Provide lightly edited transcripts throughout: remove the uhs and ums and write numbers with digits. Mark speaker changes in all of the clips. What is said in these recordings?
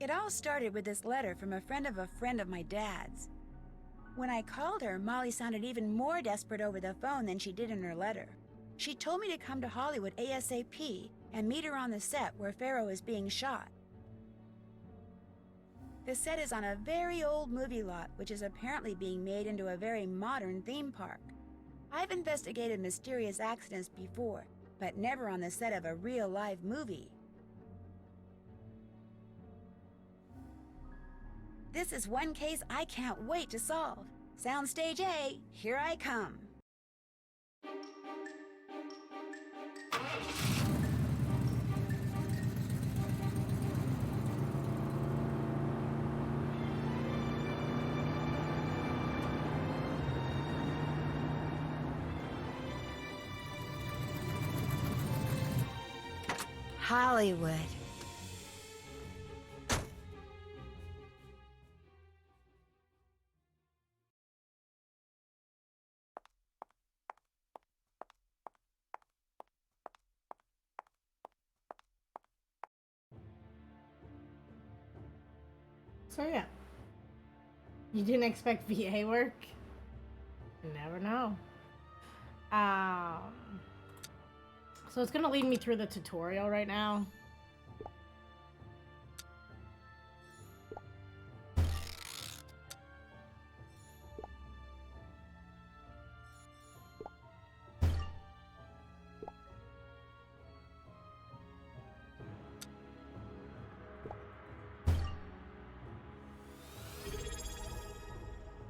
Speaker 1: It all started with this letter from a friend of my dad's. When I called her, Molly sounded even more desperate over the phone than she did in her letter. She told me to come to Hollywood ASAP and meet her on the set where Pharaoh is being shot. The set is on a very old movie lot, which is apparently being made into a very modern theme park. I've investigated mysterious accidents before, but never on the set of a real live movie. This is one case I can't wait to solve. Soundstage A, here I come. Hollywood.
Speaker 2: So yeah, you didn't expect VA work? You never know. So it's gonna lead me through the tutorial right now.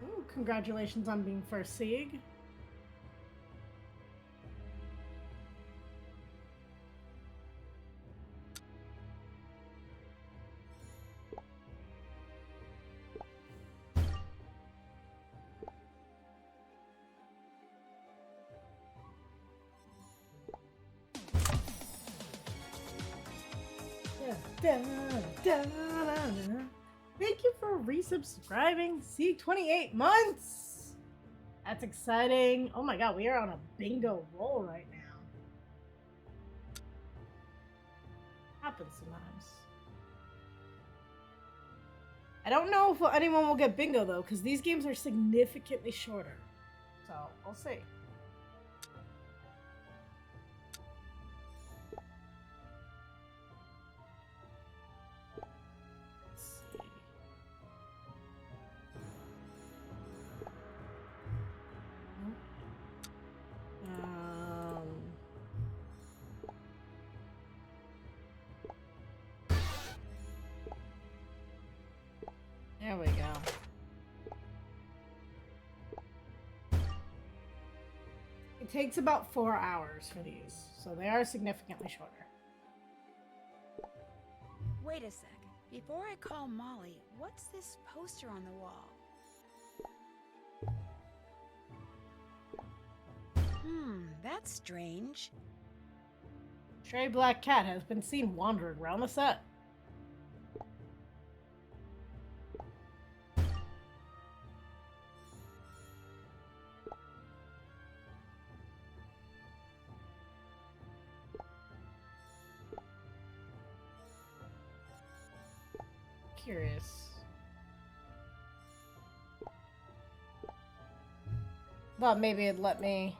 Speaker 2: Ooh, congratulations on being first Sieg. Thank you for resubscribing. See, 28 months. That's exciting. Oh my god, we are on a bingo roll right now. Happens sometimes. I don't know if anyone will get bingo though, because these games are significantly shorter. So we'll see. There we go. It takes about 4 hours for these, so they are significantly shorter.
Speaker 1: Wait a sec. Before I call Molly, what's this poster on the wall? That's strange.
Speaker 2: Stray black cat has been seen wandering around the set. Curious. Thought maybe it'd let me.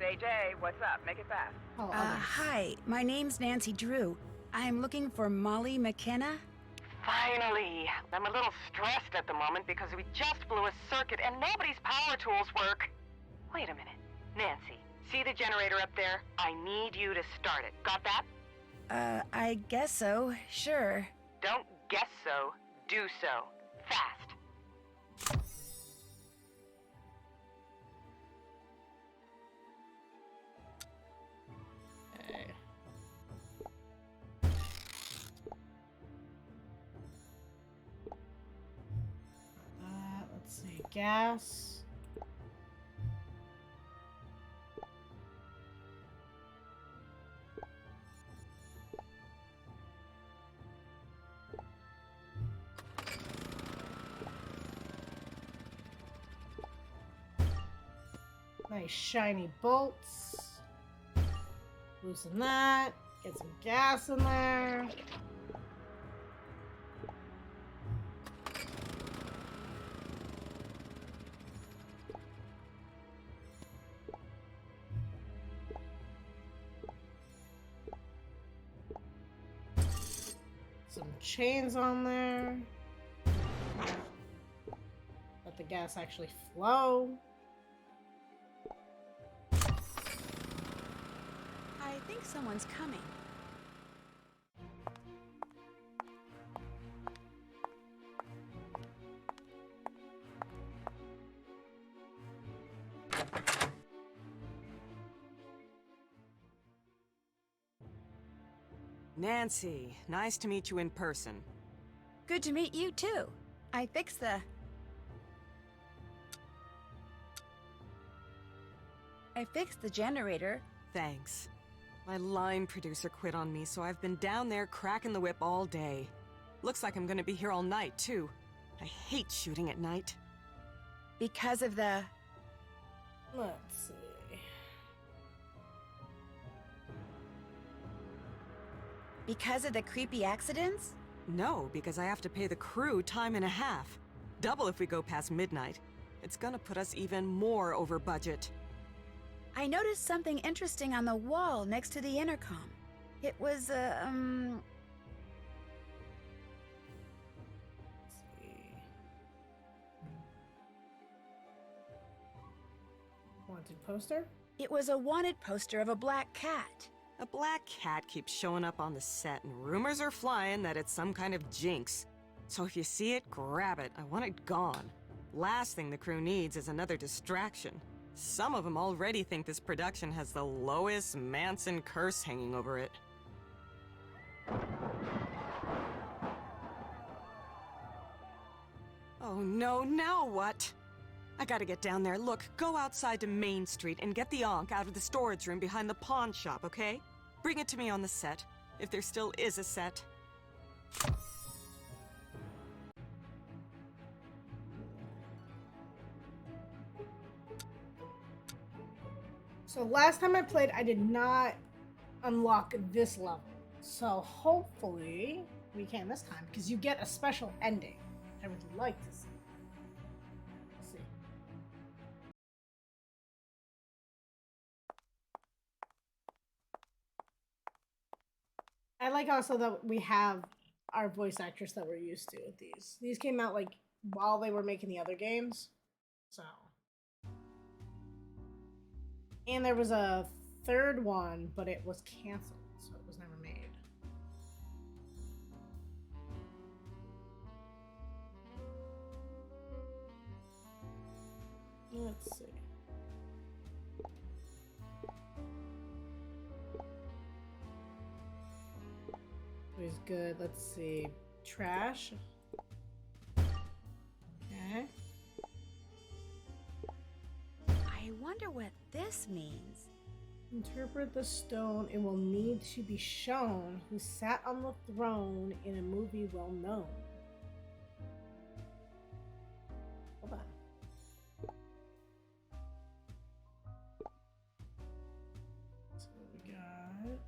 Speaker 3: AJ, what's up? Make it fast.
Speaker 2: Oh,
Speaker 1: Hi, my name's Nancy Drew. I'm looking for Molly McKenna.
Speaker 3: Finally! I'm a little stressed at the moment because we just blew a circuit and nobody's power tools work. Wait a minute. Nancy, see the generator up there? I need you to start it. Got that?
Speaker 1: I guess so, sure.
Speaker 3: Don't guess so. Do so. Fast.
Speaker 2: Okay. Let's see. Gas. Nice shiny bolts. Loosen that. Get some gas in there. some chains on there. Let the gas actually flow.
Speaker 1: I think someone's coming.
Speaker 4: Nancy, nice to meet you in person.
Speaker 1: Good to meet you, too. I fixed the generator.
Speaker 4: Thanks. My line producer quit on me, so I've been down there cracking the whip all day. Looks like I'm gonna be here all night, too. I hate shooting at night.
Speaker 1: Because of the...
Speaker 2: Let's see.
Speaker 1: Because of the creepy accidents?
Speaker 4: No, because I have to pay the crew time and a half. Double if we go past midnight. It's gonna put us even more over budget.
Speaker 1: I noticed something interesting on the wall next to the intercom. It was,
Speaker 2: Let's see. Wanted poster?
Speaker 1: It was a wanted poster of a black cat.
Speaker 4: A black cat keeps showing up on the set, and rumors are flying that it's some kind of jinx. So if you see it, grab it. I want it gone. Last thing the crew needs is another distraction. Some of them already think this production has the Lois Manson curse hanging over it. Oh no, now what? I gotta get down there. Look, go outside to Main Street and get the Ankh out of the storage room behind the pawn shop, okay? Bring it to me on the set, if there still is a set.
Speaker 2: So last time I played, I did not unlock this level. So hopefully we can this time, because you get a special ending. I would like to see. Let's see. I like also that we have our voice actress that we're used to with these. These came out like while they were making the other games. So. And there was a third one, but it was canceled, so it was never made. Let's see. Always good. Let's see. Trash. Okay.
Speaker 1: I wonder what this means.
Speaker 2: Interpret the stone. It will need to be shown who sat on the throne in a movie well known. Hold on. So we got.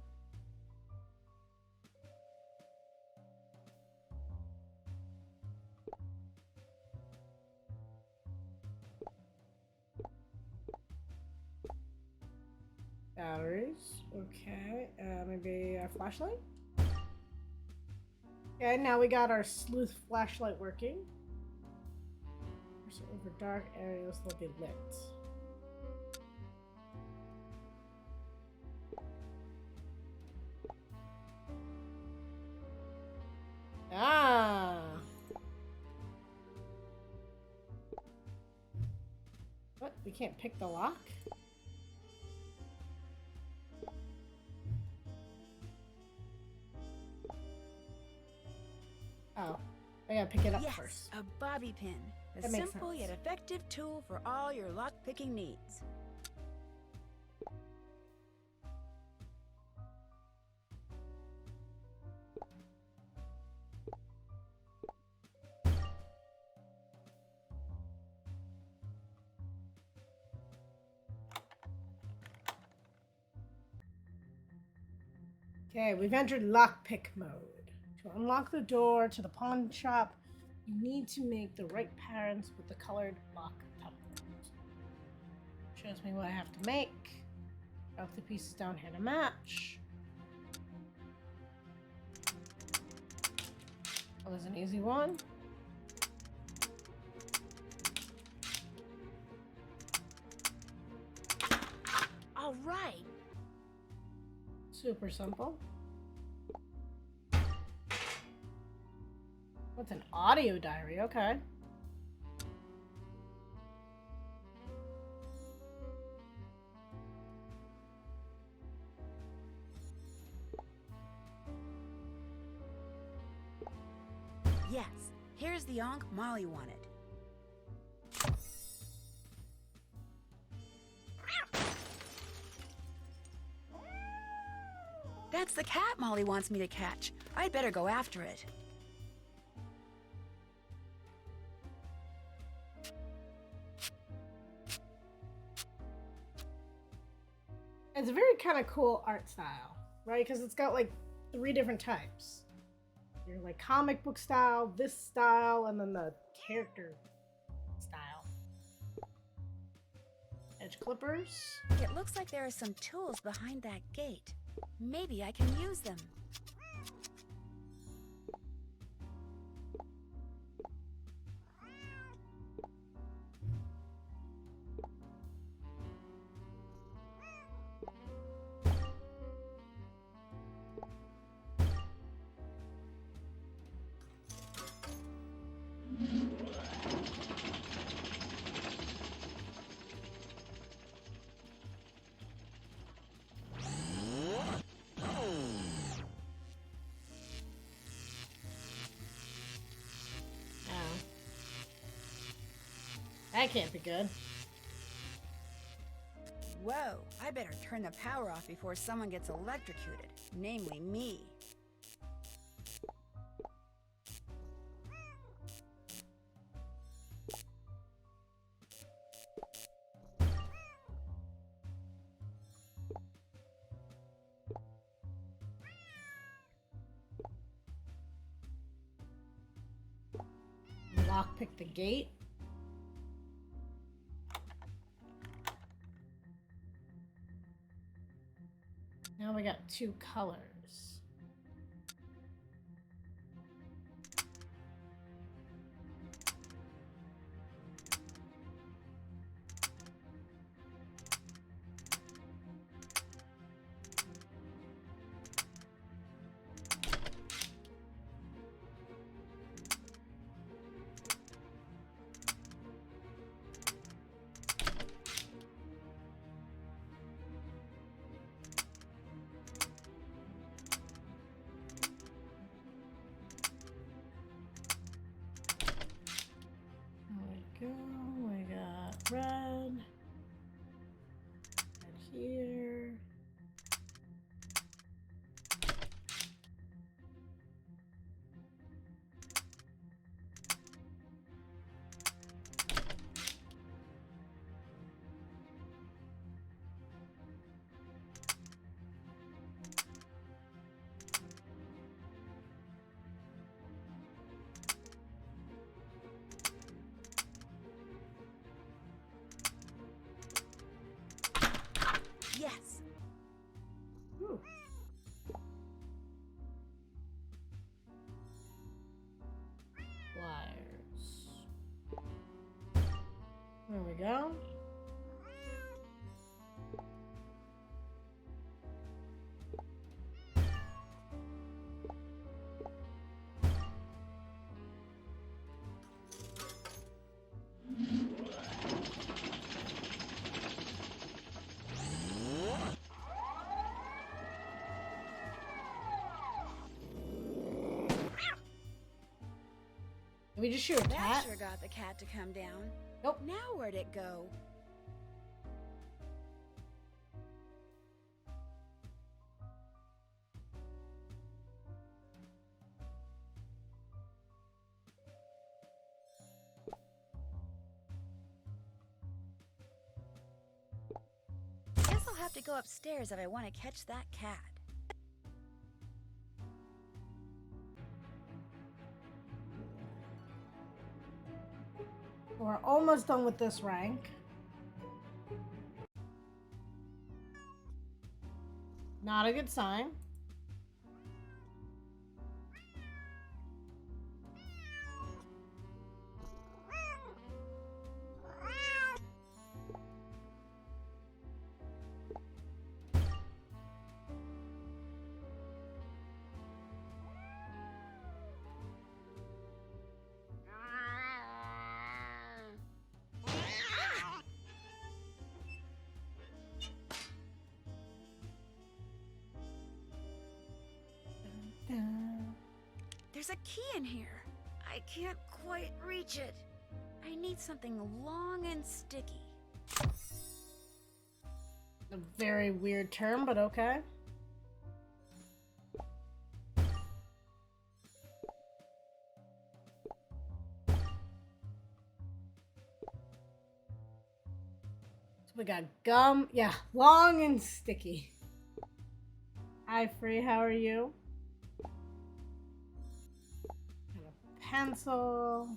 Speaker 2: Batteries. Okay. Maybe a flashlight? Okay, now we got our sleuth flashlight working. So over dark areas, they'll be lit. Ah! What? We can't pick the lock? Oh, I gotta pick it up
Speaker 1: Yes,
Speaker 2: first.
Speaker 1: a bobby pin. A
Speaker 2: That makes
Speaker 1: simple
Speaker 2: sense.
Speaker 1: yet effective tool for all your lock-picking needs.
Speaker 2: Okay, we've entered lockpick mode. To unlock the door to the pawn shop, you need to make the right patterns with the colored lock tumblers. Shows me what I have to make. Drop the pieces down here to match. That was an easy one.
Speaker 1: All right.
Speaker 2: Super simple. What's an audio diary? Okay.
Speaker 1: Yes, here's the onk Molly wanted. That's the cat Molly wants me to catch. I'd better go after it.
Speaker 2: It's a very kind of cool art style, right? Because it's got like 3 different types. Your like comic book style, this style, and then the character style. Edge clippers.
Speaker 1: It looks like there are some tools behind that gate. Maybe I can use them.
Speaker 2: That can't be good.
Speaker 1: Whoa, I better turn the power off before someone gets electrocuted, namely me.
Speaker 2: Lockpick the gate. Now we got 2 colors. We got red. Red here.
Speaker 1: Yes.
Speaker 2: Ooh. Pliers. There we go. Did we just shoot a
Speaker 1: That
Speaker 2: cat?
Speaker 1: sure got the cat to come down.
Speaker 2: Nope.
Speaker 1: Now where'd it go? Guess I'll have to go upstairs if I want to catch that cat.
Speaker 2: We're almost done with this rank. Not a good sign.
Speaker 1: There's a key in here. I can't quite reach it. I need something long and sticky.
Speaker 2: A very weird term, but okay. So we got gum. Yeah, long and sticky. Hi, Free. How are you? Got a pencil.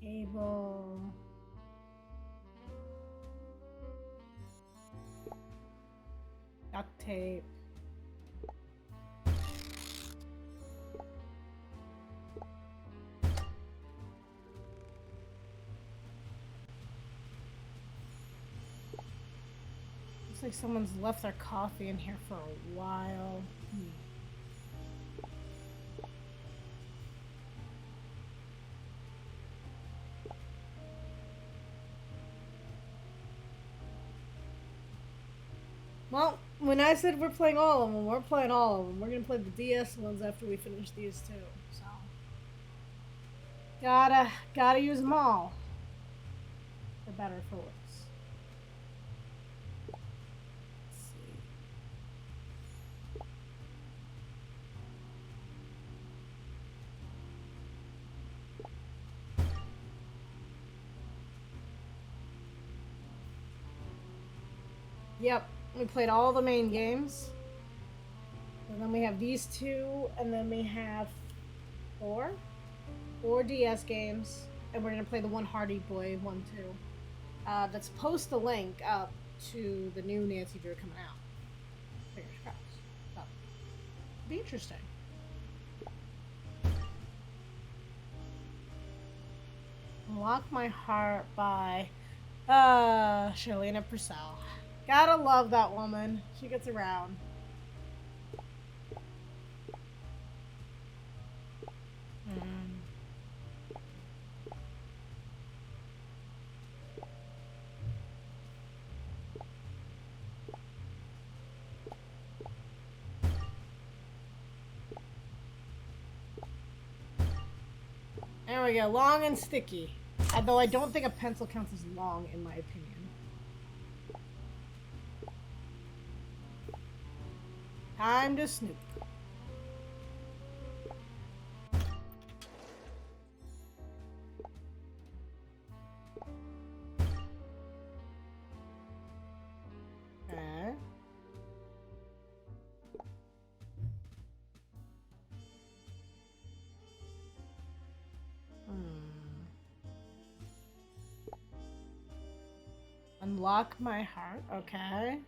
Speaker 2: Cable. Duct tape. Looks like someone's left their coffee in here for a while. Well, when I said we're playing all of them, we're playing all of them. We're gonna play the DS ones after we finish these two. So gotta use them all. For better or for worse. Let's see. Yep. We played all the main games. And then we have these two, and then we have four DS games, and we're gonna play the one Hardy Boy one too. That's supposed to link up to the new Nancy Drew coming out. Fingers crossed. So, be interesting. Unlock My Heart by Charlene Purcell. Gotta love that woman. She gets around. There we go. Long and sticky. Although I don't think a pencil counts as long, in my opinion. Time to snoop. Okay. Unlock My Heart. Okay.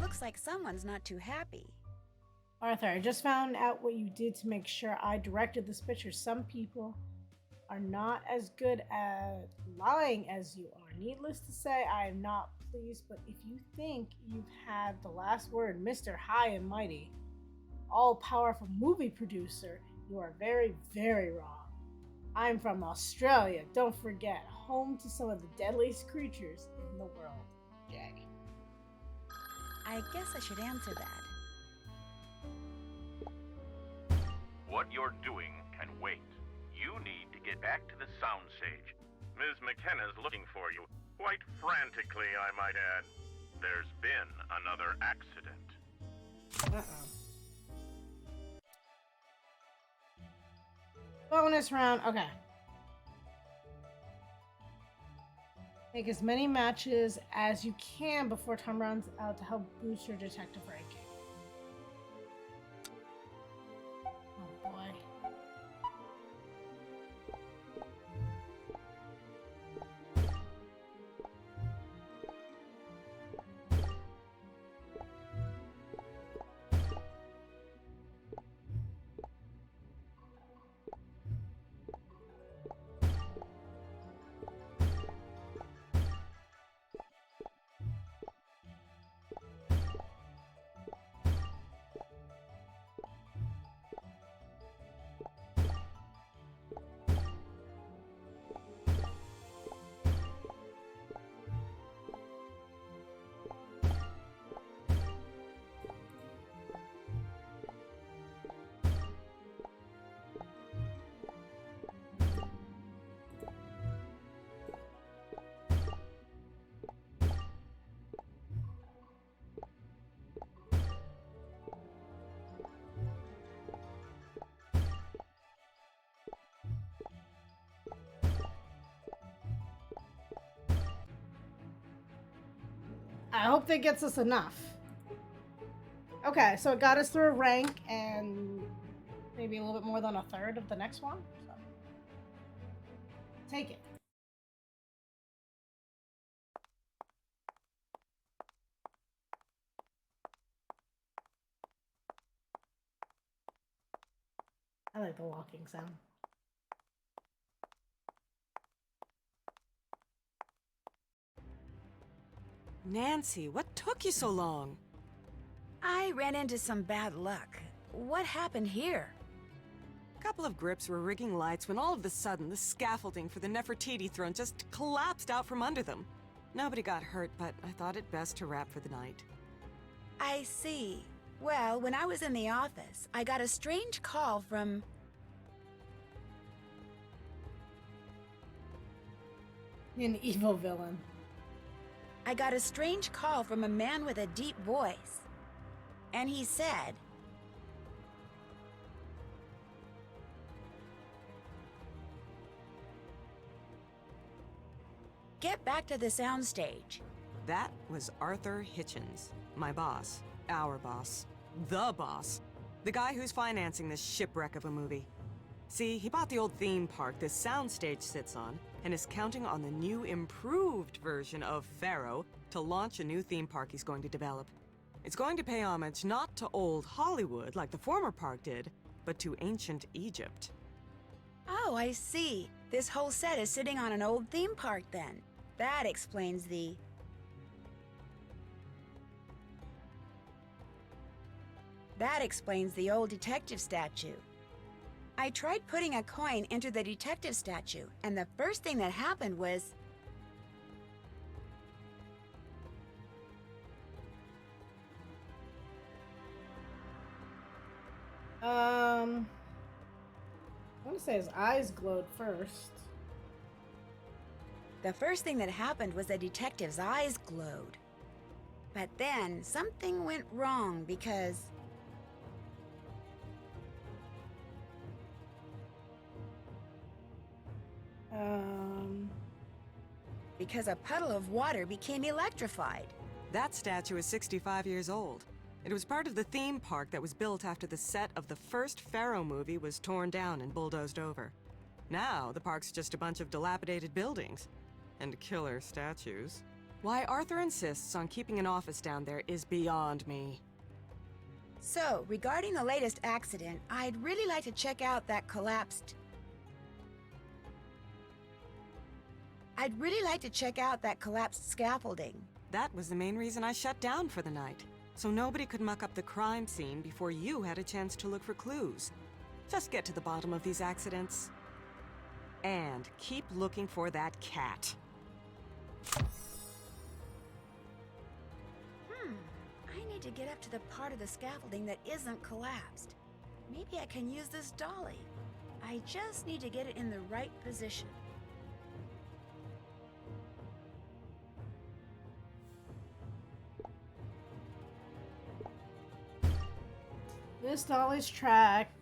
Speaker 1: Looks like someone's not too happy.
Speaker 2: Arthur, I just found out what you did to make sure I directed this picture. Some people are not as good at lying as you are. Needless to say, I am not pleased, but if you think you've had the last word, Mr. High and Mighty, all-powerful movie producer, you are very, very wrong. I'm from Australia, don't forget, home to some of the deadliest creatures in the world. Jag.
Speaker 1: I guess I should answer that.
Speaker 5: What you're doing can wait. You need to get back to the soundstage. Ms. McKenna's looking for you. Quite frantically, I might add. There's been another accident.
Speaker 2: Uh-oh. Bonus round. Okay. Make as many matches as you can before time runs out to help boost your detective ranking. Oh boy. I hope that gets us enough. Okay, so it got us through a rank and maybe a little bit more than a third of the next one. So. Take it. I like the walking sound.
Speaker 4: Nancy, what took you so long?
Speaker 1: I ran into some bad luck. What happened here?
Speaker 4: A couple of grips were rigging lights when all of a sudden the scaffolding for the Nefertiti throne just collapsed out from under them. Nobody got hurt, but I thought it best to wrap for the night.
Speaker 1: I see. Well, when I was in the office, I got a strange call from...
Speaker 2: An evil villain.
Speaker 1: I got a strange call from a man with a deep voice. And he said... Get back to the soundstage.
Speaker 4: That was Arthur Hitchens, my boss, our boss, the boss, the guy who's financing this shipwreck of a movie. See, he bought the old theme park this soundstage sits on, and is counting on the new improved version of Pharaoh to launch a new theme park he's going to develop. It's going to pay homage not to old Hollywood like the former park did, but to ancient Egypt.
Speaker 1: Oh, I see. This whole set is sitting on an old theme park then. That explains the... That explains the old detective statue. I tried putting a coin into the detective statue, and the first thing that happened was...
Speaker 2: I want to say his eyes glowed first.
Speaker 1: The first thing that happened was the detective's eyes glowed. But then, something went wrong because... Because a puddle of water became electrified.
Speaker 4: That statue is 65 years old. It was part of the theme park that was built after the set of the first Pharaoh movie was torn down and bulldozed over. Now, the park's just a bunch of dilapidated buildings. And killer statues. Why Arthur insists on keeping an office down there is beyond me.
Speaker 1: So, regarding the latest accident, I'd really like to check out that collapsed... scaffolding.
Speaker 4: That was the main reason I shut down for the night. So nobody could muck up the crime scene before you had a chance to look for clues. Just get to the bottom of these accidents. And keep looking for that cat.
Speaker 1: I need to get up to the part of the scaffolding that isn't collapsed. Maybe I can use this dolly. I just need to get it in the right position.
Speaker 2: This dolly's track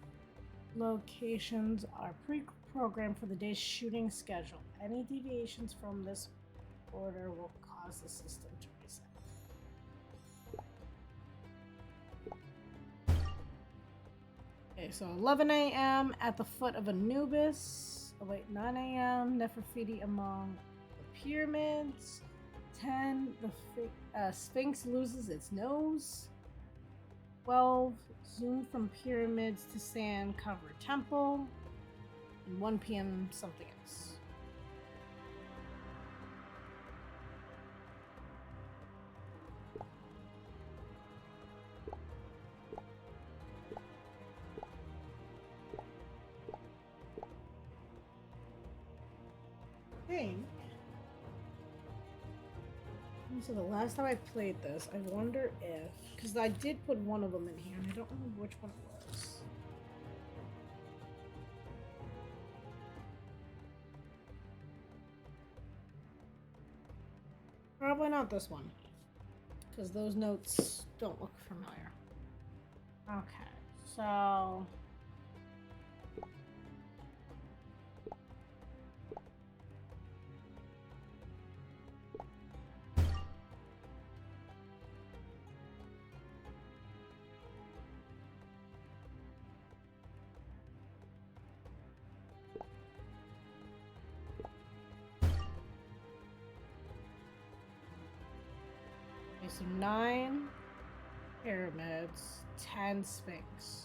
Speaker 2: locations are pre-programmed for the day's shooting schedule. Any deviations from this order will cause the system to reset. Okay, so 11 a.m. at the foot of Anubis. Oh wait, 9 a.m. Nefertiti among the pyramids. 10, the Sphinx loses its nose. 12, zoom from pyramids to sand-covered temple. And 1 p.m. something else. So the last time I played this, I wonder if... Because I did put one of them in here, and I don't remember which one it was. Probably not this one. Because those notes don't look familiar. Okay, so... so 9 pyramids, 10 sphinx.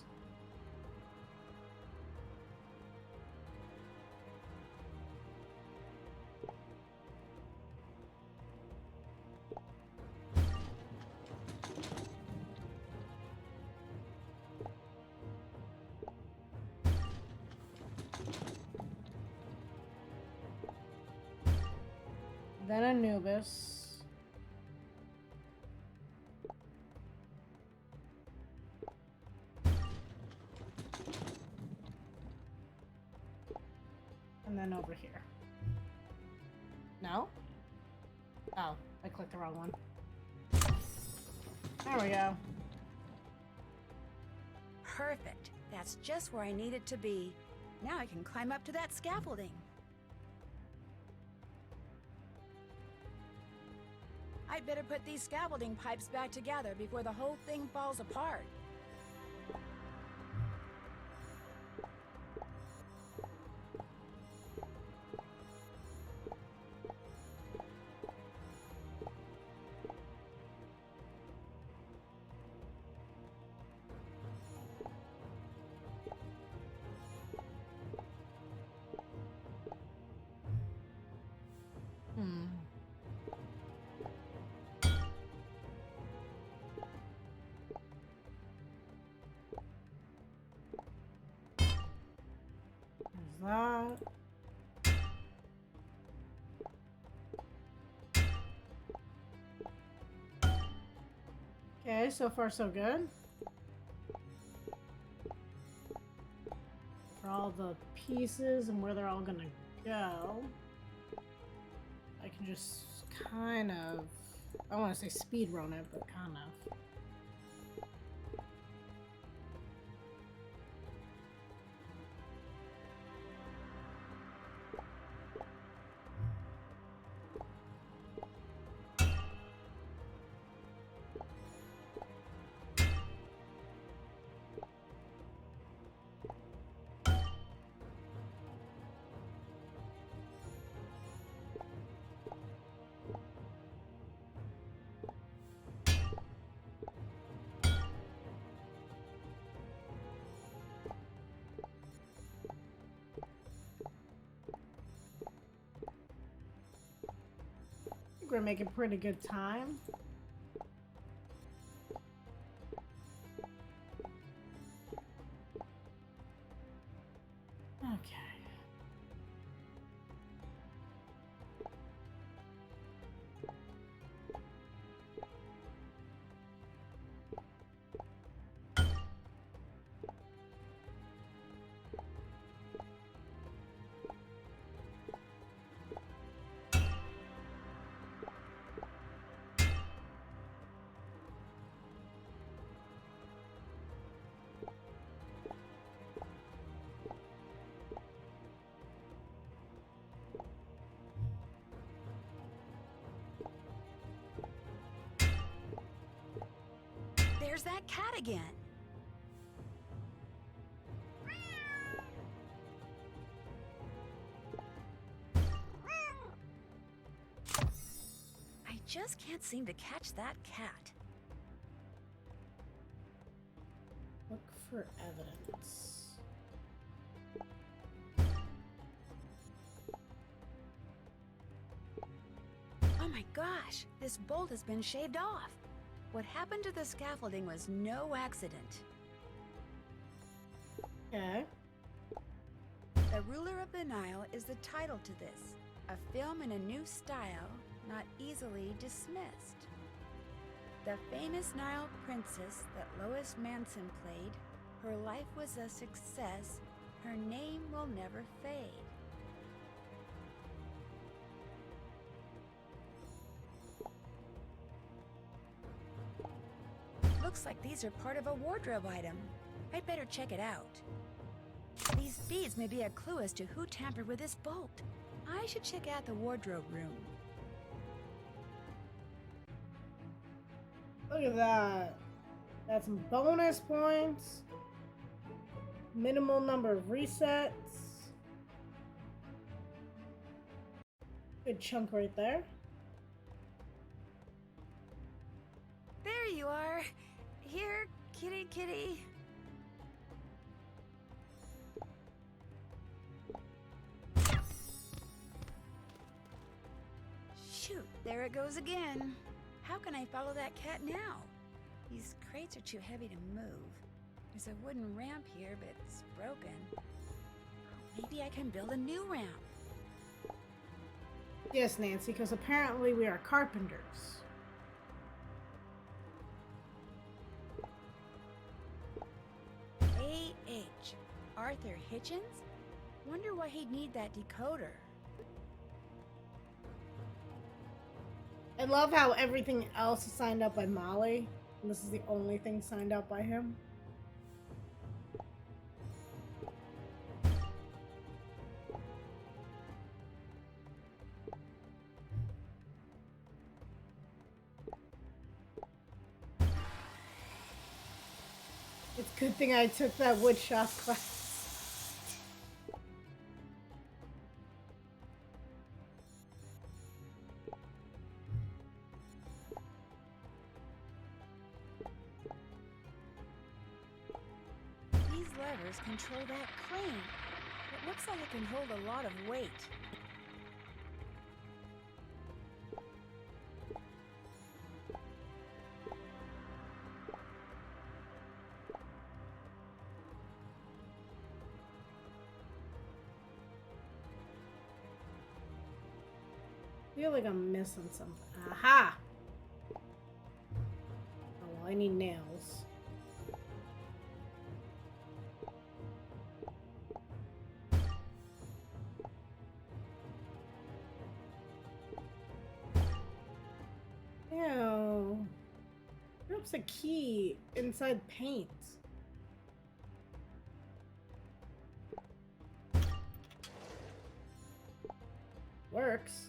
Speaker 2: Then Anubis. And then over here. No? Oh, I clicked the wrong one. There we go.
Speaker 1: Perfect. That's just where I need it to be. Now I can climb up to that scaffolding. I'd better put these scaffolding pipes back together before the whole thing falls apart.
Speaker 2: That. Okay, so far so good. For all the pieces and where they're all gonna go, I can just kind of, I don't want to say speed run it, but kind of. We're making pretty good time. Okay.
Speaker 1: There's that cat again. I just can't seem to catch that cat.
Speaker 2: Look for evidence.
Speaker 1: Oh my gosh, this bolt has been shaved off. What happened to the scaffolding was no accident.
Speaker 2: Okay.
Speaker 1: The Ruler of the Nile is the title to this. A film in a new style, not easily dismissed. The famous Nile princess that Lois Manson played, her life was a success, her name will never fade. Looks like these are part of a wardrobe item. I'd better check it out. These beads may be a clue as to who tampered with this bolt. I should check out the wardrobe room.
Speaker 2: Look at that. That's some bonus points. Minimal number of resets. Good chunk right there.
Speaker 1: kitty. Shoot, there it goes again. How can I follow that cat now? These crates are too heavy to move. There's a wooden ramp here, but it's broken. Maybe I can build a new ramp.
Speaker 2: Yes, Nancy, because apparently we are carpenters.
Speaker 1: A.H. Arthur Hitchens? Wonder why he'd need that decoder.
Speaker 2: I love how everything else is signed up by Molly, and this is the only thing signed up by him. It's a good thing I took that wood shop class.
Speaker 1: These levers control that crane. It looks like it can hold a lot of weight.
Speaker 2: I feel like I'm missing something. Aha! Oh, well, I need nails. Ew. There's a key inside paint. Works.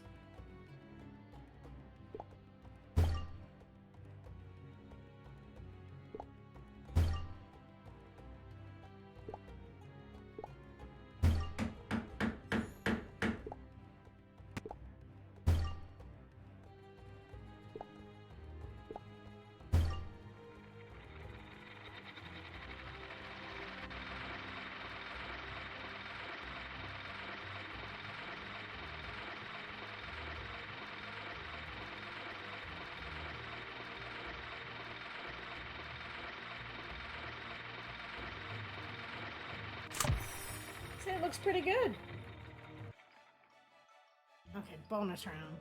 Speaker 2: See, it looks pretty good. Okay, bonus round.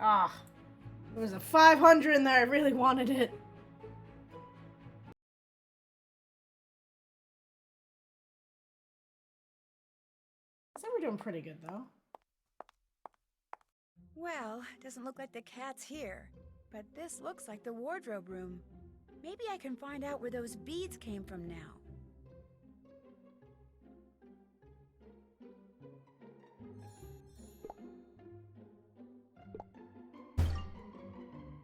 Speaker 2: Ah, there was a 500 in there. I really wanted it. So we're doing pretty good, though.
Speaker 1: Well, doesn't look like the cat's here. But this looks like the wardrobe room. Maybe I can find out where those beads came from now.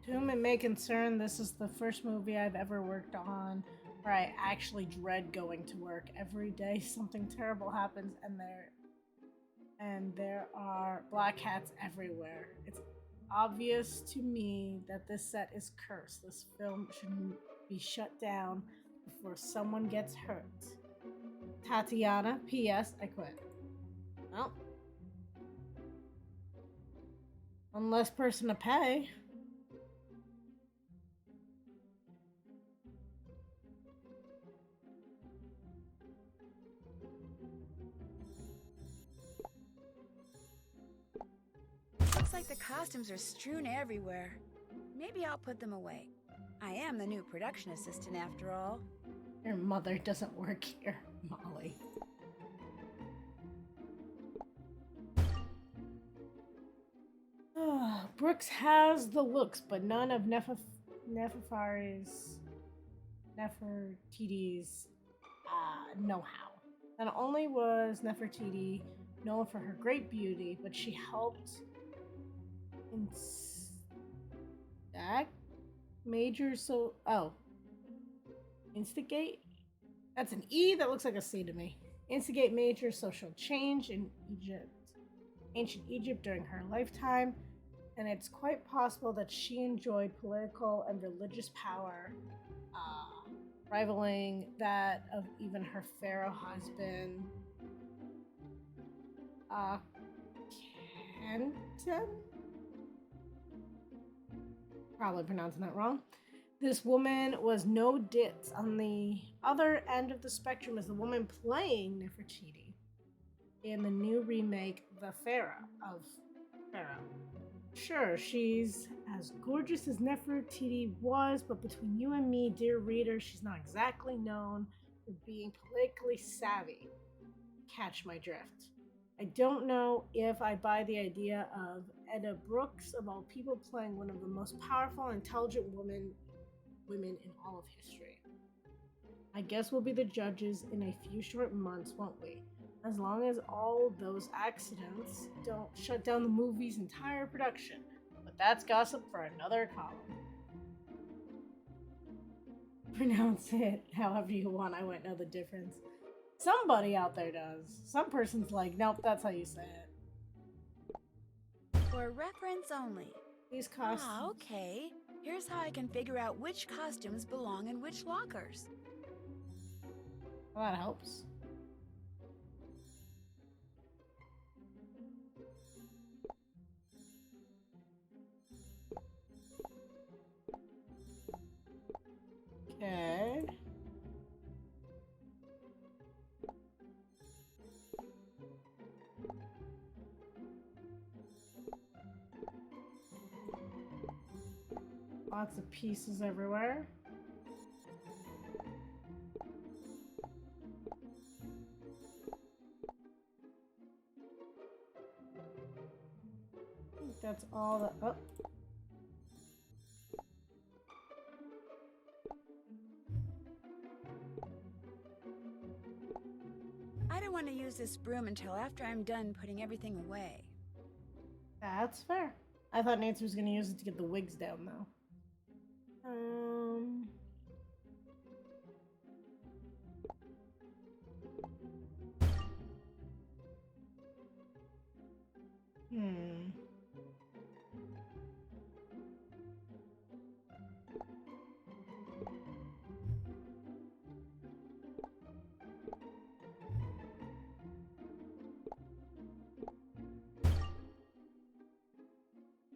Speaker 2: To whom it may concern, this is the first movie I've ever worked on where I actually dread going to work. Every day something terrible happens and there are black cats everywhere. It's obvious to me that this set is cursed. This film should be shut down before someone gets hurt. Tatiana, P.S. I quit. Well, one less person to pay.
Speaker 1: Looks like the costumes are strewn everywhere. Maybe I'll put them away. I am the new production assistant after all.
Speaker 2: Your mother doesn't work here, Molly. Brooks has the looks, but none of Nefertiti's know-how. Not only was Nefertiti known for her great beauty, but she helped instigate? That's an E that looks like a C to me. Instigate major social change in ancient Egypt during her lifetime, and it's quite possible that she enjoyed political and religious power, rivaling that of even her Pharaoh husband, Kenton? Probably pronouncing that wrong. This woman was no ditz. On the other end of the spectrum is the woman playing Nefertiti in the new remake, The Pharaoh of Pharaoh. Sure, she's as gorgeous as Nefertiti was, but between you and me, dear reader, she's not exactly known for being politically savvy. Catch my drift. I don't know if I buy the idea of Edda Brooks, of all people, playing one of the most powerful and intelligent women in all of history. I guess we'll be the judges in a few short months, won't we? As long as all those accidents don't shut down the movie's entire production. But that's gossip for another column. Pronounce it however you want. I won't know the difference. Somebody out there does. Some person's like, nope, that's how you say it.
Speaker 1: For reference only.
Speaker 2: These costumes.
Speaker 1: Ah, okay. Here's how I can figure out which costumes belong in which lockers.
Speaker 2: Well, that helps. Okay. Lots of pieces everywhere. I think that's all the. Oh.
Speaker 1: I don't want to use this broom until after I'm done putting everything away.
Speaker 2: That's fair. I thought Nancy was going to use it to get the wigs down, though.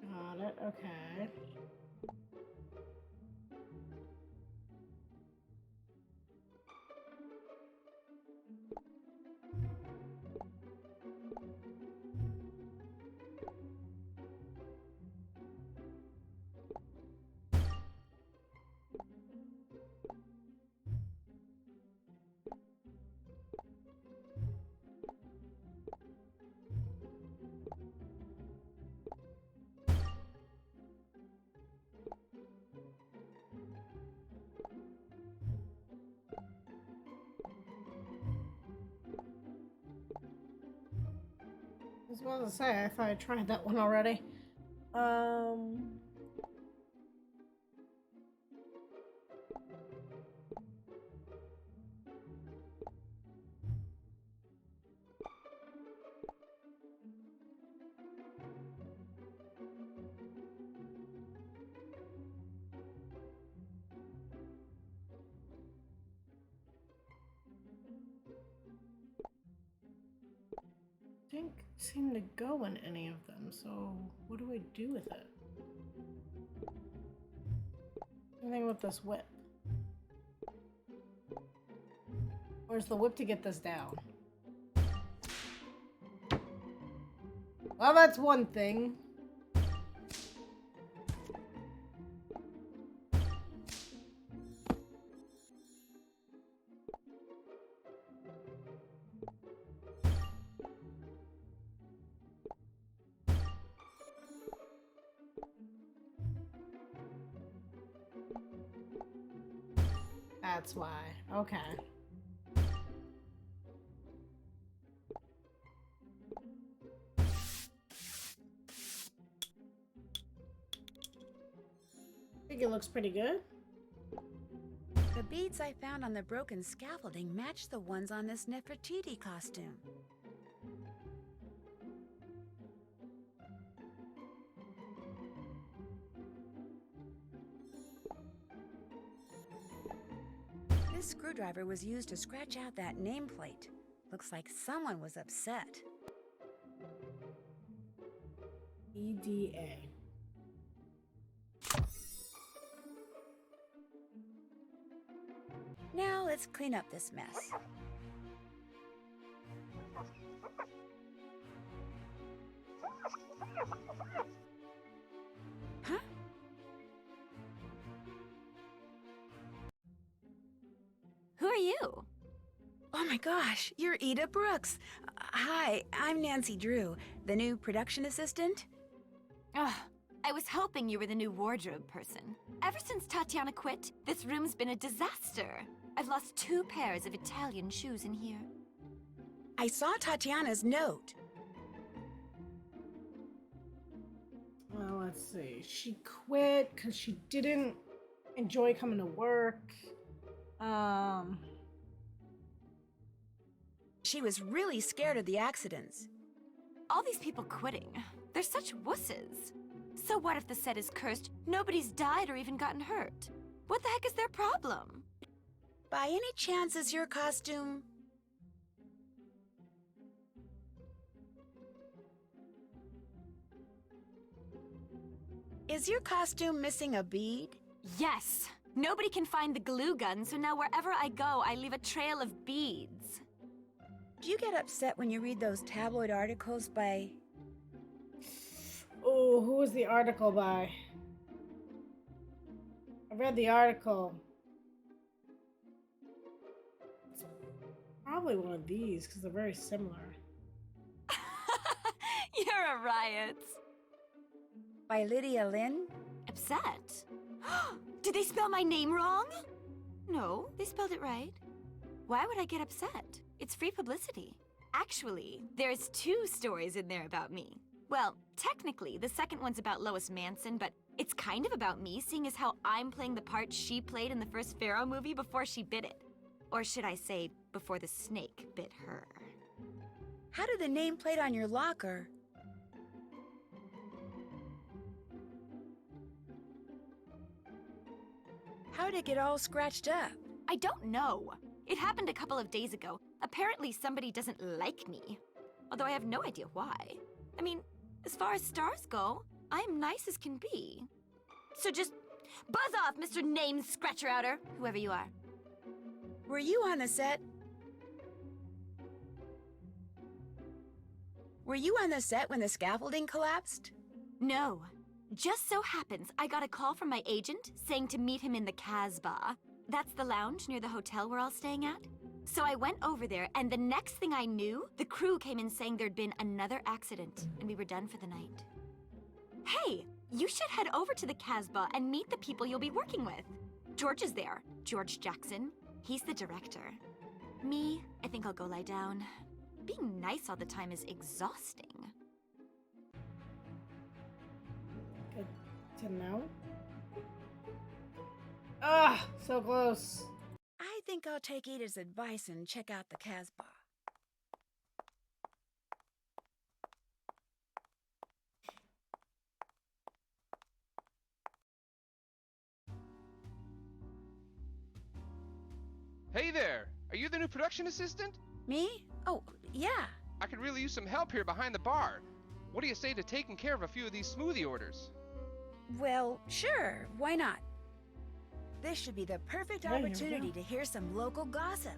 Speaker 2: Got it, okay. I was about to say, I thought I tried that one already. didn't seem to go in any of them, so what do I do with it? Anything with this whip? Where's the whip to get this down? Well, that's one thing. That's why. Okay. I think it looks pretty good.
Speaker 1: The beads I found on the broken scaffolding match the ones on this Nefertiti costume. This screwdriver was used to scratch out that nameplate. Looks like someone was upset.
Speaker 2: EDA.
Speaker 1: Now let's clean up this mess. Huh?
Speaker 6: Who are you?
Speaker 1: Oh my gosh, you're Ida Brooks. Hi, I'm Nancy Drew, the new production assistant.
Speaker 6: Ugh, I was hoping you were the new wardrobe person. Ever since Tatiana quit, this room's been a disaster. I've lost 2 pairs of Italian shoes in here.
Speaker 1: I saw Tatiana's note.
Speaker 2: Well, let's see. She quit because she didn't enjoy coming to work.
Speaker 1: She was really scared of the accidents.
Speaker 6: All these people quitting, they're such wusses. So what if the set is cursed, nobody's died or even gotten hurt? What the heck is their problem?
Speaker 1: By any chance is your costume... Is your costume missing a bead?
Speaker 6: Yes! Nobody can find the glue gun, so now wherever I go, I leave a trail of beads.
Speaker 1: Do you get upset when you read those tabloid articles by...
Speaker 2: Oh, who was the article by? I read the article. It's probably one of these because they're very similar.
Speaker 6: You're a riot.
Speaker 1: By Lydia Lynn?
Speaker 6: Upset? Did they spell my name wrong? No, they spelled it right. Why would I get upset? It's free publicity. Actually, there's 2 stories in there about me. Well, technically, the second one's about Lois Manson, but it's kind of about me, seeing as how I'm playing the part she played in the first Pharaoh movie before she bit it. Or should I say, before the snake bit her.
Speaker 1: How did the nameplate on your locker... How did it get all scratched up?
Speaker 6: I don't know. It happened a couple of days ago. Apparently somebody doesn't like me. Although I have no idea why. I mean, as far as stars go, I'm nice as can be. So just buzz off, Mr. Name Scratcher Outer, whoever you are.
Speaker 1: Were you on the set? Were you on the set when the scaffolding collapsed?
Speaker 6: No. Just so happens I got a call from my agent saying to meet him in the Casbah. That's the lounge near the hotel we're all staying at. So I went over there, and the next thing I knew, the crew came in saying there'd been another accident, and we were done for the night. Hey, you should head over to the Casbah and meet the people you'll be working with. George is there, George Jackson. He's the director. Me, I think I'll go lie down. Being nice all the time is exhausting.
Speaker 2: Good to know. Ah, so close.
Speaker 1: I think I'll take Ida's advice and check out the Casbah.
Speaker 7: Hey there! Are you the new production assistant?
Speaker 1: Me? Oh, yeah.
Speaker 7: I could really use some help here behind the bar. What do you say to taking care of a few of these smoothie orders?
Speaker 1: Well, sure, why not? This should be the perfect
Speaker 2: Yeah, here we
Speaker 1: opportunity
Speaker 2: go.
Speaker 1: to hear some local gossip.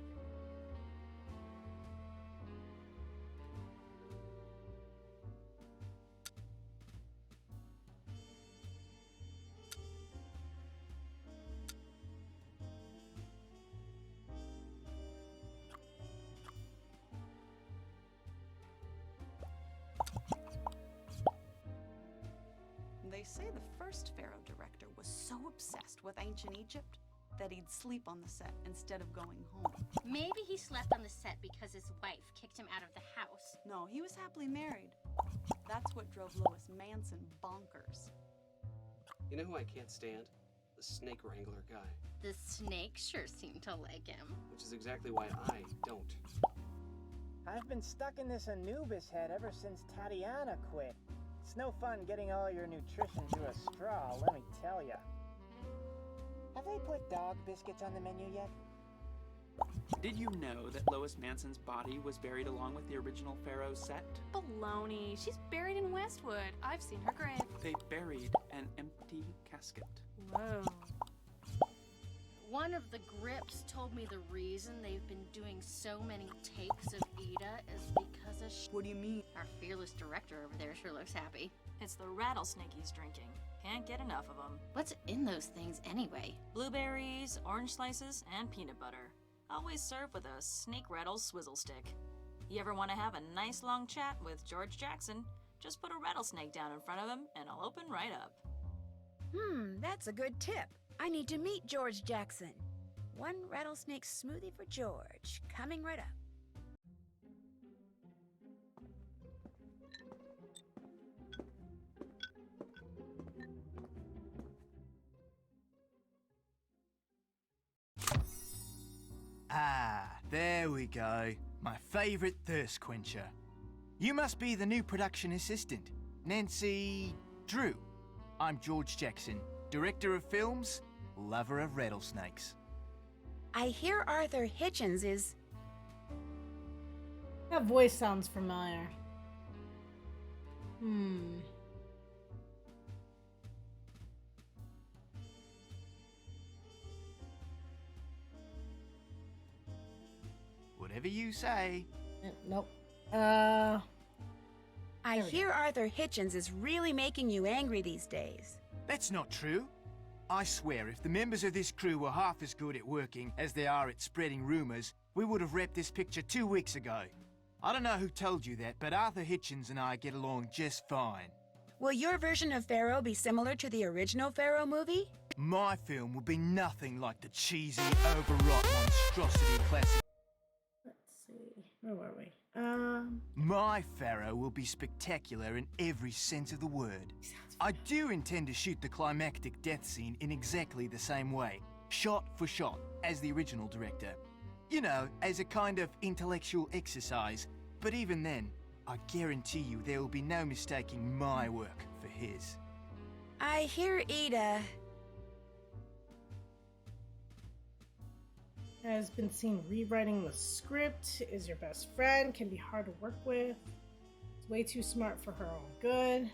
Speaker 8: They say the first Pharaoh director was so obsessed with ancient Egypt that he'd sleep on the set instead of going home.
Speaker 9: Maybe he slept on the set because his wife kicked him out of the house.
Speaker 8: No, he was happily married. That's what drove Lois Manson bonkers.
Speaker 10: You know who I can't stand? The snake wrangler guy.
Speaker 9: The snakes sure seem to like him.
Speaker 10: Which is exactly why I don't.
Speaker 11: I've been stuck in this Anubis head ever since Tatiana quit. It's no fun getting all your nutrition through a straw, let me tell ya. Have they put dog biscuits on the menu yet?
Speaker 12: Did you know that Lois Manson's body was buried along with the original Pharaoh set?
Speaker 13: Baloney. She's buried in Westwood. I've seen her grave.
Speaker 12: They buried an empty casket.
Speaker 13: Whoa.
Speaker 9: One of the grips told me the reason they've been doing so many takes of Ida is because of
Speaker 8: What do you mean?
Speaker 9: Our fearless director over there sure looks happy.
Speaker 14: It's the rattlesnake he's drinking. Can't get enough of them.
Speaker 9: What's in those things anyway?
Speaker 14: Blueberries, orange slices, and peanut butter. Always served with a snake rattle swizzle stick. You ever want to have a nice long chat with George Jackson? Just put a rattlesnake down in front of him and I'll open right up.
Speaker 1: That's a good tip. I need to meet George Jackson. One rattlesnake smoothie for George. Coming right up.
Speaker 15: Ah, there we go. My favorite thirst quencher. You must be the new production assistant, Nancy Drew. I'm George Jackson, director of films, lover of rattlesnakes.
Speaker 1: I hear Arthur Hitchens is...
Speaker 2: That voice sounds familiar.
Speaker 15: Whatever you say.
Speaker 2: Nope.
Speaker 1: I hear Arthur Hitchens is really making you angry these days.
Speaker 15: That's not true. I swear, if the members of this crew were half as good at working as they are at spreading rumors, we would have wrapped this picture 2 weeks ago. I don't know who told you that, but Arthur Hitchens and I get along just fine.
Speaker 1: Will your version of Pharaoh be similar to the original Pharaoh movie?
Speaker 15: My film will be nothing like the cheesy, overwrought monstrosity classic.
Speaker 2: Let's see. Where were we?
Speaker 15: My Pharaoh will be spectacular in every sense of the word. I do intend to shoot the climactic death scene in exactly the same way, shot for shot, as the original director. You know, as a kind of intellectual exercise. But even then, I guarantee you there will be no mistaking my work for his.
Speaker 1: I hear Ida...
Speaker 2: Has been seen rewriting the script, is your best friend, can be hard to work with. It's way too smart for her own good.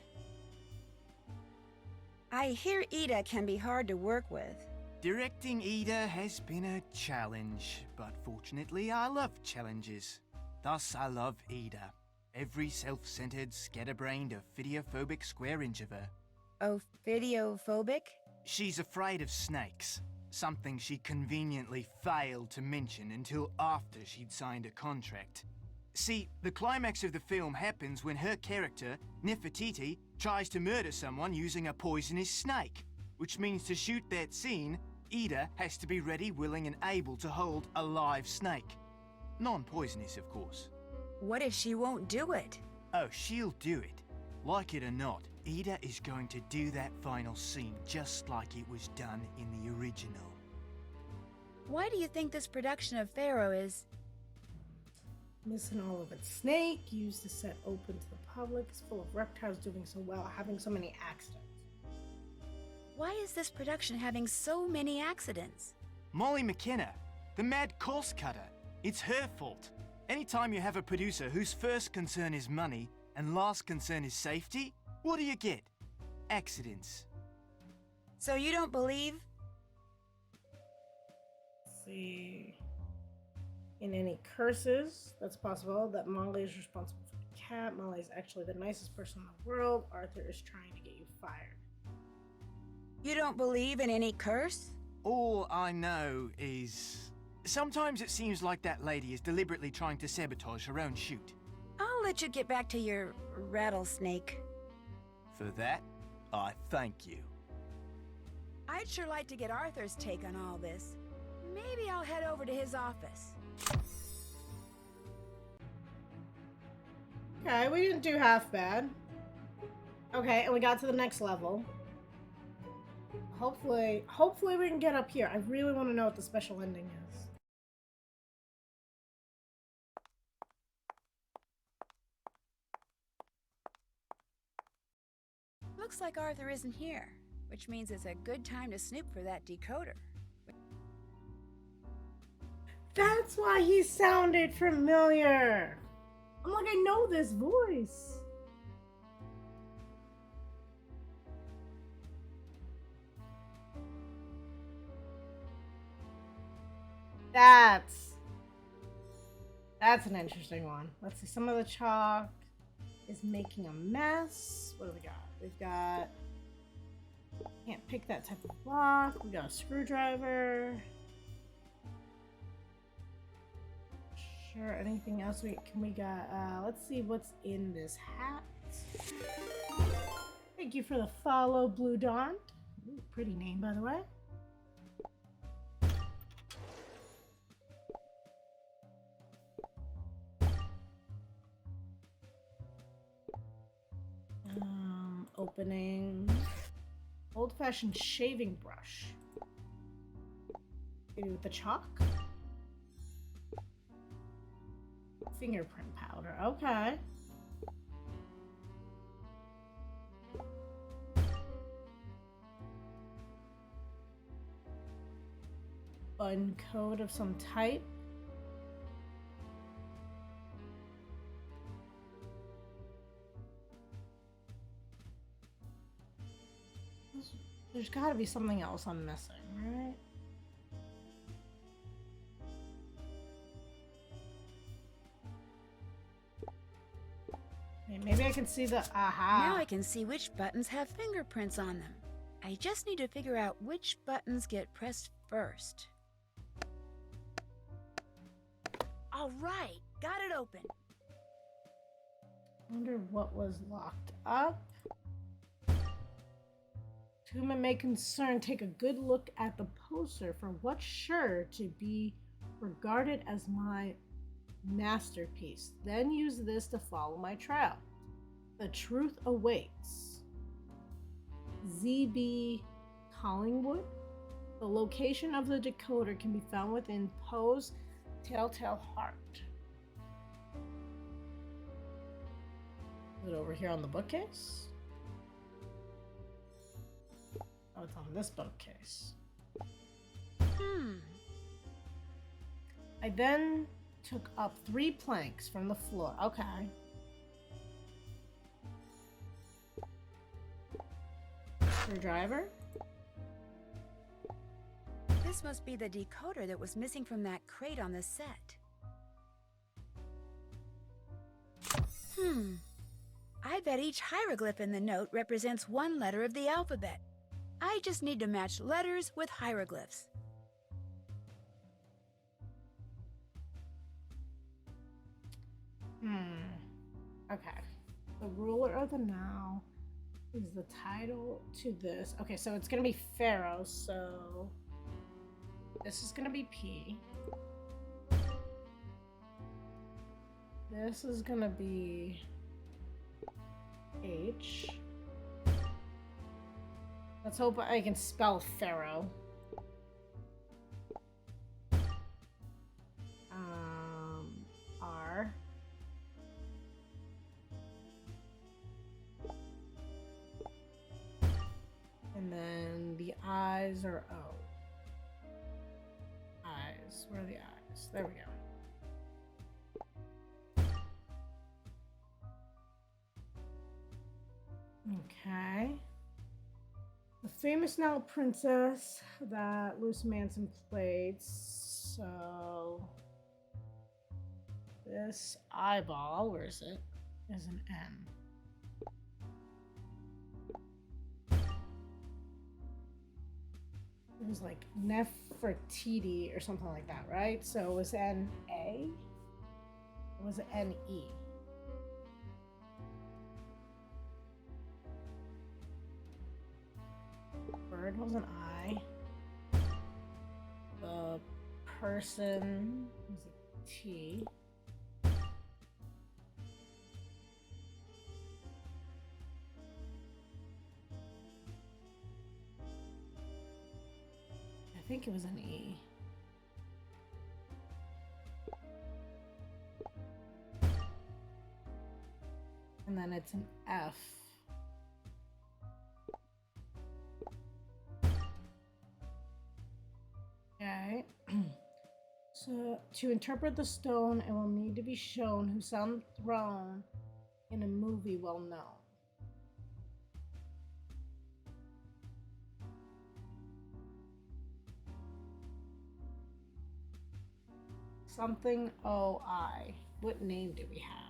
Speaker 1: I hear Ida can be hard to work with.
Speaker 15: Directing Ida has been a challenge, but fortunately I love challenges. Thus I love Ida. Every self-centered, scatterbrained, ophidiophobic square inch of her.
Speaker 1: Ophidiophobic?
Speaker 15: She's afraid of snakes. Something she conveniently failed to mention until after she'd signed a contract. See, the climax of the film happens when her character, Nefertiti, tries to murder someone using a poisonous snake. Which means to shoot that scene, Ida has to be ready, willing, and able to hold a live snake. Non-poisonous, of course.
Speaker 1: What if she won't do it?
Speaker 15: Oh, she'll do it. Like it or not, Ida is going to do that final scene just like it was done in the original.
Speaker 1: Why do you think this production of Pharaoh is...
Speaker 2: Missing all of its snake, used the set open to the public, is full of reptiles doing so well, having so many accidents.
Speaker 1: Why is this production having so many accidents?
Speaker 15: Molly McKenna, the mad course cutter. It's her fault. Anytime you have a producer whose first concern is money and last concern is safety, what do you get? Accidents.
Speaker 1: So you don't believe?
Speaker 2: Let's see. In any curses, that's possible that Molly is responsible for the cat. Molly is actually the nicest person in the world. Arthur is trying to get you fired.
Speaker 1: You don't believe in any curse?
Speaker 15: All I know is... sometimes it seems like that lady is deliberately trying to sabotage her own shoot.
Speaker 1: I'll let you get back to your rattlesnake.
Speaker 15: For that, I thank you.
Speaker 1: I'd sure like to get Arthur's take on all this. Maybe I'll head over to his office.
Speaker 2: Okay, we didn't do half bad. Okay, and we got to the next level. Hopefully we can get up here. I really want to know what the special ending is.
Speaker 1: Looks like Arthur isn't here, which means it's a good time to snoop for that decoder.
Speaker 2: That's why he sounded familiar. I'm like, I know this voice. That's an interesting one. Let's see. Some of the chalk is making a mess. What do we got? We've got... can't pick that type of block. We got a screwdriver. Sure, anything else we got? Let's see what's in this hat. Thank you for the follow, Blue Dawn. Ooh, pretty name, by the way. Opening. Old-fashioned shaving brush. Maybe with the chalk? Fingerprint powder. Okay. Button code of some type. There's got to be something else I'm missing, right? Maybe I can see the aha.
Speaker 1: Now I can see which buttons have fingerprints on them. I just need to figure out which buttons get pressed first. All right, got it open.
Speaker 2: Wonder what was locked up. To whom it may concern, take a good look at the poster for what's sure to be regarded as my masterpiece. Then use this to follow my trail. The truth awaits. ZB Collingwood. The location of the decoder can be found within Poe's Telltale Heart. Is it over here on the bookcase? Oh, it's on this bookcase. I then took up 3 planks from the floor. Okay. Screwdriver.
Speaker 1: This must be the decoder that was missing from that crate on the set. I bet each hieroglyph in the note represents one letter of the alphabet. I just need to match letters with hieroglyphs.
Speaker 2: Okay. The ruler of the now is the title to this. Okay, so it's gonna be Pharaoh, so this is gonna be P. This is gonna be H. Let's hope I can spell Pharaoh. R. And then the I's are O. Eyes. Where are the eyes? There we go. Okay. The famous now princess that Lois Manson played. So this eyeball, where is it? Is an N. It was like Nefertiti or something like that, right? So it was N-A? Or was it N-E? Bird was an I. The person was a T. I think it was an E. And then it's an F. Okay. So, to interpret the stone, it will need to be shown who sat on the throne in a movie well known. Something O-I. What name do we have?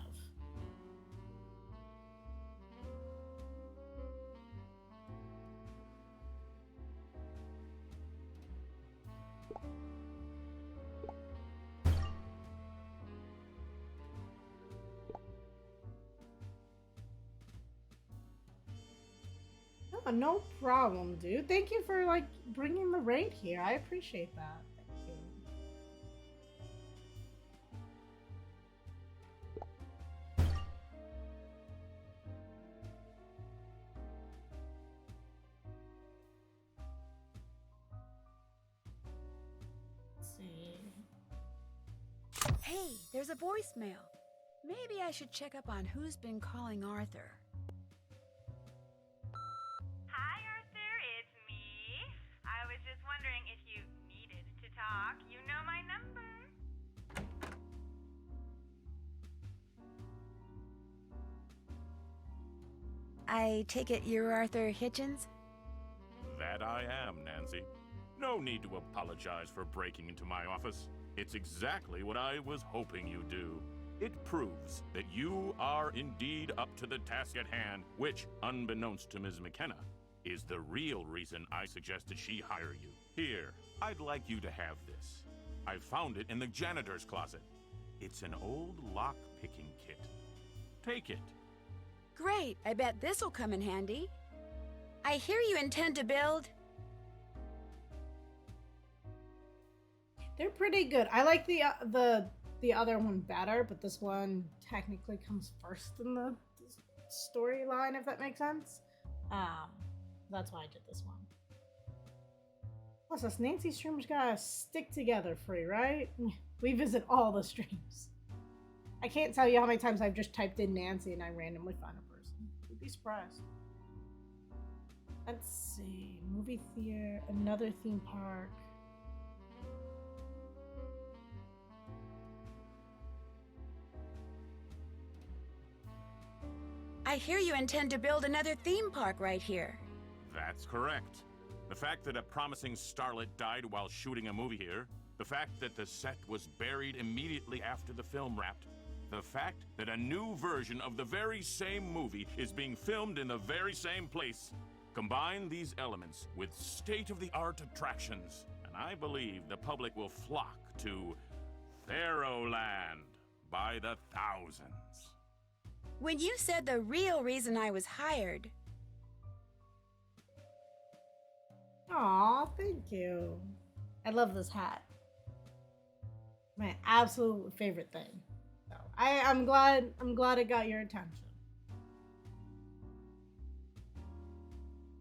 Speaker 2: Oh, no problem, dude. Thank you for, like, bringing the raid here. I appreciate that. Thank you. Let's see.
Speaker 1: Hey, there's a voicemail. Maybe I should check up on who's been calling Arthur.
Speaker 16: Hi, Arthur. It's me. I was just wondering if you needed to talk. You know my number.
Speaker 1: I take it you're Arthur Hitchens?
Speaker 5: That I am, Nancy. No need to apologize for breaking into my office. It's exactly what I was hoping you'd do. It proves that you are indeed up to the task at hand, which, unbeknownst to Ms. McKenna, is the real reason I suggested she hire you. Here, I'd like you to have this. I found it in the janitor's closet. It's an old lock-picking kit. Take it.
Speaker 1: Great, I bet this'll come in handy. I hear you intend to build...
Speaker 2: They're pretty good. I like the other one better, but this one technically comes first in the storyline, if that makes sense. That's why I did this one. Plus, us Nancy streamers gotta stick together free, right? We visit all the streams. I can't tell you how many times I've just typed in Nancy and I randomly find a person. You'd be surprised. Let's see. Movie theater, another theme park.
Speaker 1: I hear you intend to build another theme park right here.
Speaker 5: That's correct. The fact that a promising starlet died while shooting a movie here, the fact that the set was buried immediately after the film wrapped, the fact that a new version of the very same movie is being filmed in the very same place. Combine these elements with state-of-the-art attractions, and I believe the public will flock to Pharaoh Land by the thousands.
Speaker 1: When you said the real reason I was hired...
Speaker 2: Aw, thank you. I love this hat. My absolute favorite thing. So I'm glad it got your attention.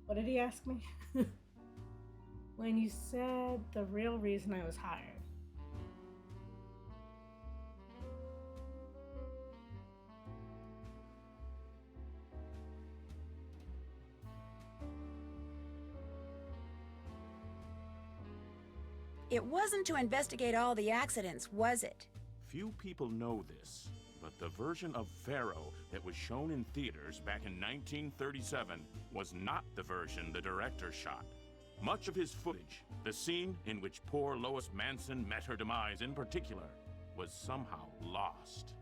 Speaker 2: What did he ask me? When you said the real reason I was hired.
Speaker 1: It wasn't to investigate all the accidents, was it?
Speaker 5: Few people know this, but the version of Pharaoh that was shown in theaters back in 1937 was not the version the director shot. Much of his footage, the scene in which poor Lois Manson met her demise in particular, was somehow lost.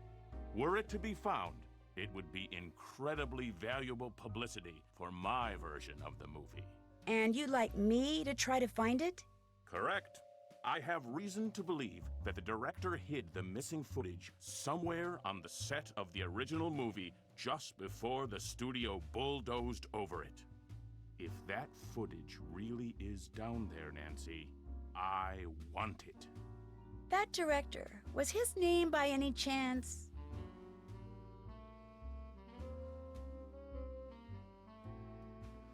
Speaker 5: Were it to be found, it would be incredibly valuable publicity for my version of the movie.
Speaker 1: And you'd like me to try to find it?
Speaker 5: Correct. I have reason to believe that the director hid the missing footage somewhere on the set of the original movie just before the studio bulldozed over it. If that footage really is down there, Nancy, I want it.
Speaker 1: That director, was his name by any chance?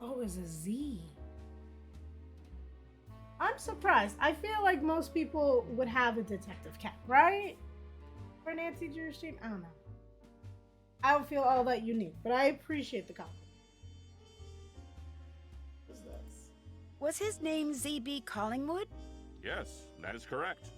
Speaker 2: Oh, it's a Z. I'm surprised. I feel like most people would have a detective cat, right? For Nancy Drew stream? I don't know. I don't feel all that unique, but I appreciate the comment. What's this?
Speaker 1: Was his name ZB Collingwood?
Speaker 5: Yes, that is correct.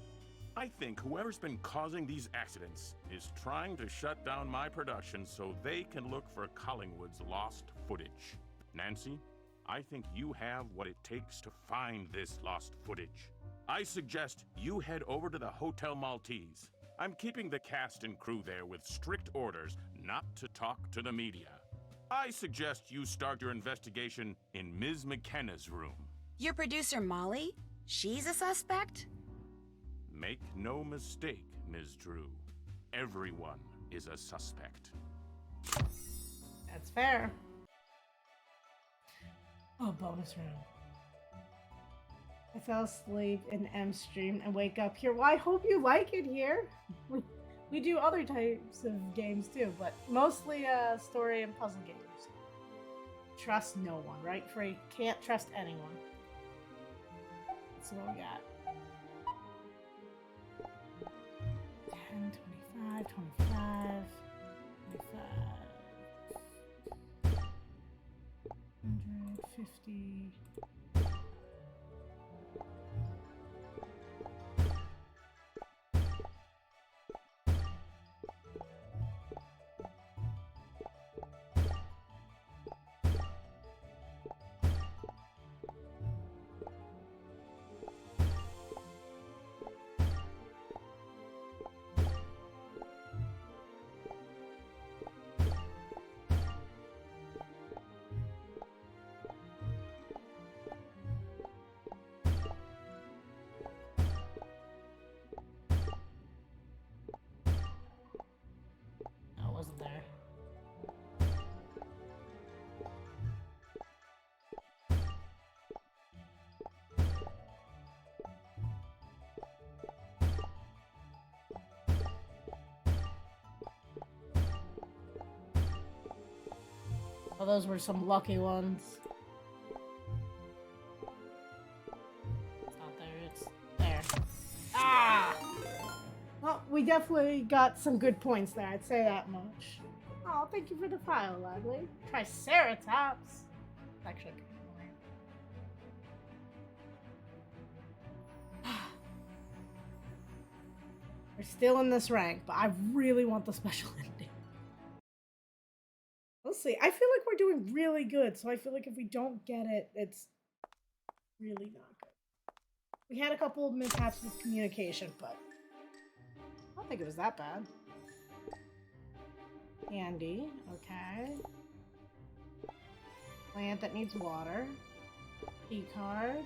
Speaker 5: I think whoever's been causing these accidents is trying to shut down my production so they can look for Collingwood's lost footage. Nancy, I think you have what it takes to find this lost footage. I suggest you head over to the Hotel Maltese. I'm keeping the cast and crew there with strict orders not to talk to the media. I suggest you start your investigation in Ms. McKenna's room.
Speaker 1: Your producer Molly? She's a suspect?
Speaker 5: Make no mistake, Ms. Drew. Everyone is a suspect.
Speaker 2: That's fair. Oh, bonus room. I fell asleep in M stream and wake up here. Well, I hope you like it here. We do other types of games too, but mostly story and puzzle games. Trust no one, right, Free? Can't trust anyone. That's what we got. 10, 25, 25, 25. 150. Wasn't there. Oh, those were some lucky ones. It's not there, it's there. Ah! Well, we definitely got some good points there, I'd say that much. Oh, thank you for the file, Ladley. Triceratops. Actually, we're still in this rank, but I really want the special ending. We'll see. I feel like we're doing really good, so I feel like if we don't get it, it's really not good. We had a couple of mishaps with communication, but I don't think it was that bad. Candy, okay. Plant that needs water. Key card.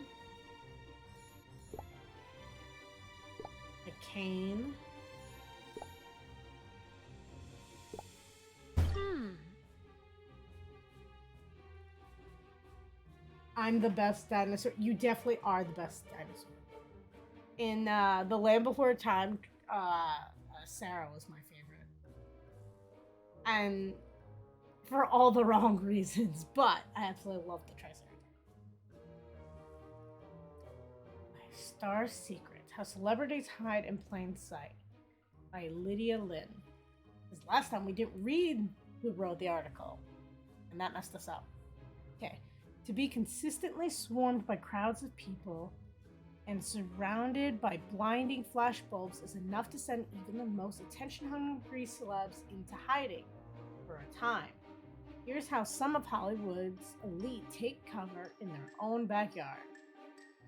Speaker 2: A cane. I'm the best dinosaur. You definitely are the best dinosaur. In The Land Before Time, Sarah was my favorite. And for all the wrong reasons, but I absolutely love the Triceratops. Star Secrets: How Celebrities Hide in Plain Sight by Lydia Lynn. Because last time we didn't read who wrote the article, and that messed us up. Okay. To be consistently swarmed by crowds of people and surrounded by blinding flashbulbs is enough to send even the most attention-hungry celebs into hiding for a time. Here's how some of Hollywood's elite take cover in their own backyard.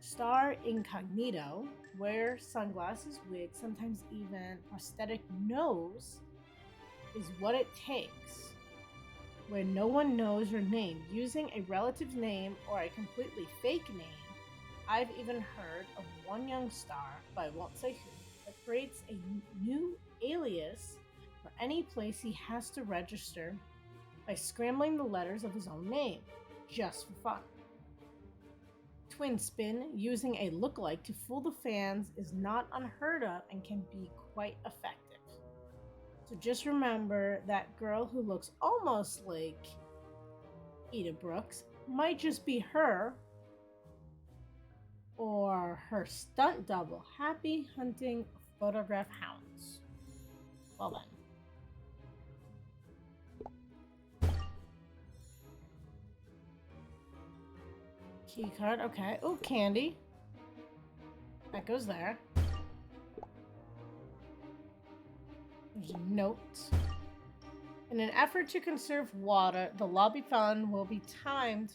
Speaker 2: Star incognito, wear sunglasses, wig, sometimes even prosthetic nose, is what it takes. Where no one knows your name, using a relative's name or a completely fake name. I've even heard of one young star, but I won't say who, that creates a new alias for any place he has to register by scrambling the letters of his own name, just for fun. Twin spin, using a lookalike to fool the fans, is not unheard of and can be quite effective. So just remember that girl who looks almost like Eda Brooks might just be her or her stunt double. Happy hunting, photograph hounds. Well then. Key card, okay. Oh, candy. That goes there. There's a note. In an effort to conserve water, the lobby fountain will be timed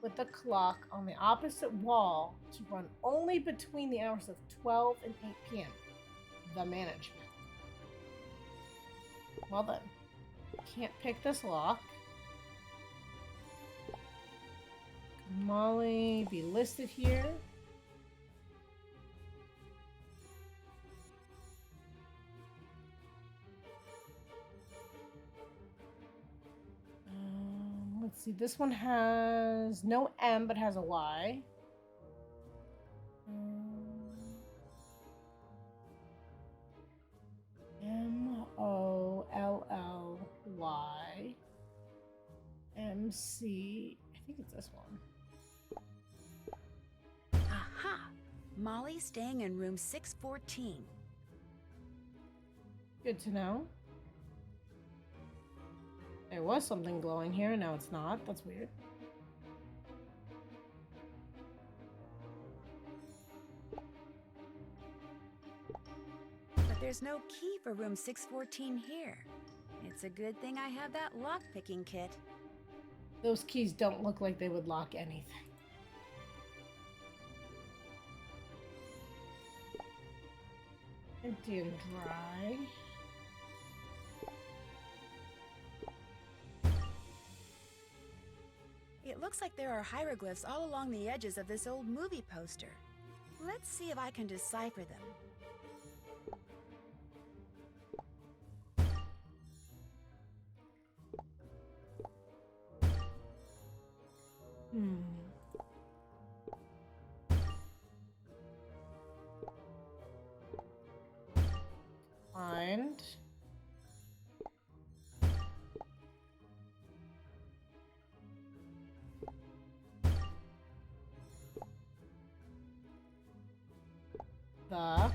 Speaker 2: with the clock on the opposite wall to run only between the hours of 12 and 8 p.m. The management. Well then. Can't pick this lock. Molly be listed here. Let's see, this one has no M but has a Y. Molly. MC. I think it's this one.
Speaker 1: Aha! Molly's staying in room 614.
Speaker 2: Good to know. There was something glowing here, and now it's not. That's weird.
Speaker 1: But there's no key for room 614 here. It's a good thing I have that lock-picking kit.
Speaker 2: Those keys don't look like they would lock anything. Empty and dry.
Speaker 1: It looks like there are hieroglyphs all along the edges of this old movie poster. Let's see if I can decipher them.
Speaker 2: Find. The.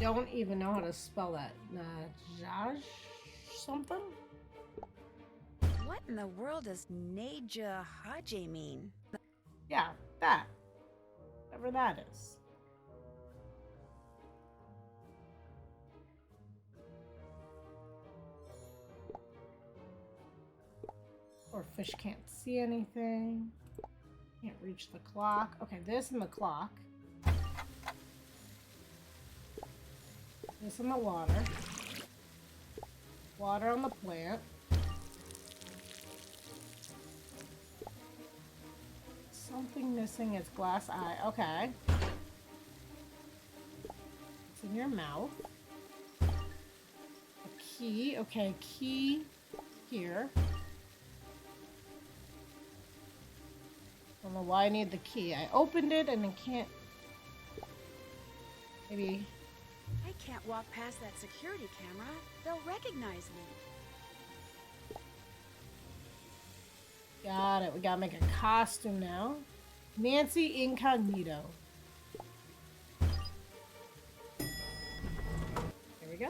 Speaker 2: Don't even know how to spell that. Najaj something?
Speaker 1: What in the world does Neja Haji mean?
Speaker 2: Yeah, that. Whatever that is. Or fish can't see anything. Can't reach the clock. Okay, this and the clock. This in the water. Water on the plant. Something missing is glass eye. Okay. It's in your mouth. A key. Okay, key here. know why I need the key. I opened it and I can't... Maybe...
Speaker 1: I can't walk past that security camera. They'll recognize me.
Speaker 2: Got it. We gotta make a costume now. Nancy Incognito. There we go.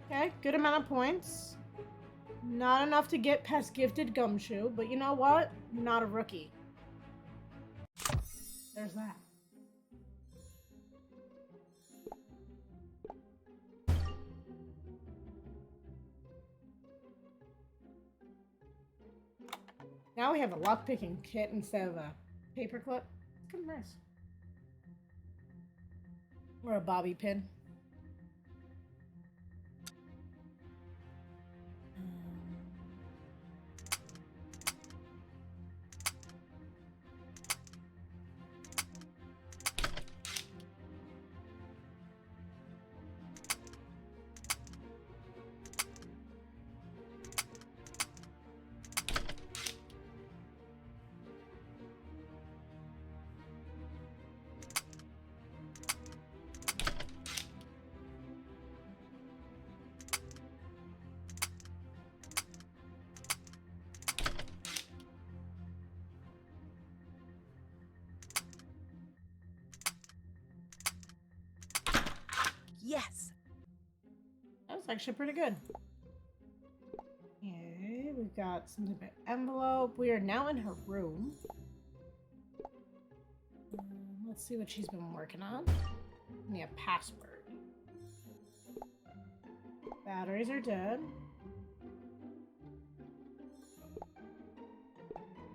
Speaker 2: Okay, good amount of points. Not enough to get past Gifted Gumshoe, but you know what? I'm not a rookie. There's that. Now we have a lockpicking kit instead of a paperclip. It's kind of nice. Or a bobby pin.
Speaker 1: Yes.
Speaker 2: That was actually pretty good. Okay, we've got something about envelope. We are now in her room. Let's see what she's been working on. Yeah, password. Batteries are dead.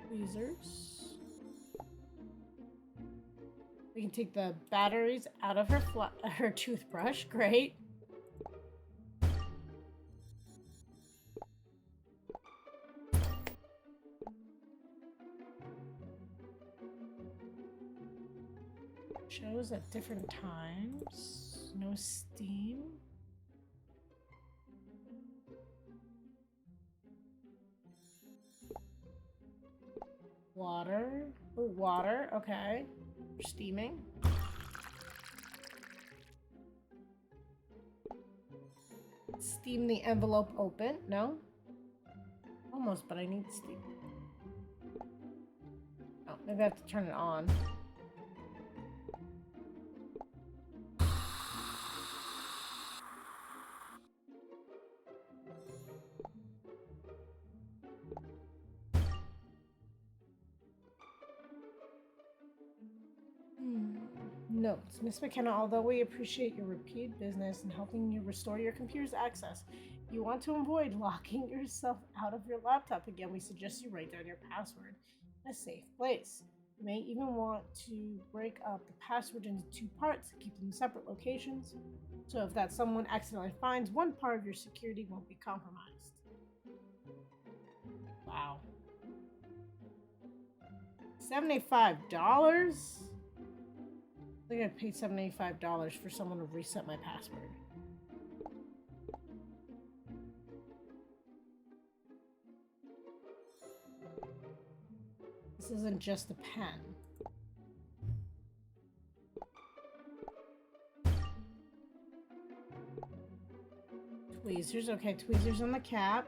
Speaker 2: Tweezers. We can take the batteries out of her toothbrush. Great. Shows at different times. No steam. Water. Oh, water. Okay. Steaming. Steam the envelope open. No? Almost, but I need steam. Oh, maybe I have to turn it on. Notes. Miss McKenna, although we appreciate your repeat business in helping you restore your computer's access, you want to avoid locking yourself out of your laptop again, we suggest you write down your password in a safe place. You may even want to break up the password into 2 parts to keep them in separate locations, so if that someone accidentally finds one part of your security won't be compromised. Wow. $75? I think I paid $75 for someone to reset my password. This isn't just a pen. Tweezers. Okay, tweezers on the cap.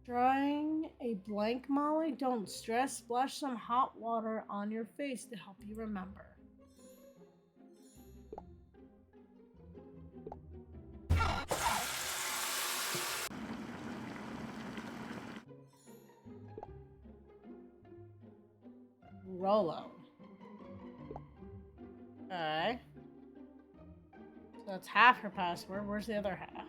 Speaker 2: Drawing a blank, Molly? Don't stress. Splash some hot water on your face to help you remember. Rolo. Okay. So that's half her password. Where's the other half?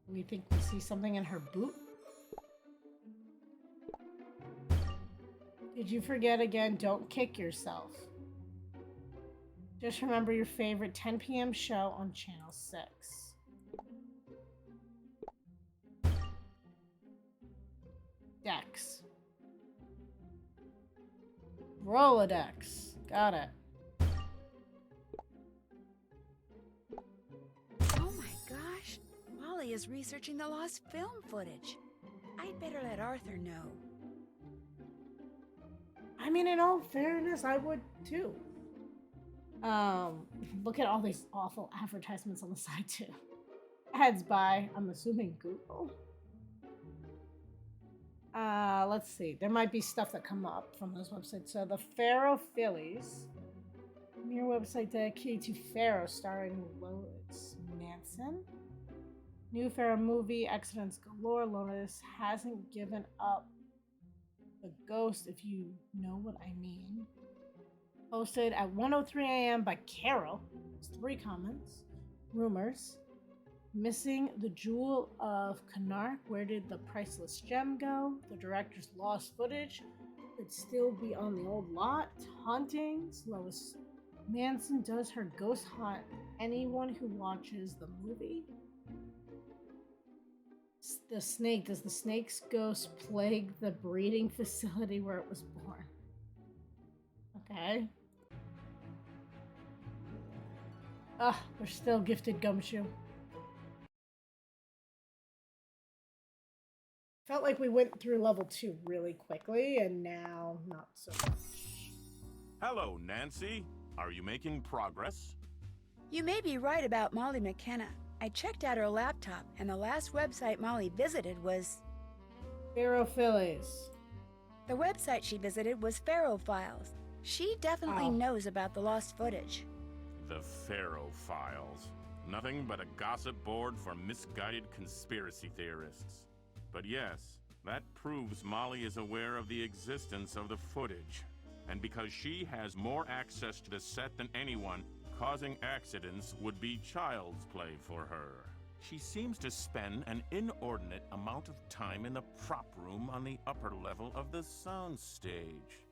Speaker 2: We think we see something in her boot? Did you forget again? Don't kick yourself. Just remember your favorite 10 p.m. show on Channel 6. Dex. Rolodex. Got it.
Speaker 1: Oh my gosh, Molly is researching the lost film footage. I'd better let Arthur know.
Speaker 2: I mean, in all fairness, I would too. Look at all these awful advertisements on the side too. Ads by, I'm assuming, Google. Let's see. There might be stuff that come up from those websites. So the Pharaoh Phillies, mere website dedicated to Pharaoh, starring Lois Manson. New Pharaoh movie, accidents galore. Lois hasn't given up the ghost, if you know what I mean. Posted at 1:03 a.m. by Carol. It's 3 comments. Rumors. Missing the jewel of Canark. Where did the priceless gem go? The director's lost footage could still be on the old lot. Hauntings. Lois Manson does her ghost haunt anyone who watches the movie. The snake. Does the snake's ghost plague the breeding facility where it was born? Okay. We're still gifted Gumshoe. Felt like we went through level 2 really quickly, and now not so much.
Speaker 5: Hello, Nancy. Are you making progress?
Speaker 1: You may be right about Molly McKenna. I checked out her laptop, and the last website Molly visited was...
Speaker 2: Pharaoh Phillies.
Speaker 1: The website she visited was Pharaoh Files. She definitely knows about the lost footage.
Speaker 5: The Pharaoh Files. Nothing but a gossip board for misguided conspiracy theorists. But yes, that proves Molly is aware of the existence of the footage. And because she has more access to the set than anyone, causing accidents would be child's play for her. She seems to spend an inordinate amount of time in the prop room on the upper level of the sound stage.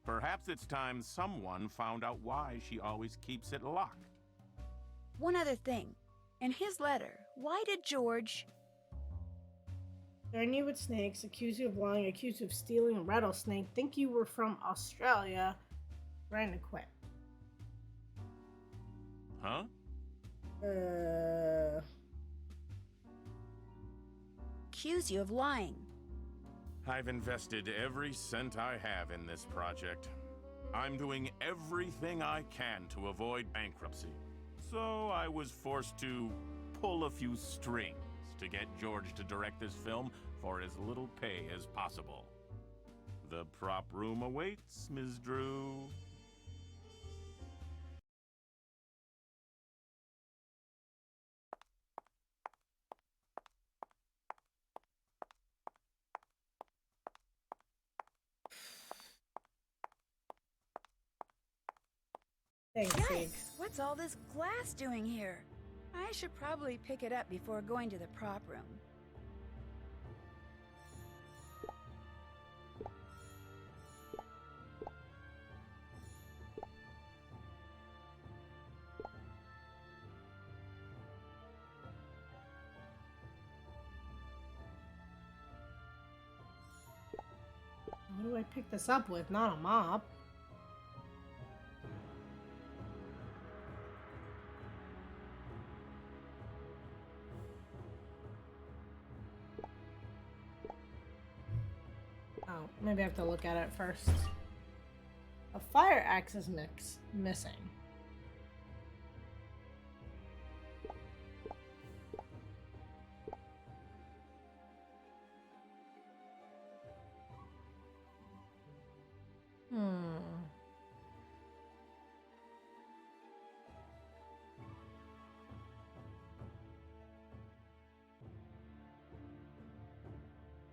Speaker 5: Perhaps it's time someone found out why she always keeps it locked.
Speaker 1: One other thing. In his letter, why did George...
Speaker 2: Threaten you with snakes, accuse you of lying, accuse you of stealing a rattlesnake, think you were from Australia, trying to quit.
Speaker 5: Huh?
Speaker 1: Accuse you of lying.
Speaker 5: I've invested every cent I have in this project. I'm doing everything I can to avoid bankruptcy. So I was forced to pull a few strings to get George to direct this film for as little pay as possible. The prop room awaits, Ms. Drew.
Speaker 2: Thanks,
Speaker 1: Yikes! What's all this glass doing here? I should probably pick it up before going to the prop room.
Speaker 2: What do I pick this up with? Not a mop. Oh, maybe I have to look at it first. A fire axe is missing.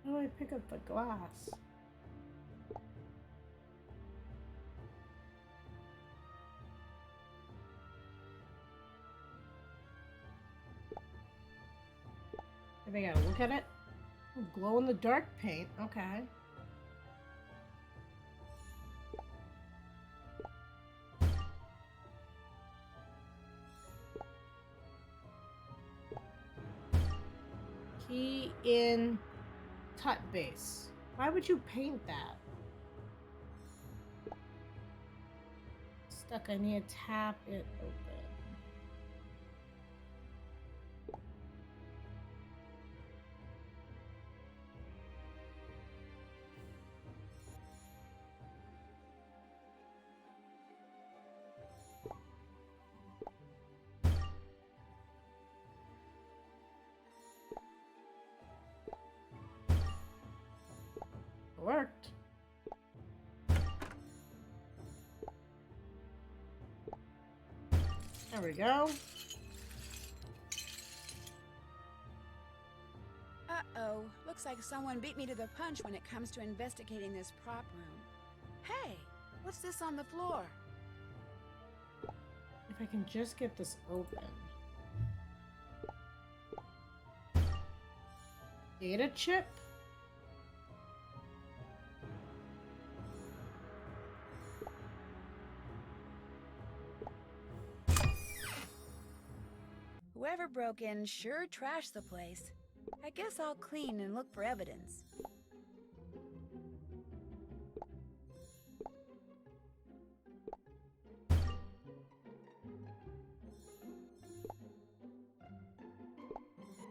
Speaker 2: How do I pick up the glass? Maybe I gotta look at it. Oh, glow in the dark paint. Okay. Key in tut base. Why would you paint that? Stuck. I need to tap it open. Worked. There we go.
Speaker 1: Uh-oh. Looks like someone beat me to the punch when it comes to investigating this prop room. Hey, what's this on the floor?
Speaker 2: If I can just get this open. Data chip?
Speaker 1: Whoever broke in sure trashed the place. I guess I'll clean and look for evidence.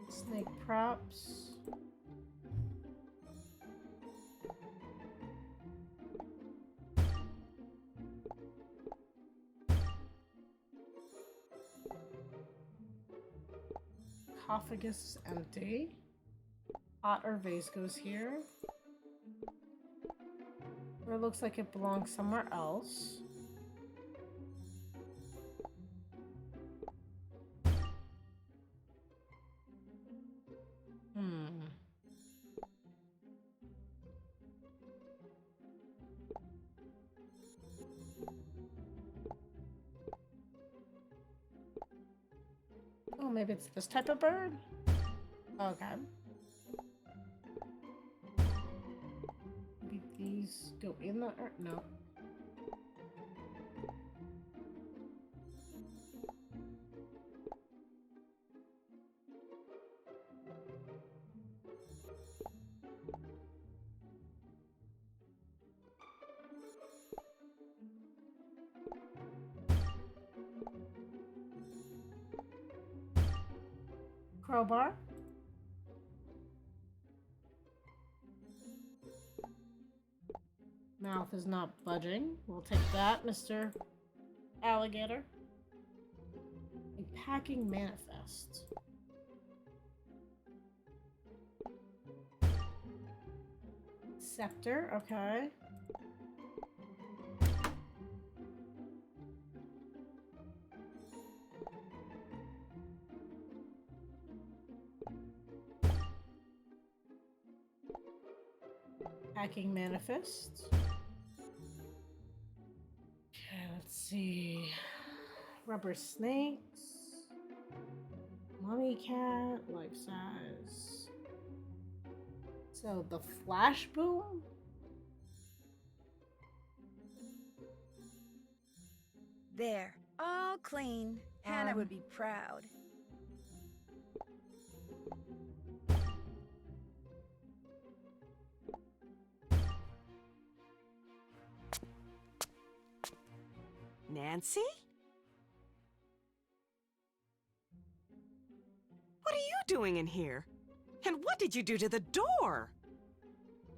Speaker 2: Snake props. Sarcophagus is empty. Pot or vase goes here. Or it looks like it belongs somewhere else. Oh, maybe it's this type of bird? Okay. Maybe these go in the earth? No. Crowbar. Mouth is not budging. We'll take that, Mr. Alligator. A packing manifest. Scepter, okay. Packing manifest. Okay, let's see. Rubber snakes. Mummy cat, life size. So the flash boom?
Speaker 1: There, all clean. Hannah would be proud.
Speaker 4: Nancy? What are you doing in here? And what did you do to the door?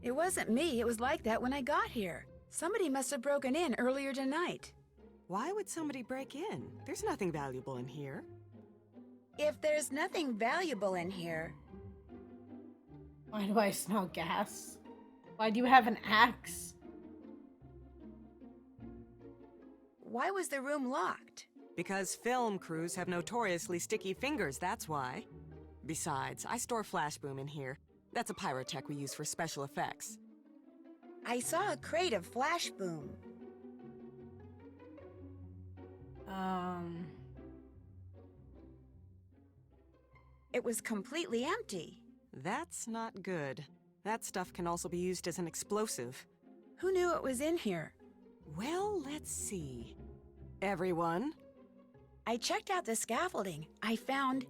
Speaker 1: It wasn't me. It was like that when I got here. Somebody must have broken in earlier tonight.
Speaker 4: Why would somebody break in? There's nothing valuable in here.
Speaker 1: If there's nothing valuable in here...
Speaker 2: Why do I smell gas? Why do you have an axe?
Speaker 1: Why was the room locked?
Speaker 4: Because film crews have notoriously sticky fingers, that's why. Besides, I store flash boom in here. That's a pyrotech we use for special effects.
Speaker 1: I saw a crate of flash boom. It was completely empty.
Speaker 4: That's not good. That stuff can also be used as an explosive.
Speaker 1: Who knew it was in here?
Speaker 4: Well, let's see. Everyone?
Speaker 1: I checked out the scaffolding. I found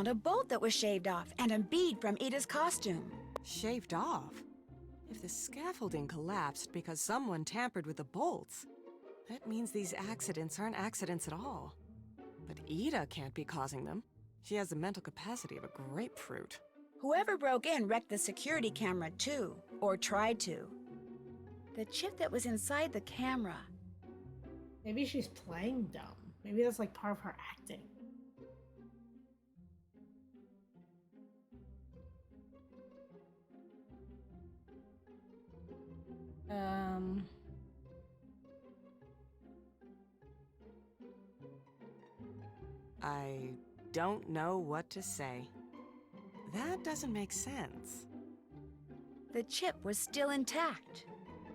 Speaker 1: a bolt that was shaved off and a bead from Ida's costume.
Speaker 4: Shaved off? If the scaffolding collapsed because someone tampered with the bolts, that means these accidents aren't accidents at all. But Ida can't be causing them. She has the mental capacity of a grapefruit.
Speaker 1: Whoever broke in wrecked the security camera too, or tried to. The chip that was inside the camera.
Speaker 2: Maybe she's playing dumb. Maybe that's like part of her acting.
Speaker 4: I don't know what to say. That doesn't make sense.
Speaker 1: The chip was still intact.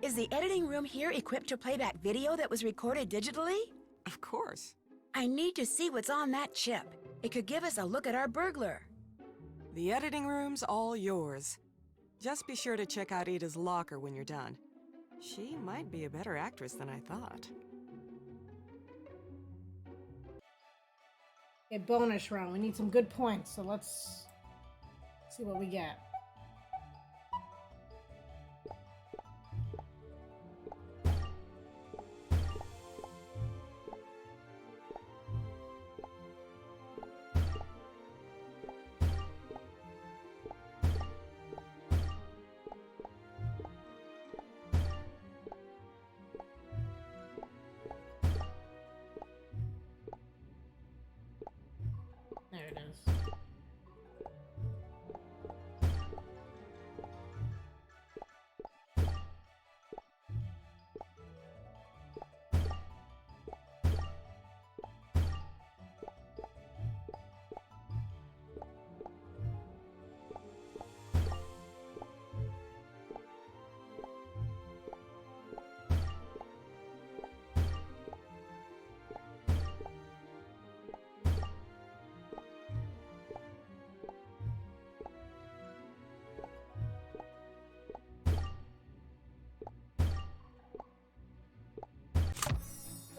Speaker 1: Is the editing room here equipped to play back video that was recorded digitally?
Speaker 4: Of course.
Speaker 1: I need to see what's on that chip. It could give us a look at our burglar.
Speaker 4: The editing room's all yours. Just be sure to check out Ida's locker when you're done. She might be a better actress than I thought.
Speaker 2: Okay, bonus round. We need some good points, so let's see what we get. There it is.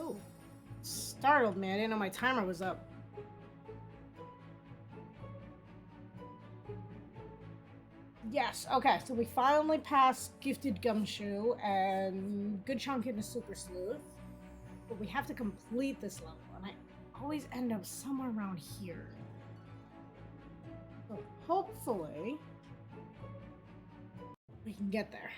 Speaker 2: Oh, startled me. I didn't know my timer was up. Yes, okay, so we finally passed Gifted Gumshoe and good chunk into Super Sleuth. But we have to complete this level, and I always end up somewhere around here. So hopefully we can get there.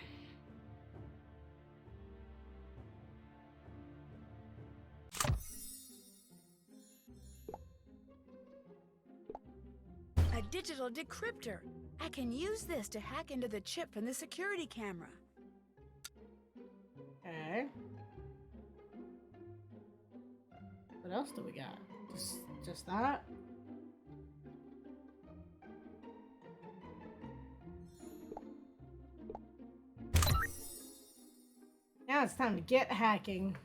Speaker 1: A digital decryptor. I can use this to hack into the chip from the security camera.
Speaker 2: Okay. What else do we got? Just that? Now it's time to get hacking.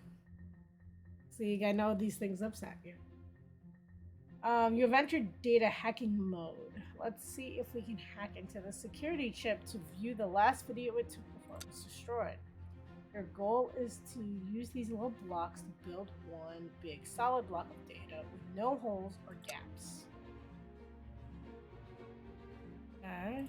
Speaker 2: See, I know these things upset you. You have entered data hacking mode. Let's see if we can hack into the security chip to view the last video it took before it was destroyed. Your goal is to use these little blocks to build one big solid block of data with no holes or gaps. Okay.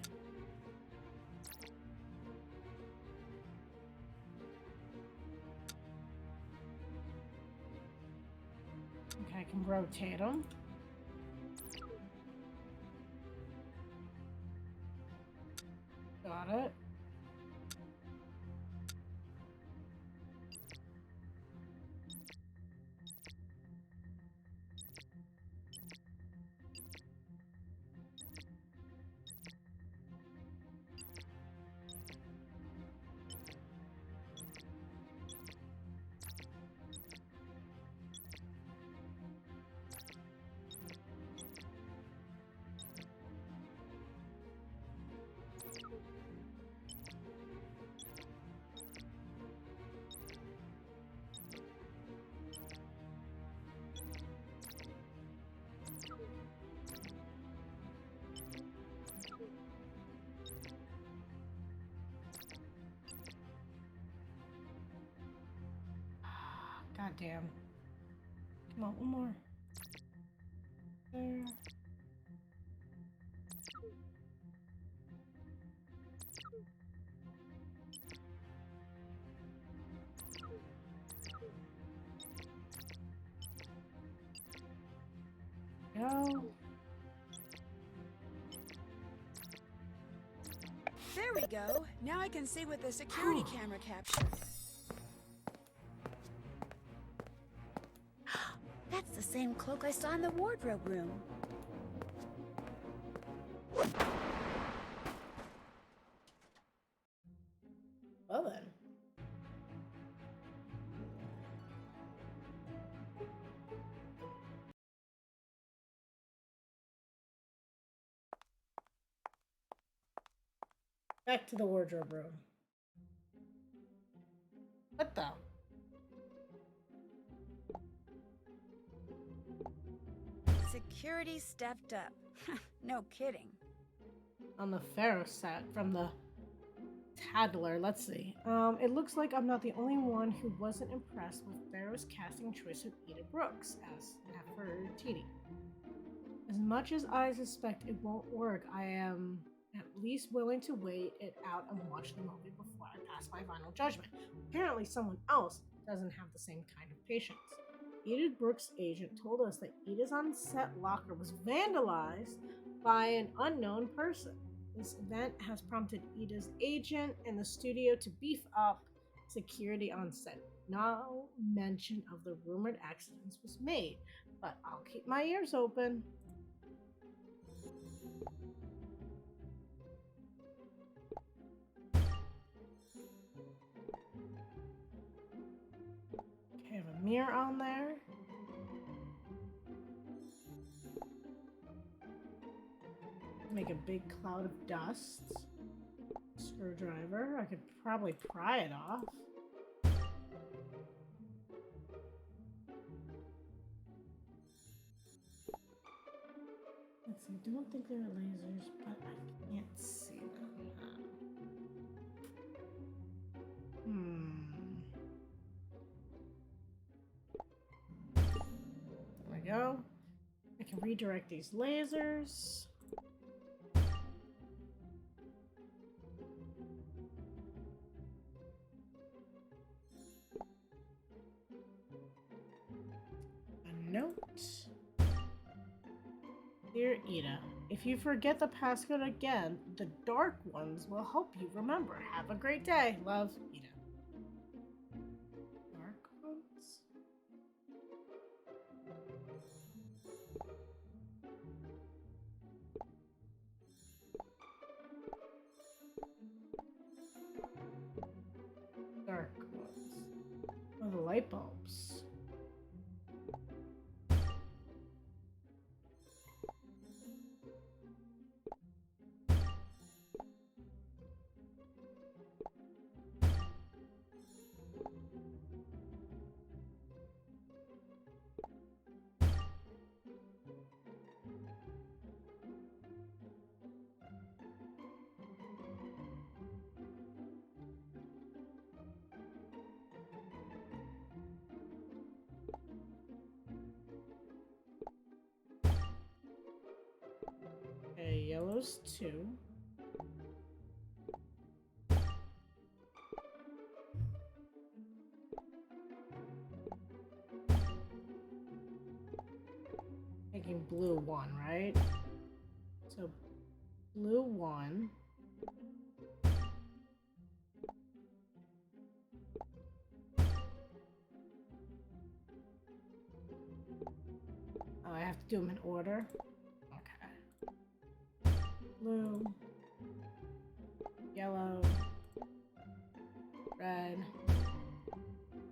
Speaker 2: Okay, I can rotate them. Got it. God damn. Come on, one more. There. Go.
Speaker 1: There we go. Now I can see what the security camera captured. That's the same cloak I saw in the wardrobe room.
Speaker 2: Well then. Back to the wardrobe room. What the?
Speaker 1: Security stepped up. No kidding.
Speaker 2: On the Pharaoh set from the Tattler. Let's see. It looks like I'm not the only one who wasn't impressed with Pharaoh's casting choice of Eda Brooks as Nefertiti. As much as I suspect it won't work, I am at least willing to wait it out and watch the movie before I pass my final judgment. Apparently someone else doesn't have the same kind of patience. Eda Brooks' agent told us that Eda's on-set locker was vandalized by an unknown person. This event has prompted Eda's agent and the studio to beef up security on set. No mention of the rumored accidents was made, but I'll keep my ears open. Okay, I have a mirror on there. Make a big cloud of dust. Screwdriver. I could probably pry it off. Let's see. I don't think there are lasers, but I can't see them. There we go. I can redirect these lasers. Note. Dear Eda, if you forget the passcode again, the dark ones will help you remember. Have a great day. Love, Eda. Dark ones? Dark ones. Oh, the light bulbs. Okay, yellow's 2. Making blue 1, right? So blue 1. Oh, I have to do them in order? Okay. Blue. Yellow. Red.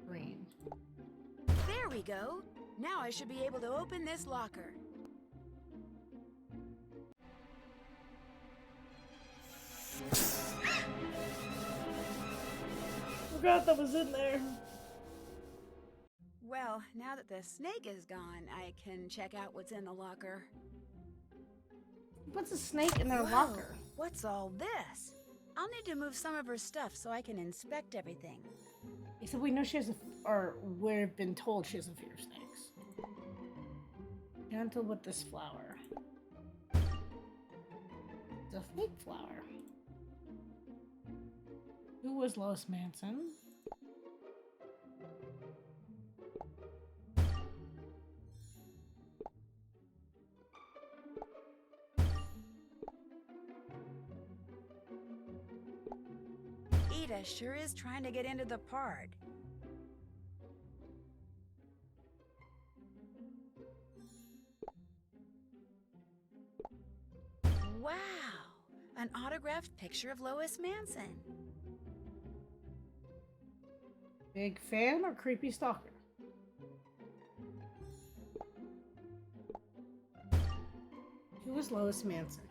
Speaker 2: Green.
Speaker 1: There we go. Now I should be able to open this locker.
Speaker 2: Forgot that was in there.
Speaker 1: Well, now that the snake is gone, I can check out what's in the locker.
Speaker 2: What's a snake in their
Speaker 1: Whoa,
Speaker 2: locker?
Speaker 1: What's all this? I'll need to move some of her stuff so I can inspect everything.
Speaker 2: Except we know she has or we've been told she has a fear of snakes. Gentle with this flower. It's a fake flower. Who was Lois Manson?
Speaker 1: Ida sure is trying to get into the part. Wow! An autographed picture of Lois Manson.
Speaker 2: Big fan or creepy stalker? Who was Lois Manson?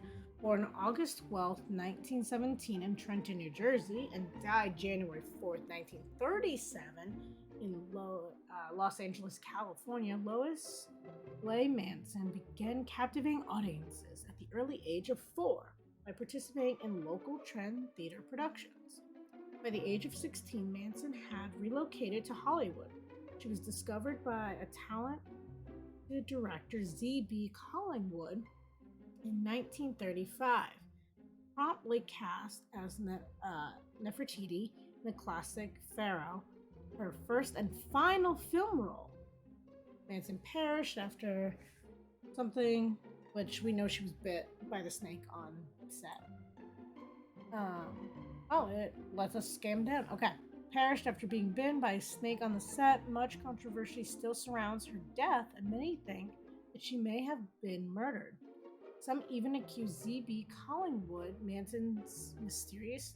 Speaker 2: Born August 12, 1917 in Trenton, New Jersey, and died January 4th, 1937 in Los Angeles, California, Lois Manson began captivating audiences at the early age of 4 by participating in local trend theater productions. By the age of 16, Manson had relocated to Hollywood. She was discovered by a talented director, Z.B. Collingwood, in 1935, promptly cast as Nefertiti in the classic Pharaoh, her first and final film role. Manson perished after something, which we know she was bit by the snake on set. It lets us skim down. Okay. Perished after being bitten by a snake on the set. Much controversy still surrounds her death, and many think that she may have been murdered. Some even accuse Z.B. Collingwood, Manson's mysterious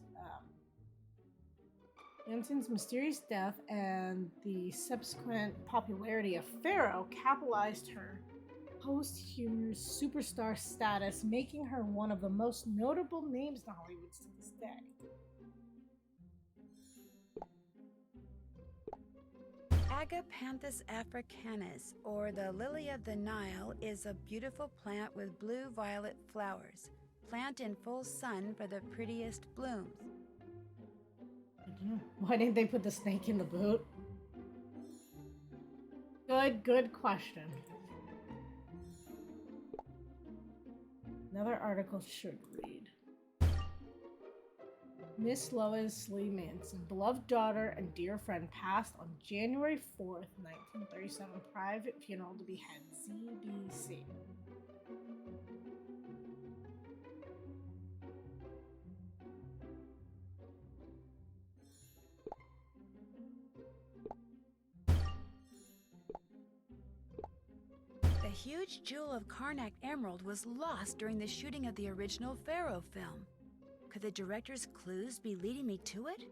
Speaker 2: death and the subsequent popularity of Pharaoh capitalized her posthumous superstar status, making her one of the most notable names in Hollywood to this day.
Speaker 1: Agapanthus africanus, or the lily of the Nile, is a beautiful plant with blue-violet flowers. Plant in full sun for the prettiest blooms.
Speaker 2: Why didn't they put the snake in the boot? Good question. Another article should read. Miss Lois Lee Manson, beloved daughter and dear friend, passed on January 4th, 1937. Private funeral to behead. ZBC.
Speaker 1: The huge jewel of Karnak emerald was lost during the shooting of the original Pharaoh film. Could the director's clues be leading me to it?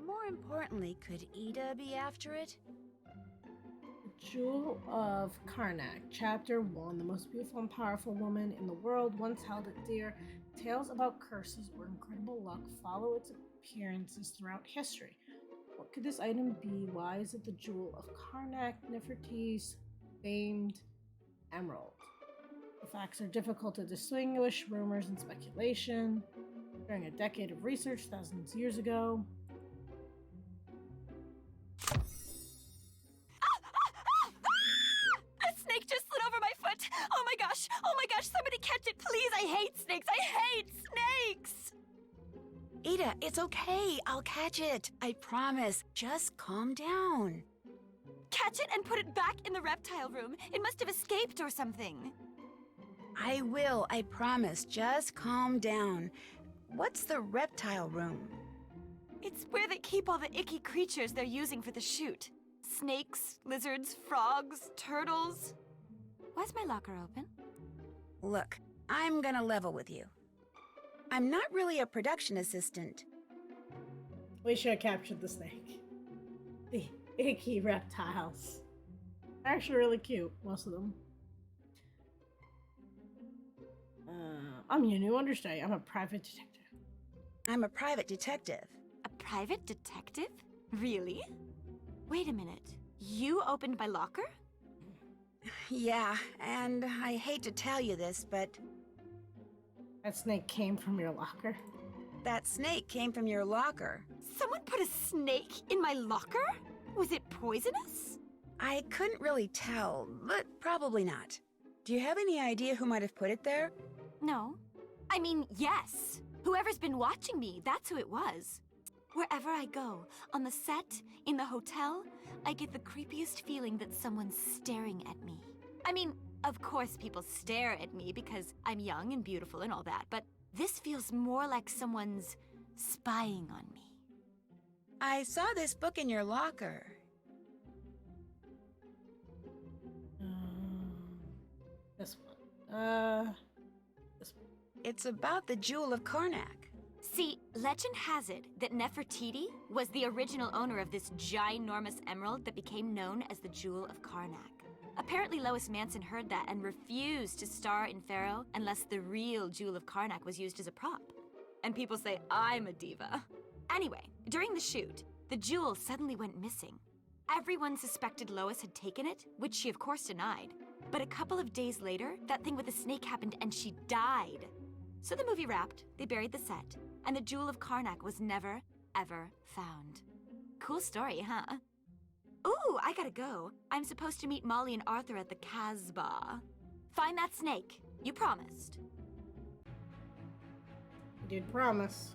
Speaker 1: More importantly, could Ida be after it?
Speaker 2: The Jewel of Karnak, Chapter 1. The most beautiful and powerful woman in the world once held it dear. Tales about curses or incredible luck follow its appearances throughout history. What could this item be? Why is it the Jewel of Karnak, Nefertiti's famed emerald? The facts are difficult to distinguish, rumors and speculation. During a decade of research thousands of years ago.
Speaker 6: A snake just slid over my foot! Oh my gosh! Somebody catch it, please! I hate snakes! I hate snakes!
Speaker 1: Ida, it's okay. I'll catch it. I promise. Just calm down.
Speaker 6: Catch it and put it back in the reptile room. It must have escaped or something.
Speaker 1: I will, I promise. Just calm down. What's the reptile room?
Speaker 6: It's where they keep all the icky creatures they're using for the shoot. Snakes, lizards, frogs, turtles. Why's my locker open?
Speaker 1: Look, I'm gonna level with you. I'm not really a production assistant.
Speaker 2: We should have captured the snake. The icky reptiles. They're actually really cute, most of them. I'm your new understudy. I'm a private detective.
Speaker 1: I'm a private detective.
Speaker 6: A private detective? Really? Wait a minute. You opened my locker?
Speaker 1: Yeah, and I hate to tell you this, but...
Speaker 2: That snake came from your locker?
Speaker 1: That snake came from your locker.
Speaker 6: Someone put a snake in my locker? Was it poisonous?
Speaker 1: I couldn't really tell, but probably not. Do you have any idea who might have put it there?
Speaker 6: No. I mean, yes. Whoever's been watching me, that's who it was. Wherever I go, on the set, in the hotel, I get the creepiest feeling that someone's staring at me. I mean, of course people stare at me because I'm young and beautiful and all that, but this feels more like someone's spying on me.
Speaker 1: I saw this book in your locker.
Speaker 2: This one.
Speaker 1: It's about the Jewel of Karnak.
Speaker 6: See, legend has it that Nefertiti was the original owner of this ginormous emerald that became known as the Jewel of Karnak. Apparently Lois Manson heard that and refused to star in Pharaoh unless the real Jewel of Karnak was used as a prop. And people say I'm a diva. Anyway, during the shoot, the jewel suddenly went missing. Everyone suspected Lois had taken it, which she of course denied. But a couple of days later, that thing with the snake happened and she died. So the movie wrapped, they buried the set, and the Jewel of Karnak was never, ever found. Cool story, huh? Ooh, I gotta go. I'm supposed to meet Molly and Arthur at the Casbah. Find that snake. You promised.
Speaker 2: You did promise.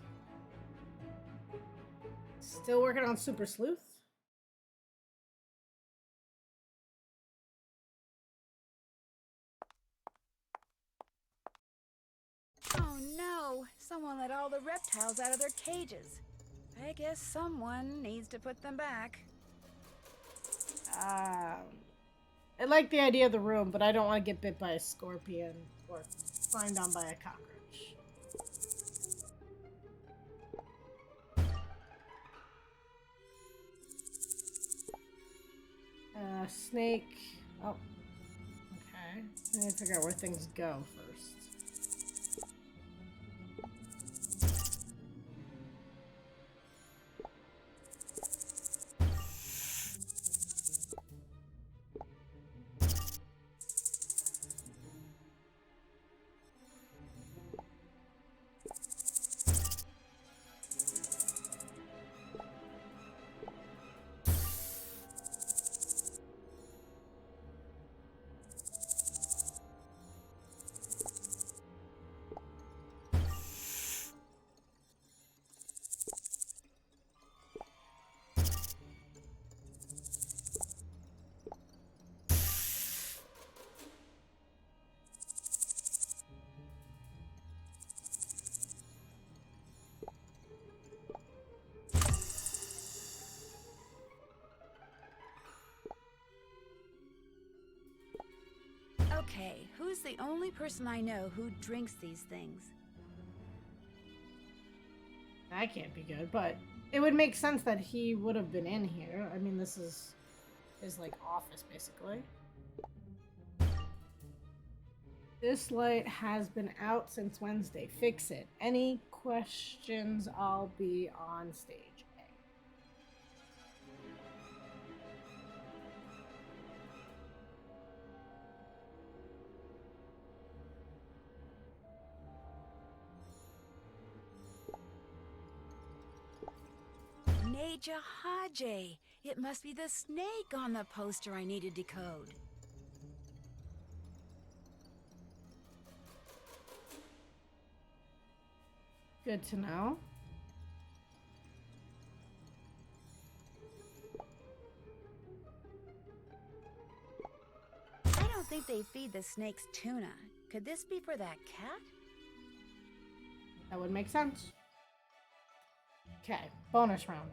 Speaker 2: Still working on Super Sleuth?
Speaker 1: Oh no! Someone let all the reptiles out of their cages. I guess someone needs to put them back.
Speaker 2: I like the idea of the room, but I don't want to get bit by a scorpion or climbed on by a cockroach. Snake. Oh. Okay. I need to figure out where things go first.
Speaker 1: Okay, who's the only person I know who drinks these things?
Speaker 2: That can't be good, but it would make sense that he would have been in here. I mean, this is his, like, office, basically. This light has been out since Wednesday. Fix it. Any questions? I'll be on stage.
Speaker 1: Jeopardy. It must be the snake on the poster I need to decode.
Speaker 2: Good to know.
Speaker 1: I don't think they feed the snakes tuna. Could this be for that cat?
Speaker 2: That would make sense. Okay, bonus round.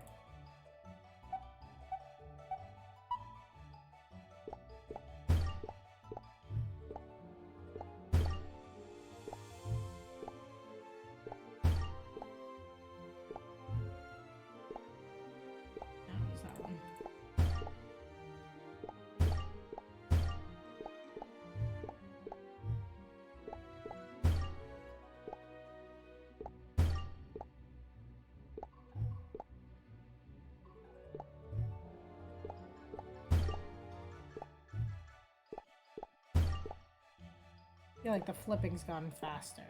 Speaker 2: I feel like the flipping's gone faster.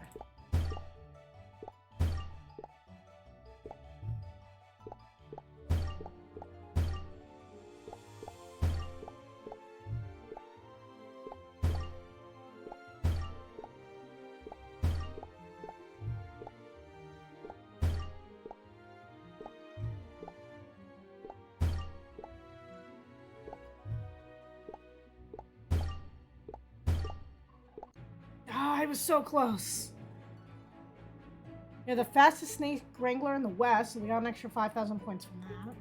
Speaker 2: I was so close. You're the fastest snake wrangler in the West, so we got an extra 5,000 points from that.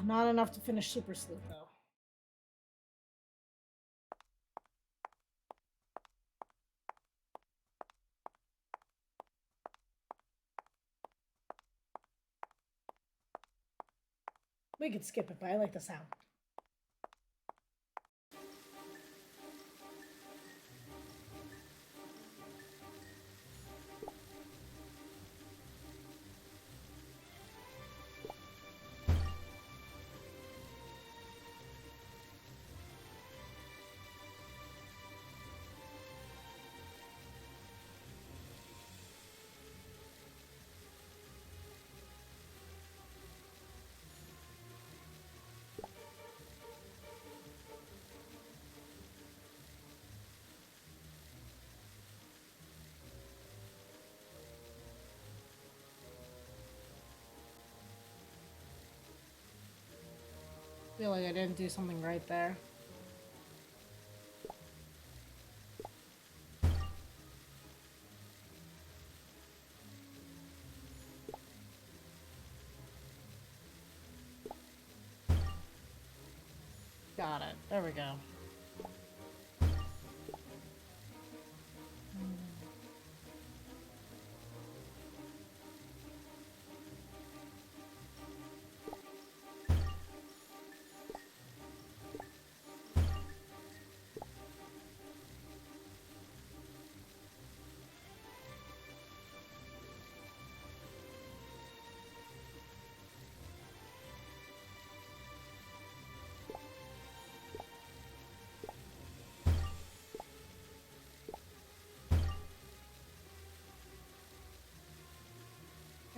Speaker 2: not enough to finish Super Sleuth, though. We could skip it, but I like the sound. Feel like I didn't do something right there. Got it. There we go.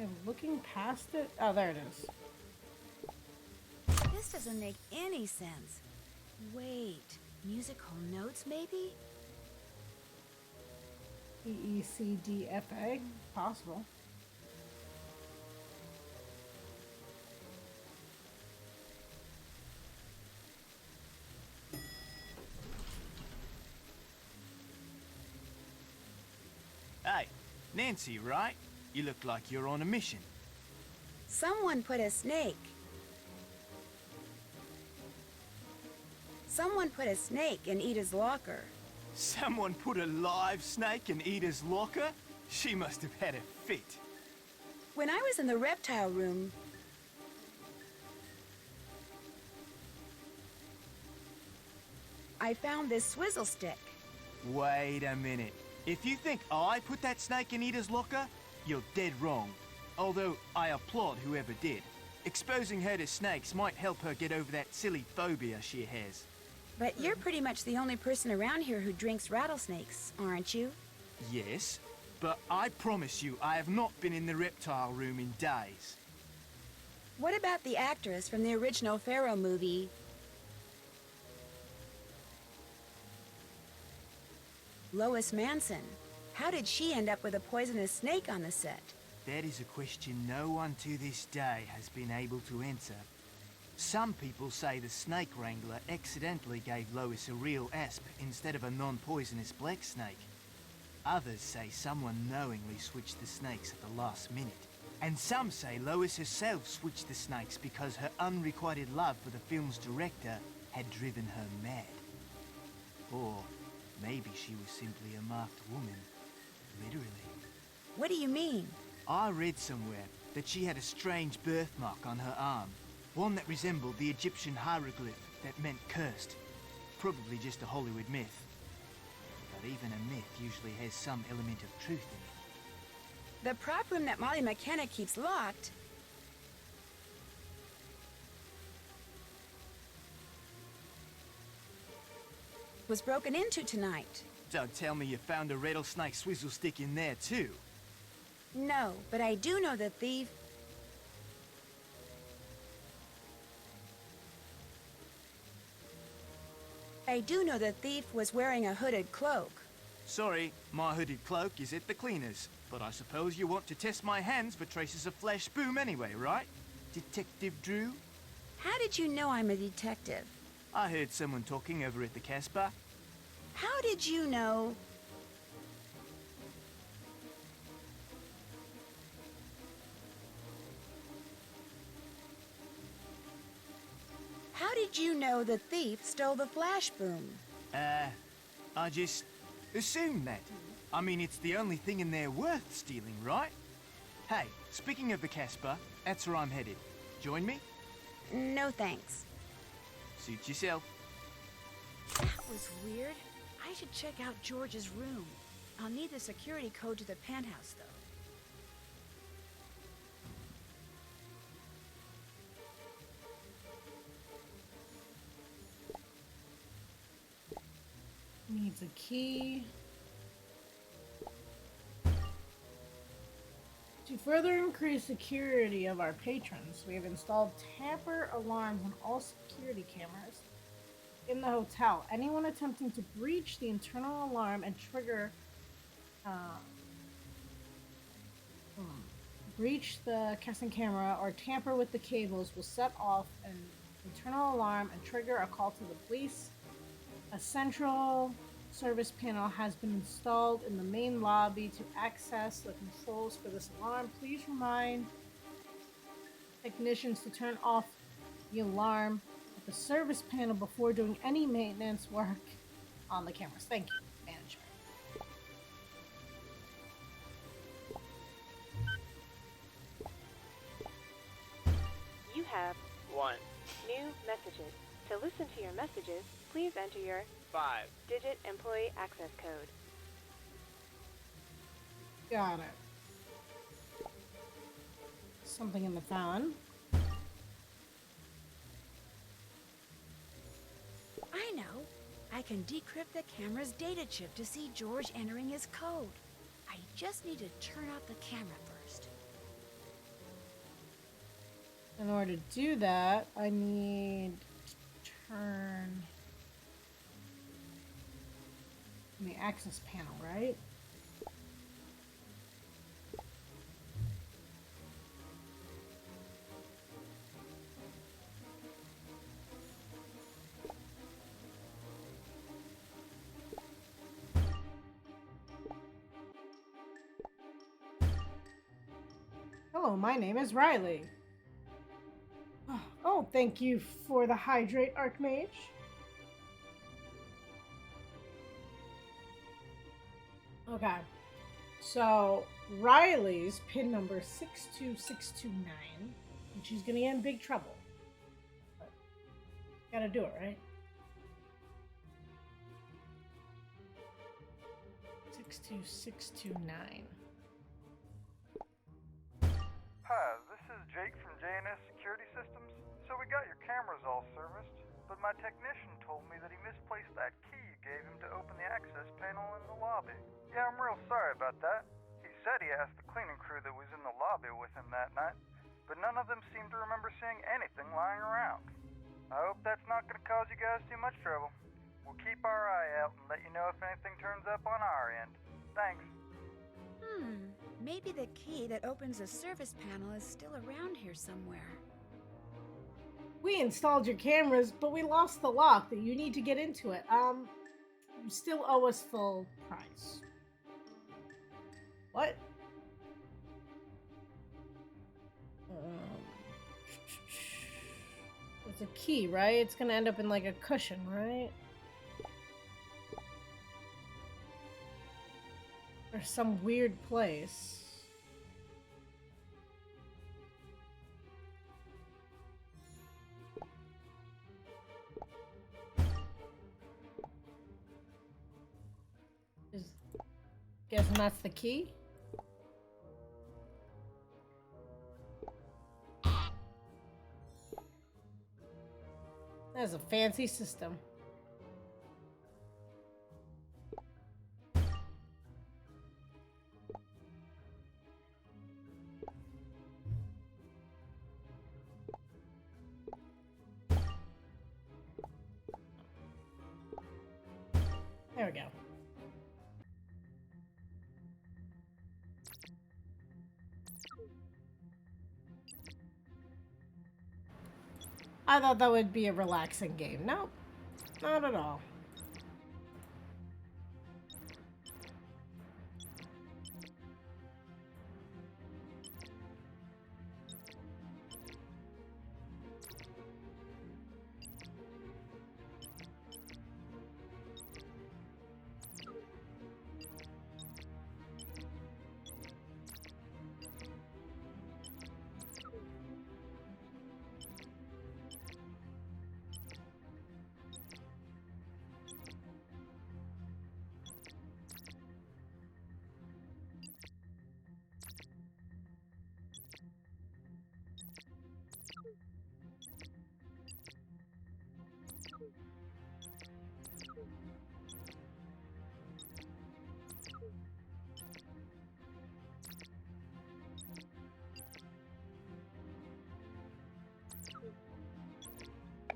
Speaker 2: I'm looking past it. Oh, there it is.
Speaker 1: This doesn't make any sense. Wait, musical notes maybe?
Speaker 2: EECDFA? Possible.
Speaker 15: Hey, Nancy, right? You look like you're on a mission.
Speaker 1: Someone put a snake. Someone put a snake in Ida's locker.
Speaker 15: Someone put a live snake in Ida's locker? She must have had a fit.
Speaker 1: When I was in the reptile room, I found this swizzle stick.
Speaker 15: Wait a minute. If you think I put that snake in Ida's locker, you're dead wrong. Although I applaud whoever did. Exposing her to snakes might help her get over that silly phobia she has.
Speaker 1: But you're pretty much the only person around here who drinks rattlesnakes, aren't you?
Speaker 15: Yes, but I promise you I have not been in the reptile room in days.
Speaker 1: What about the actress from the original Pharaoh movie? Lois Manson. How did she end up with a poisonous snake on the set?
Speaker 15: That is a question no one to this day has been able to answer. Some people say the snake wrangler accidentally gave Lois a real asp instead of a non-poisonous black snake. Others say someone knowingly switched the snakes at the last minute. And some say Lois herself switched the snakes because her unrequited love for the film's director had driven her mad. Or maybe she was simply a marked woman. Literally.
Speaker 1: What do you mean?
Speaker 15: I read somewhere that she had a strange birthmark on her arm. One that resembled the Egyptian hieroglyph that meant cursed. Probably just a Hollywood myth. But even a myth usually has some element of truth in it.
Speaker 1: The prop room that Molly McKenna keeps locked was broken into tonight.
Speaker 15: Don't tell me you found a rattlesnake swizzle stick in there too.
Speaker 1: No, but I do know the thief... I do know the thief was wearing a hooded cloak.
Speaker 15: Sorry, my hooded cloak is at the cleaners. But I suppose you want to test my hands for traces of flash boom anyway, right? Detective Drew?
Speaker 1: How did you know I'm a detective?
Speaker 15: I heard someone talking over at the Casbah.
Speaker 1: How did you know? How did you know the thief stole the flash boom?
Speaker 15: I just assumed that. I mean, it's the only thing in there worth stealing, right? Hey, speaking of the Casbah, that's where I'm headed. Join me?
Speaker 1: No thanks.
Speaker 15: Suit yourself.
Speaker 1: That was weird. I should check out George's room. I'll need the security code to the penthouse, though.
Speaker 2: Needs a key. To further increase security of our patrons, we have installed tamper alarms on all security cameras in the hotel. Anyone attempting to breach the internal alarm and trigger breach the casting camera or tamper with the cables will set off an internal alarm and trigger a call to the police. A central service panel has been installed in the main lobby to access the controls for this alarm. Please remind technicians to turn off the alarm at the service panel before doing any maintenance work on the cameras. Thank you, manager.
Speaker 17: You have 1 new messages. To listen to your messages, please enter your 5-digit employee access code.
Speaker 2: Got it. Something in the phone.
Speaker 1: I know. I can decrypt the camera's data chip to see George entering his code. I just need to turn off the camera first.
Speaker 2: In order to do that, I need to turn the access panel, right? Hello, my name is Riley. Oh, thank you for the hydrate, Archmage. Okay, so Riley's pin number 62629, and she's gonna get in big trouble. But gotta do it, right? 62629.
Speaker 18: Hi, this is Jake from J&S Security Systems. So we got your cameras all serviced, but my technician told me that he misplaced that key you gave him to open the access panel in the lobby. Yeah, I'm real sorry about that. He said he asked the cleaning crew that was in the lobby with him that night, but none of them seemed to remember seeing anything lying around. I hope that's not going to cause you guys too much trouble. We'll keep our eye out and let you know if anything turns up on our end. Thanks.
Speaker 1: Maybe the key that opens the service panel is still around here somewhere.
Speaker 2: We installed your cameras, but we lost the lock that you need to get into it. You still owe us full price. What? It's a key, right? It's gonna end up in like a cushion, right? Or some weird place. Guessing that's the key? That's a fancy system. There we go. I thought that would be a relaxing game. Nope, not at all.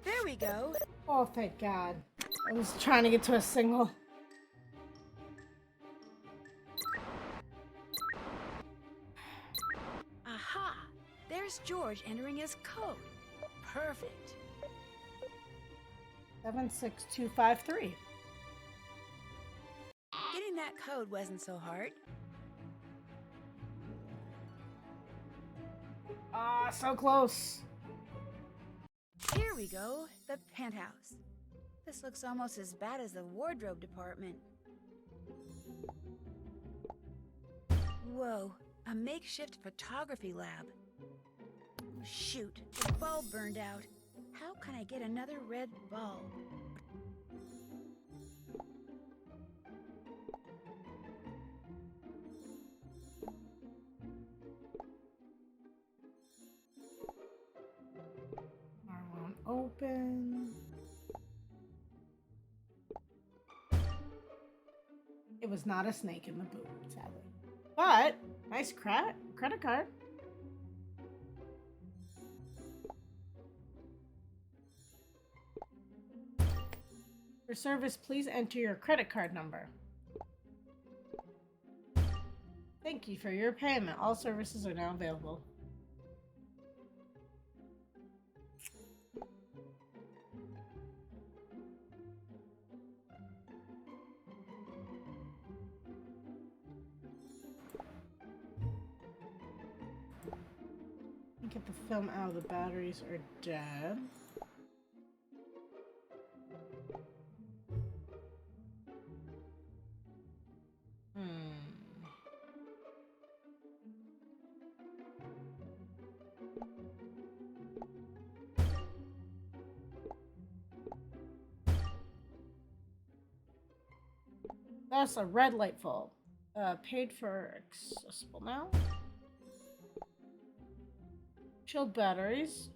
Speaker 1: There we go.
Speaker 2: Oh, thank God. I was trying to get to a single.
Speaker 1: Aha! There's George entering his code. Perfect.
Speaker 2: 76253.
Speaker 1: Getting that code wasn't so hard.
Speaker 2: Ah, so close.
Speaker 1: Here we go, the penthouse. This looks almost as bad as the wardrobe department. Whoa, a makeshift photography lab. Shoot, the bulb burned out. How can I get another red bulb?
Speaker 2: R1 open. It was not a snake in the boot, sadly. But, nice credit card. For service, please enter your credit card number. Thank you for your payment. All services are now available. Get the film out. The batteries are dead. That's a red light bulb. Paid for accessible now. Chilled batteries.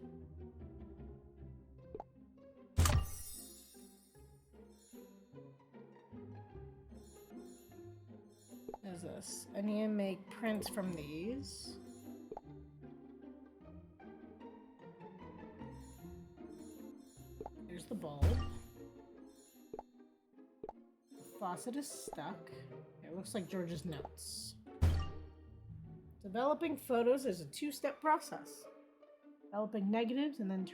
Speaker 2: What is this? I need to make prints from these. Here's the bulb. The faucet is stuck. It looks like George's notes. Developing photos is a two-step process. Developing negatives and then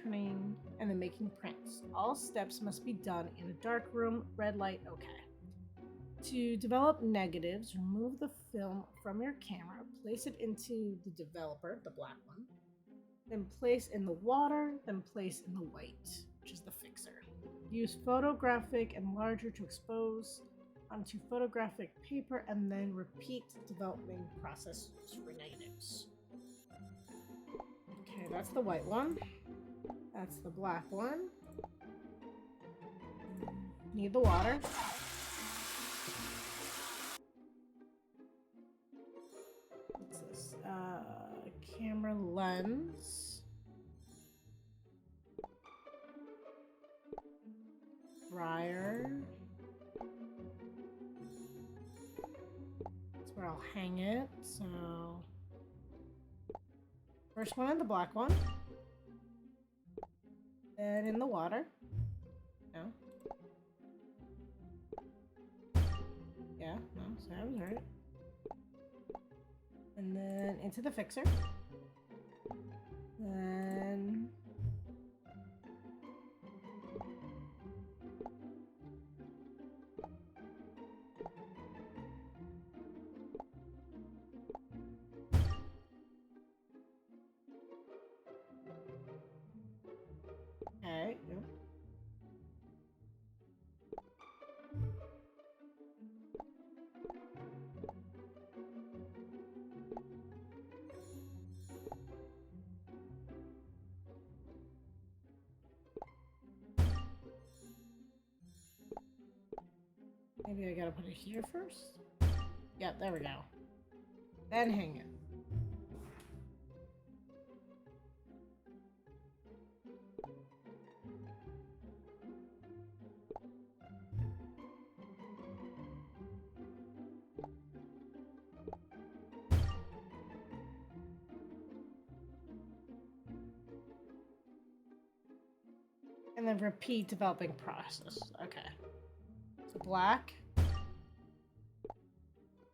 Speaker 2: making prints. All steps must be done in a dark room, red light, okay. To develop negatives, remove the film from your camera, place it into the developer, the black one, then place in the water, then place in the white, which is the fixer. Use photographic enlarger to expose onto photographic paper and then repeat developing process for negatives. Okay, that's the white one. That's the black one. Need the water. What's this? Camera lens. Dryer. That's where I'll hang it, so... First one in the black one. Then in the water. No. Yeah, no, so I was right. And then into the fixer. Then... Okay, yep. Maybe I gotta put it here first? Yep, there we go. Then hang it. And then repeat developing process. Okay. So black.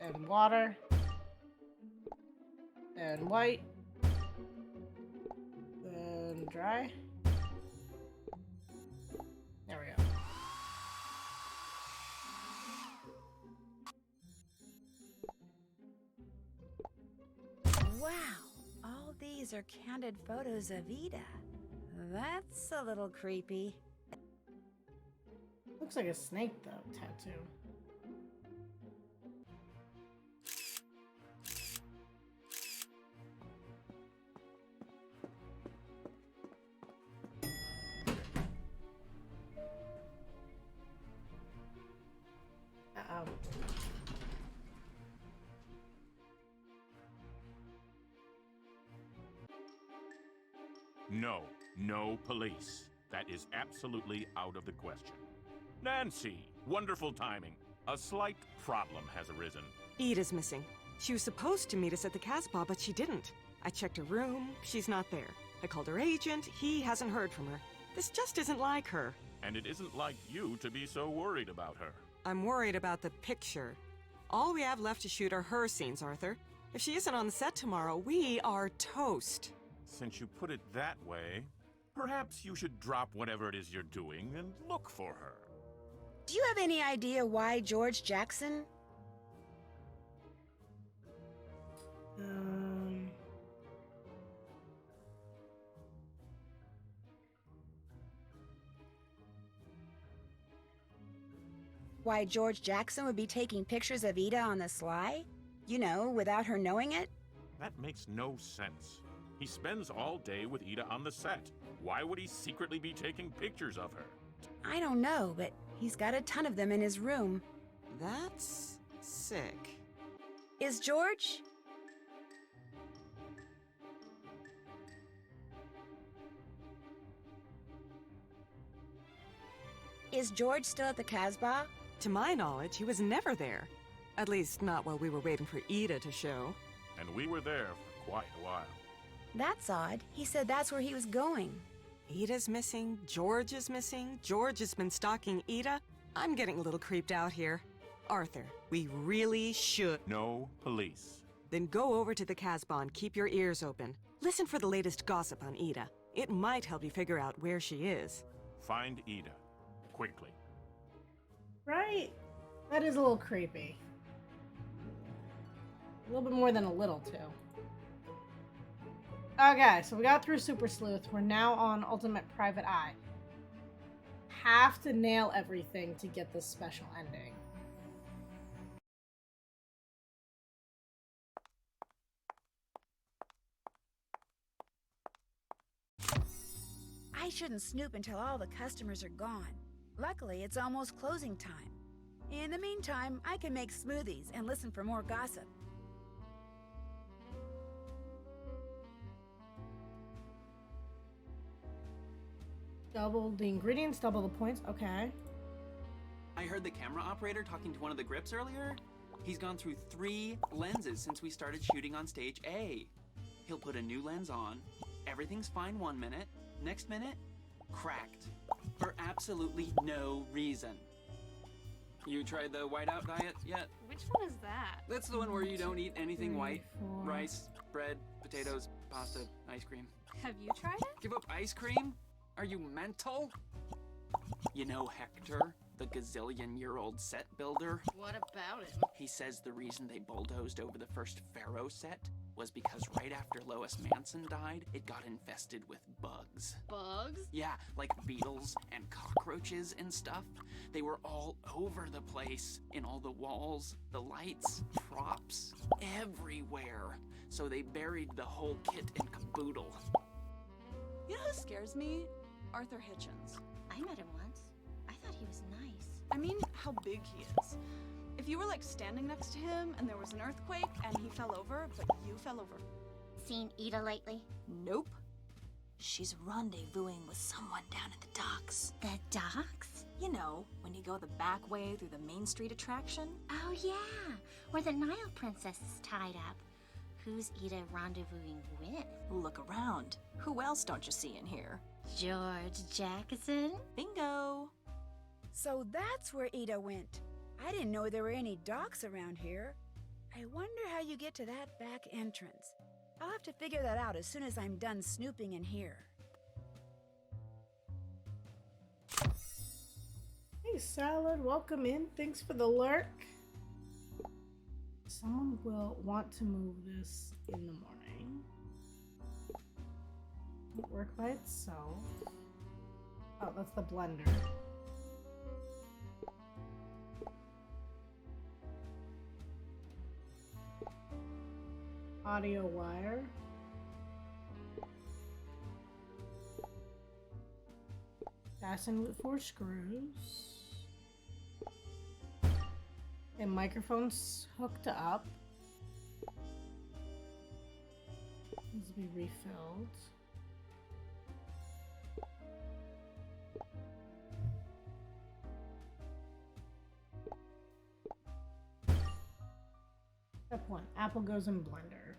Speaker 2: And water. And white. And dry. There we go.
Speaker 1: Wow, all these are candid photos of Ida. That's a little creepy.
Speaker 2: Looks like a snake, though, tattoo. Uh-oh.
Speaker 5: No, no police. That is absolutely out of the question. Nancy, wonderful timing. A slight problem has arisen.
Speaker 4: Ida's missing. She was supposed to meet us at the Casbah, but she didn't. I checked her room. She's not there. I called her agent. He hasn't heard from her. This just isn't like her.
Speaker 5: And it isn't like you to be so worried about her.
Speaker 4: I'm worried about the picture. All we have left to shoot are her scenes, Arthur. If she isn't on the set tomorrow, we are toast.
Speaker 5: Since you put it that way, perhaps you should drop whatever it is you're doing and look for her.
Speaker 1: Do you have any idea why George Jackson? Why George Jackson would be taking pictures of Ida on the sly? You know, without her knowing it?
Speaker 5: That makes no sense. He spends all day with Ida on the set. Why would he secretly be taking pictures of her?
Speaker 1: I don't know, but he's got a ton of them in his room.
Speaker 4: That's sick.
Speaker 1: Is George? Is George still at the Casbah?
Speaker 4: To my knowledge, he was never there. At least, not while we were waiting for Ida to show.
Speaker 5: And we were there for quite a while.
Speaker 1: That's odd. He said that's where he was going.
Speaker 4: Ida's missing, George is missing, George has been stalking Ida. I'm getting a little creeped out here. Arthur, we really should.
Speaker 5: No police.
Speaker 4: Then go over to the Casbah and keep your ears open. Listen for the latest gossip on Ida. It might help you figure out where she is.
Speaker 5: Find Ida. Quickly.
Speaker 2: Right? That is a little creepy. A little bit more than a little, too. Okay, so we got through Super Sleuth. We're now on Ultimate Private Eye. Have to nail everything to get this special ending.
Speaker 1: I shouldn't snoop until all the customers are gone. Luckily, it's almost closing time. In the meantime, I can make smoothies and listen for more gossip.
Speaker 2: Double the ingredients, double the points. Okay.
Speaker 12: I heard the camera operator talking to one of the grips earlier. He's gone through 3 lenses since we started shooting on stage A. He'll put a new lens on. Everything's fine 1 minute. Next minute, cracked. For absolutely no reason. You tried the whiteout diet yet?
Speaker 13: Which one is that?
Speaker 12: That's the one where you don't eat anything white. Rice, bread, potatoes, pasta, ice cream.
Speaker 13: Have you tried it?
Speaker 12: Give up ice cream? Are you mental? You know Hector, the gazillion-year-old set builder?
Speaker 9: What about him?
Speaker 12: He says the reason they bulldozed over the first Pharaoh set was because right after Lois Manson died, it got infested with bugs.
Speaker 9: Bugs?
Speaker 12: Yeah, like beetles and cockroaches and stuff. They were all over the place, in all the walls, the lights, props, everywhere. So they buried the whole kit and caboodle.
Speaker 8: You know who scares me? Arthur Hitchens.
Speaker 19: I met him once. I thought he was nice.
Speaker 8: I mean, how big he is. If you were like standing next to him and there was an earthquake and he fell over, but you fell over.
Speaker 19: Seen Ida lately?
Speaker 14: Nope. She's rendezvousing with someone down at the docks.
Speaker 19: The docks?
Speaker 14: You know, when you go the back way through the Main Street attraction.
Speaker 19: Oh yeah, where the Nile Princess is tied up. Who's Ida rendezvousing with?
Speaker 14: Look around. Who else don't you see in here?
Speaker 19: George Jackson?
Speaker 14: Bingo!
Speaker 1: So that's where Ida went. I didn't know there were any docks around here. I wonder how you get to that back entrance. I'll have to figure that out as soon as I'm done snooping in here.
Speaker 2: Hey, Salad, welcome in. Thanks for the lurk. Someone will want to move this in the morning. Won't work by itself. Oh, that's the blender. Audio wire. Fasten with 4 screws. And microphone's hooked up. Needs to be refilled. Step 1. Apple goes in blender.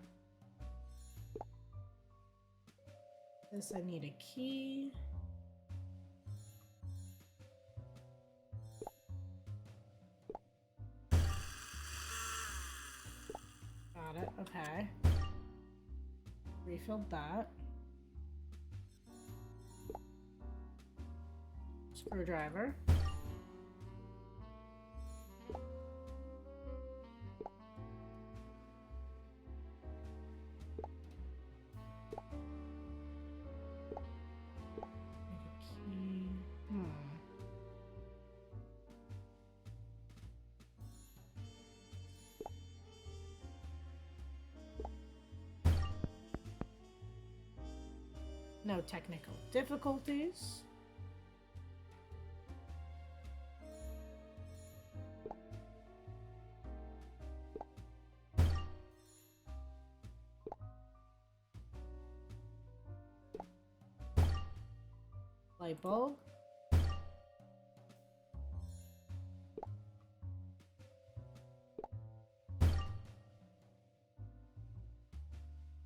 Speaker 2: This I need a key. Got it, okay. Refilled that. Screwdriver. No technical difficulties. Light bulb.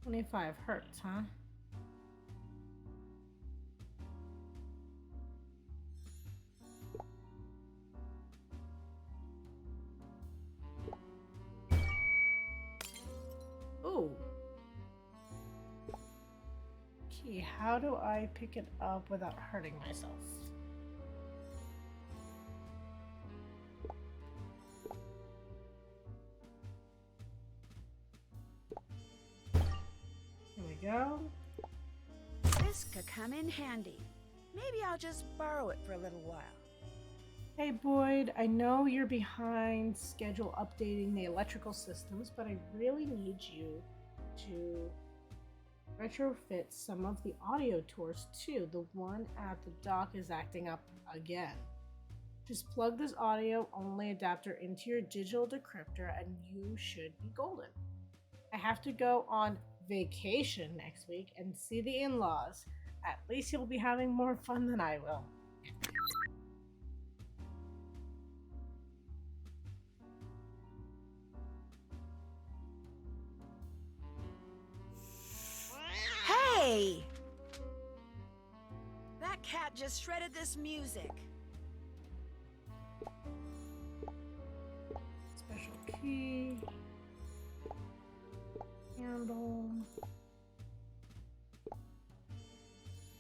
Speaker 2: $25 hertz, huh? Ooh. Key, how do I pick it up without hurting myself? Here we go.
Speaker 1: This could come in handy. Maybe I'll just borrow it for a little while.
Speaker 2: Hey Boyd, I know you're behind schedule updating the electrical systems, but I really need you to retrofit some of the audio tours too. The one at the dock is acting up again. Just plug this audio only adapter into your digital decryptor and you should be golden. I have to go on vacation next week and see the in-laws. At least you'll be having more fun than I will.
Speaker 1: Hey! That cat just shredded this music.
Speaker 2: Special key. Candle.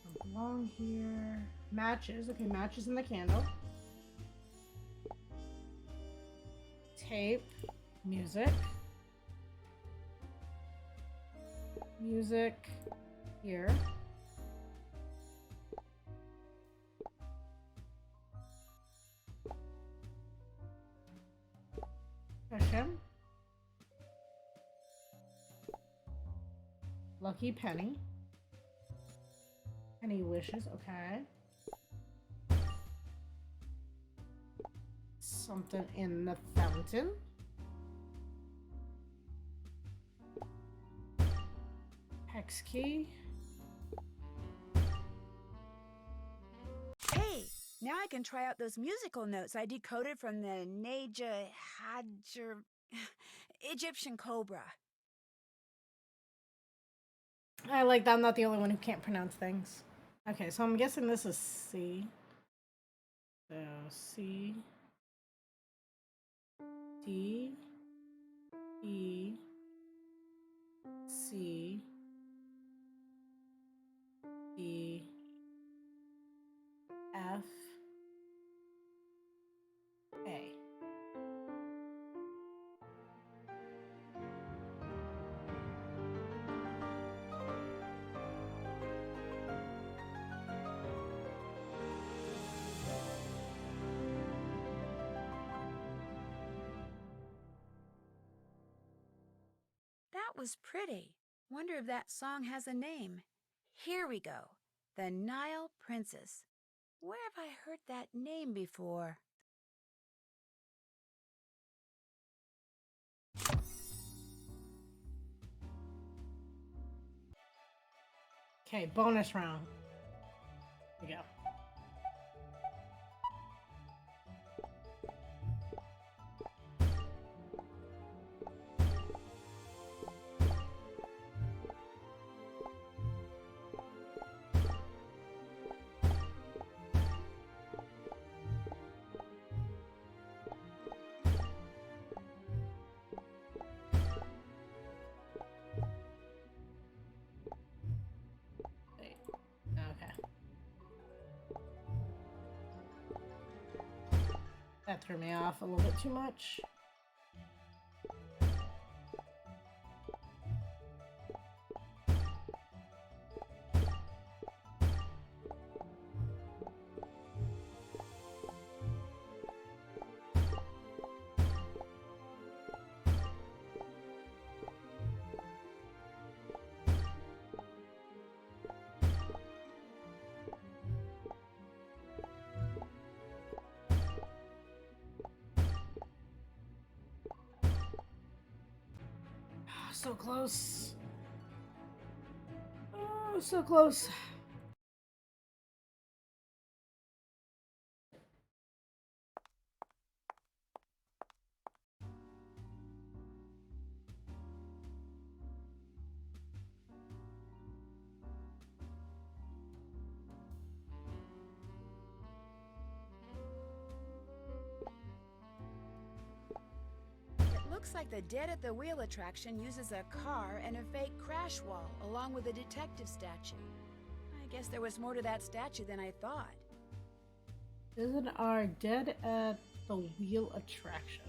Speaker 2: Don't belong here. Matches. Okay, matches in the candle. Tape. Music. Music. Here. Cushion. Lucky penny. Any wishes? Okay. Something in the fountain. Hex key.
Speaker 1: Hey, now I can try out those musical notes I decoded from the Neja Hadjer Egyptian cobra.
Speaker 2: I like that. I'm not the only one who can't pronounce things. Okay, so I'm guessing this is C. So C, D, E, C, D, F, A.
Speaker 1: That was pretty. Wonder if that song has a name. Here we go. The Nile Princess. Where have I heard that name before?
Speaker 2: Okay, bonus round. Here we go. Okay. That threw me off a little bit too much. So close. Oh, so close.
Speaker 1: Looks like the Dead at the Wheel attraction uses a car and a fake crash wall, along with a detective statue. I guess there was more to that statue than I thought.
Speaker 2: Isn't our Dead at the Wheel attraction?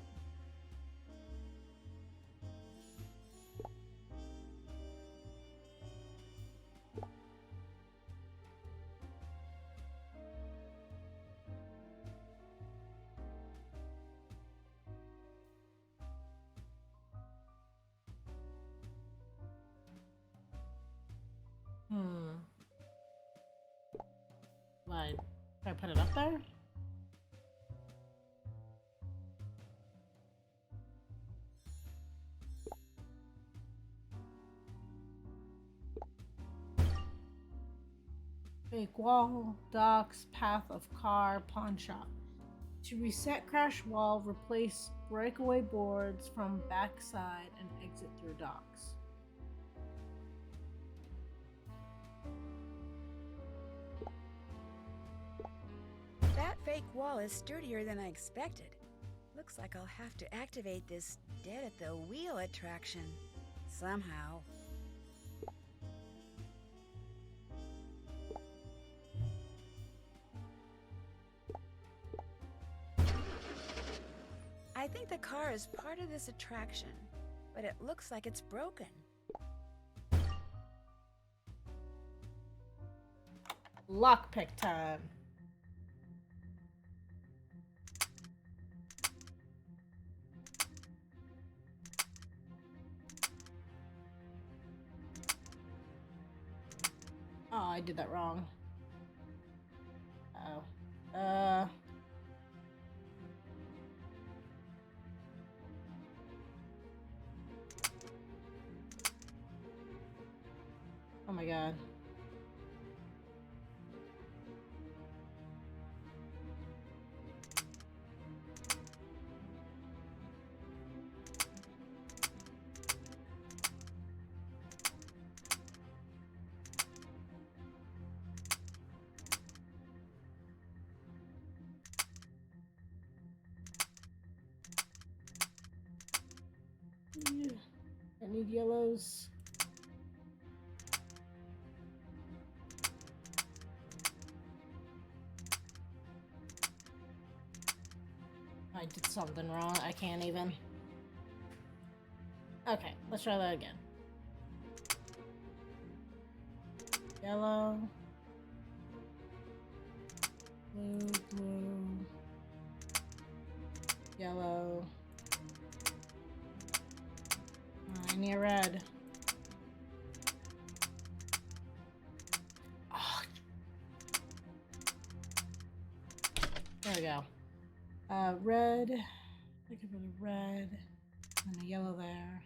Speaker 2: Like, can I put it up there? Fake wall, docks, path of car, pawn shop. To reset crash wall, replace breakaway boards from backside and exit through docks.
Speaker 1: That fake wall is sturdier than I expected. Looks like I'll have to activate this Dead at the Wheel attraction. Somehow. I think the car is part of this attraction, but it looks like it's broken.
Speaker 2: Lockpick time. Oh, I did that wrong. Oh. Oh my god. I need yellows. I did something wrong. I can't even. Okay, let's try that again. Yellow. Blue, blue. Yellow. I need red. Oh. There we go. Red. Think of a red. And a yellow there.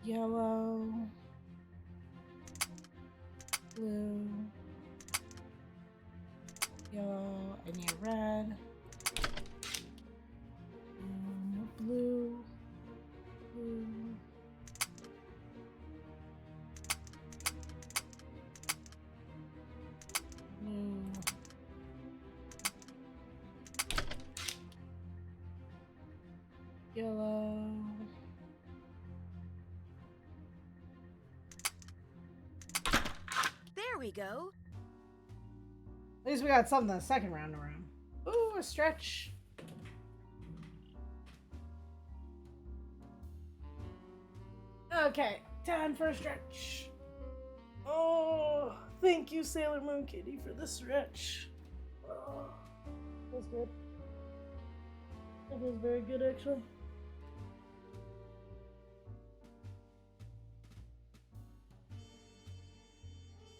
Speaker 2: Yellow. Blue. Yellow. I need red. Blue. Blue. Blue. Yellow.
Speaker 1: There we go.
Speaker 2: At least we got something the second round around. Ooh, a stretch. Okay, time for a stretch. Oh, thank you, Sailor Moon Kitty, for the stretch. Oh, feels good. That feels very good, actually.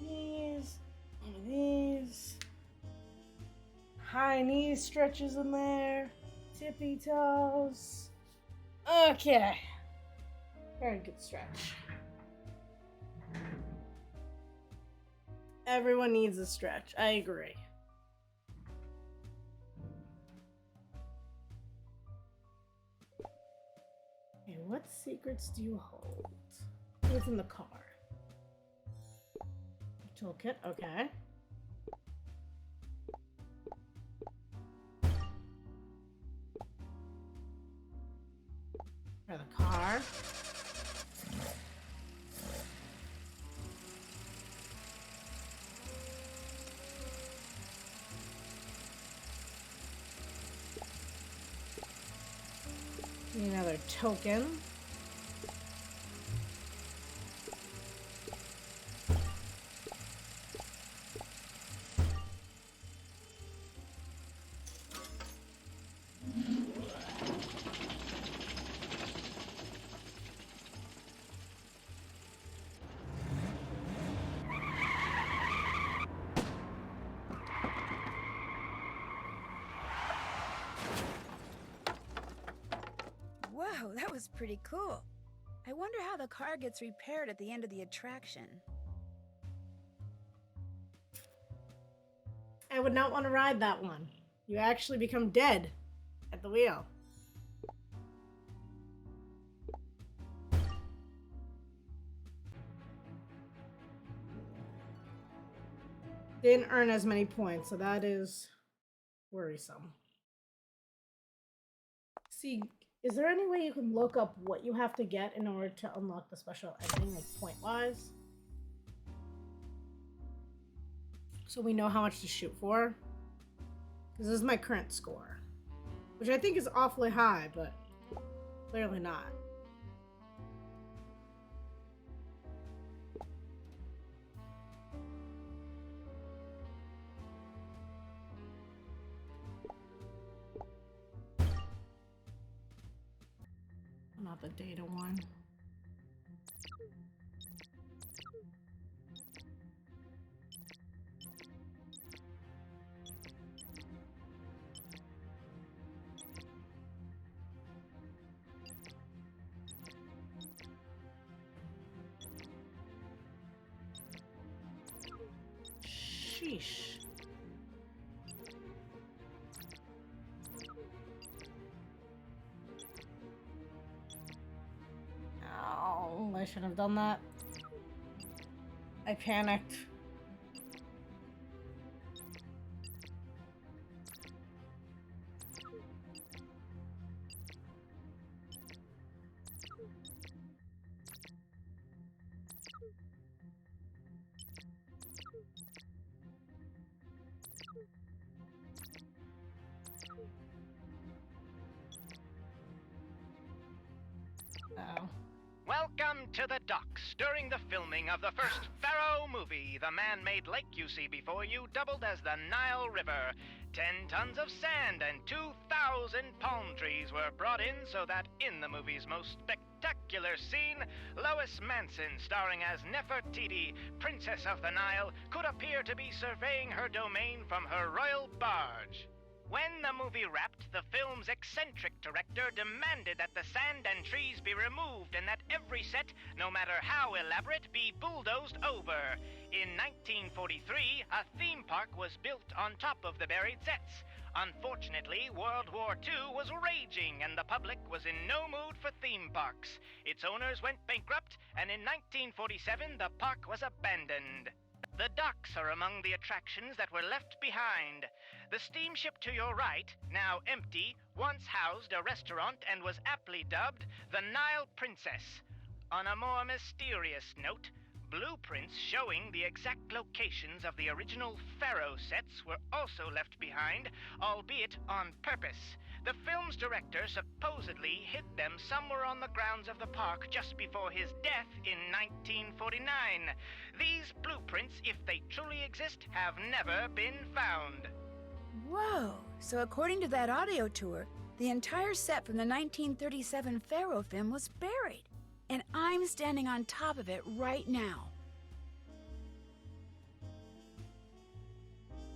Speaker 2: These, one of these. High knee stretches in there. Tippy toes. Okay. Very good stretch. Everyone needs a stretch. I agree. Okay, what secrets do you hold? What's in the car? Toolkit, okay. For the car. Need another token.
Speaker 1: Whoa, that was pretty cool. I wonder how the car gets repaired at the end of the attraction.
Speaker 2: I would not want to ride that one. You actually become dead at the wheel. Didn't earn as many points, so that is worrisome. See, is there any way you can look up what you have to get in order to unlock the special ending, like point-wise? So we know how much to shoot for? Because this is my current score. Which I think is awfully high, but clearly not. Not the data one. Sheesh. Oh, I shouldn't have done that. I panicked. Uh-oh.
Speaker 20: Welcome to the docks. During the filming of the first Pharaoh movie, the man-made lake you see before you doubled as the Nile River. 10 tons of sand and 2,000 palm trees were brought in so that in the movie's most spectacular scene, Lois Manson, starring as Nefertiti, Princess of the Nile, could appear to be surveying her domain from her royal barge. When the movie wrapped, the film's eccentric director demanded that the sand and trees be removed and that every set, no matter how elaborate, be bulldozed over. In 1943, a theme park was built on top of the buried sets. Unfortunately, World War II was raging and the public was in no mood for theme parks. Its owners went bankrupt, and in 1947, the park was abandoned. The docks are among the attractions that were left behind. The steamship to your right, now empty, once housed a restaurant and was aptly dubbed the Nile Princess. On a more mysterious note, blueprints showing the exact locations of the original Pharaoh sets were also left behind, albeit on purpose. The film's director supposedly hid them somewhere on the grounds of the park just before his death in 1949. These blueprints, if they truly exist, have never been found.
Speaker 1: Whoa! So according to that audio tour, the entire set from the 1937 Pharaoh film was buried. And I'm standing on top of it right now.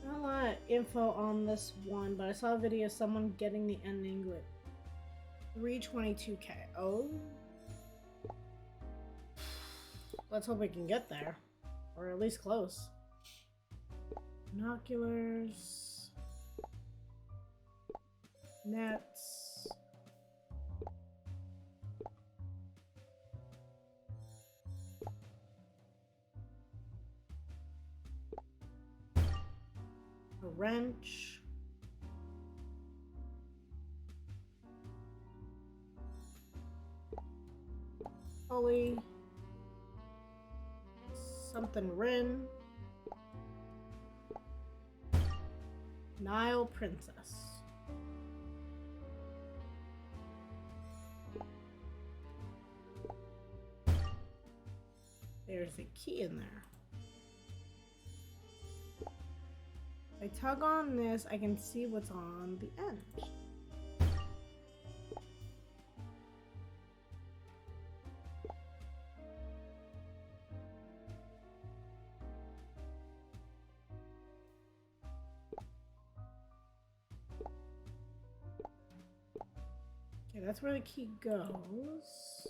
Speaker 2: Not a lot of info on this one, but I saw a video of someone getting the ending with 322k. Oh. Let's hope we can get there. Or at least close. Binoculars. Nets. A wrench. Pulley. Something Rin. Nile Princess. There's a key in there. If I tug on this, I can see what's on the end. Okay, that's where the key goes.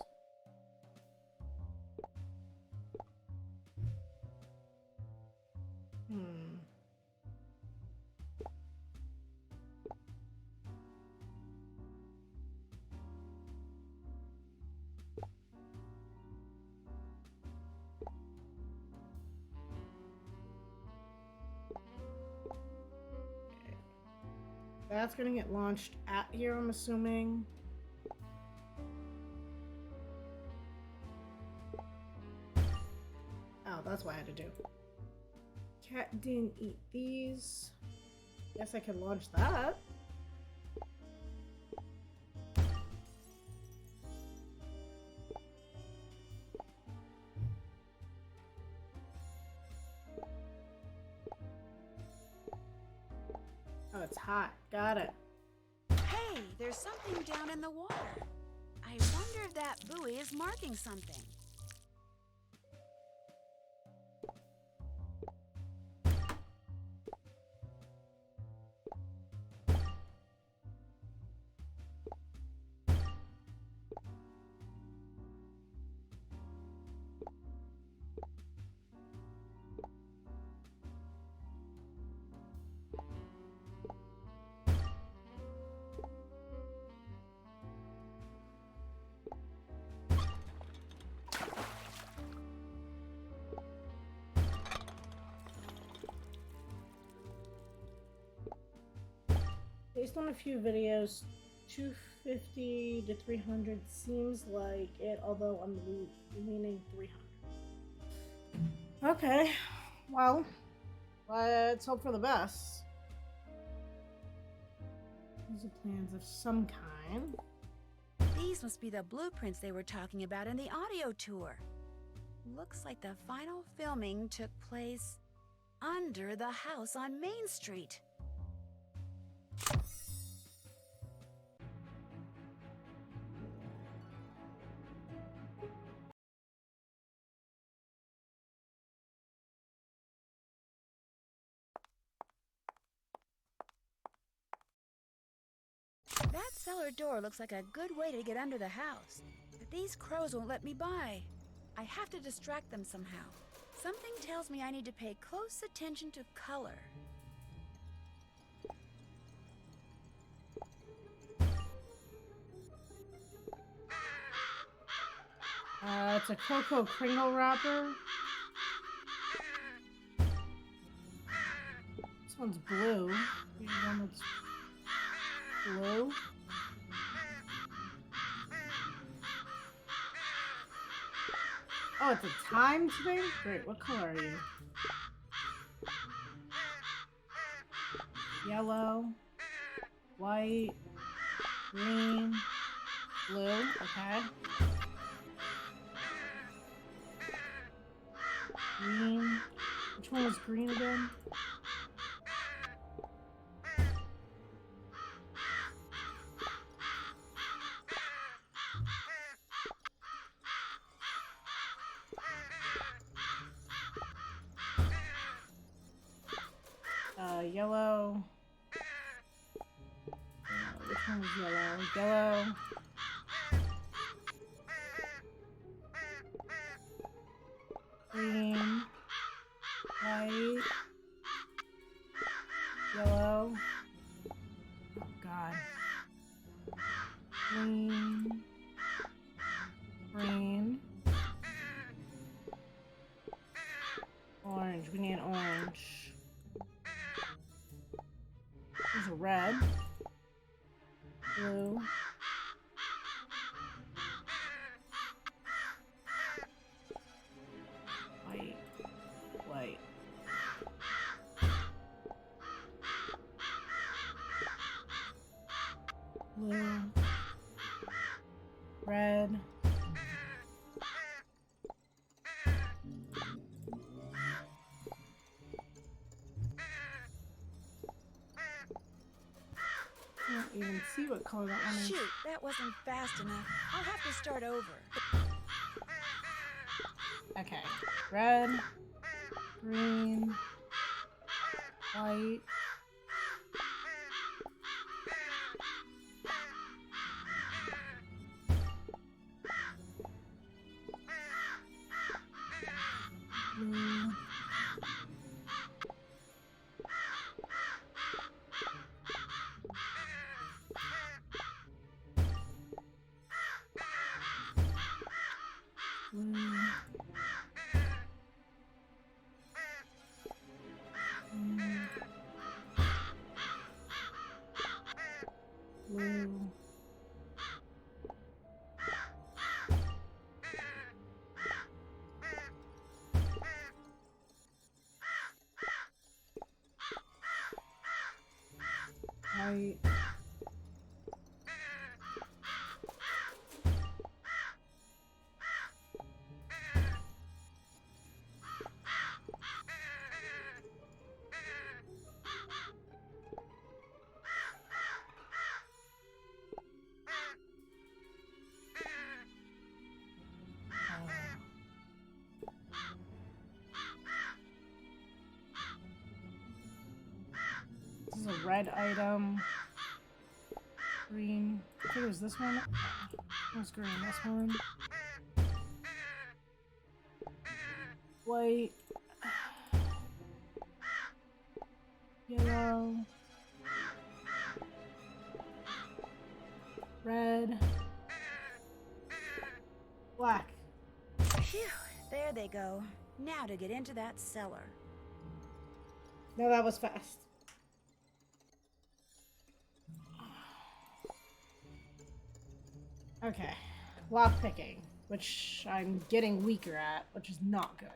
Speaker 2: That's gonna get launched at here, I'm assuming. Oh, that's what I had to do. Cat didn't eat these. Guess I can launch that. Oh, it's hot. Got it.
Speaker 1: Hey, there's something down in the water. I wonder if that buoy is marking something.
Speaker 2: Based on a few videos, 250 to 300 seems like it, although I'm leaning 300. Okay, well, let's hope for the best. These are plans of some kind.
Speaker 1: These must be the blueprints they were talking about in the audio tour. Looks like the final filming took place under the house on Main Street. That cellar door looks like a good way to get under the house. But these crows won't let me by. I have to distract them somehow. Something tells me I need to pay close attention to color.
Speaker 2: It's a Cocoa Kringle wrapper. This one's blue. Here's one that's blue. Oh, it's a timed thing? Great, what color are you? Yellow, white, green, blue, okay. Green. Which one was green again? Yellow. Which one was yellow? Yellow. Green. White. Yellow. Oh god. Green. Green. Orange. We need orange. There's a red. Blue. White. White. Blue. Red. I don't even see what color that one is.
Speaker 1: Shoot, that wasn't fast enough. I'll have to start over.
Speaker 2: Okay. Red. Green. White. Blue. Blue. White. This is a red item. Green. I think it was this one. What's green? This one. White. Yellow. Red. Black.
Speaker 1: Phew, there they go. Now to get into that cellar.
Speaker 2: No, that was fast. Okay. Lock picking, which I'm getting weaker at, which is not good.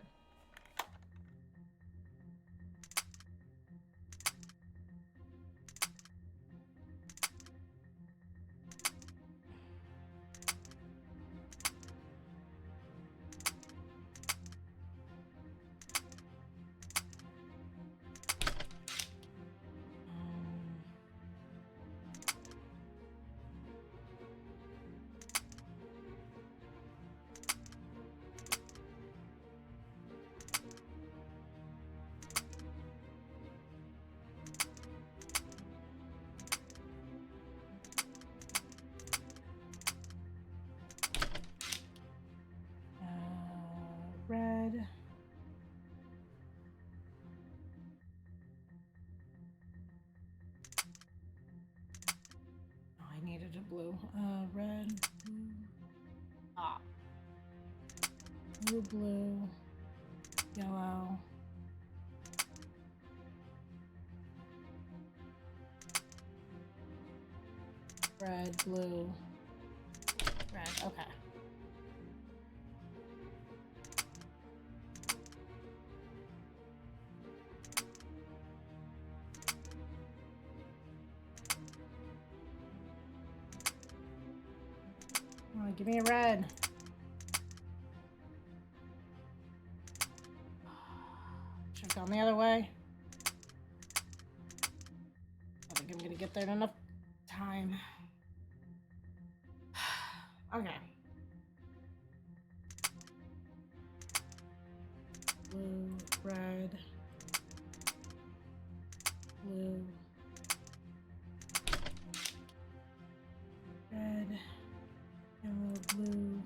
Speaker 2: red. Oh, I needed a blue. Red, blue. Ah. Blue, blue, yellow. Red, blue, red. Okay. Come on, give me a red. Should have gone the other way. I think I'm gonna get there in enough time. Okay. Blue, red, blue, red, yellow, blue.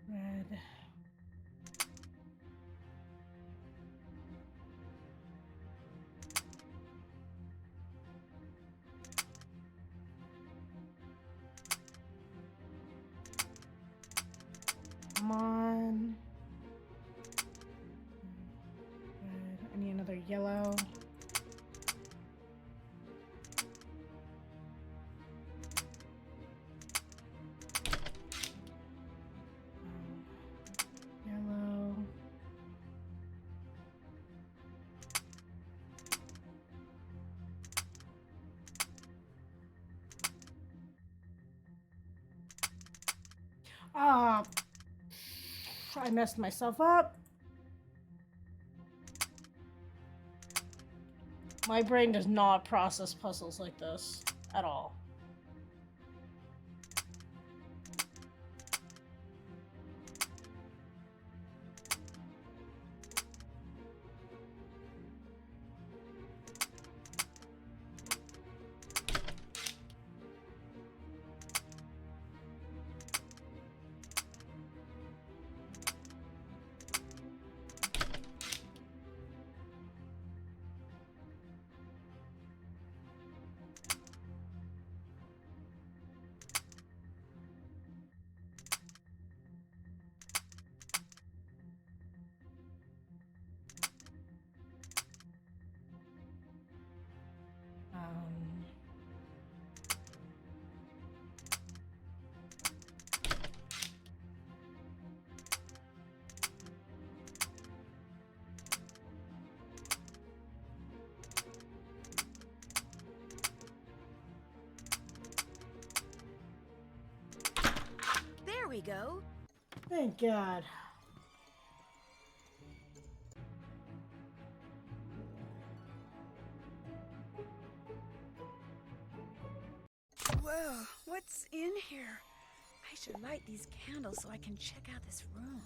Speaker 2: Red. Come on. Red. I need another yellow. Yellow. Ah, I messed myself up. My brain does not process puzzles like this at all.
Speaker 1: There we go.
Speaker 2: Thank God.
Speaker 1: Whoa, what's in here? I should light these candles so I can check out this room.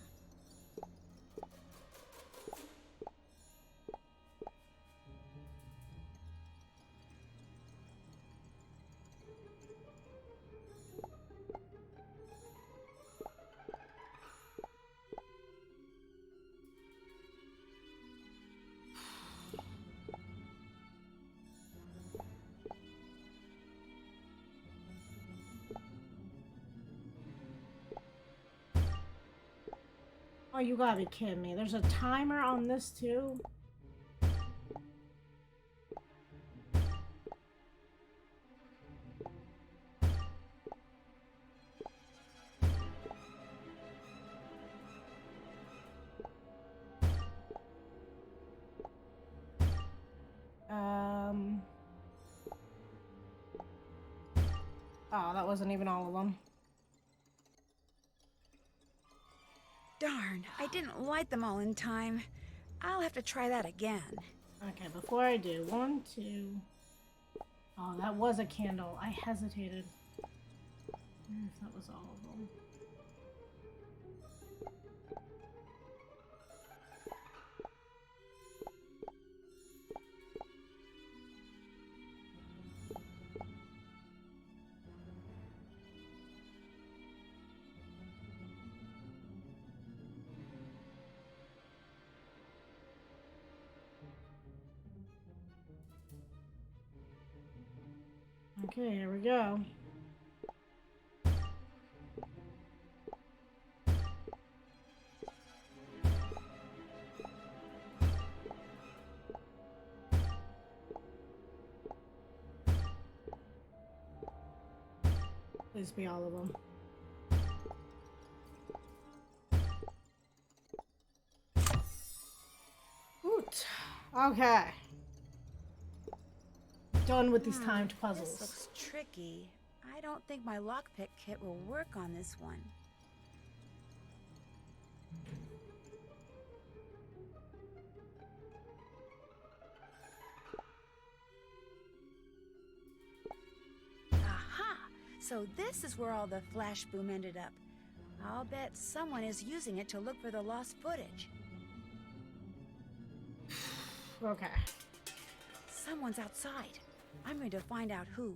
Speaker 2: Oh, you gotta be kidding me. There's a timer on this too? Oh, that wasn't even all of them.
Speaker 1: Darn, I didn't light them all in time. I'll have to try that again.
Speaker 2: Okay, before I do, 1, 2. Oh, that was a candle. I hesitated. I wonder if that was all of them. Okay, here we go. Please be all of them. Oot. Okay. Done with these timed puzzles.
Speaker 1: This looks tricky. I don't think my lockpick kit will work on this one. Aha! So this is where all the flash boom ended up. I'll bet someone is using it to look for the lost footage.
Speaker 2: Okay.
Speaker 1: Someone's outside. I'm going to find out who.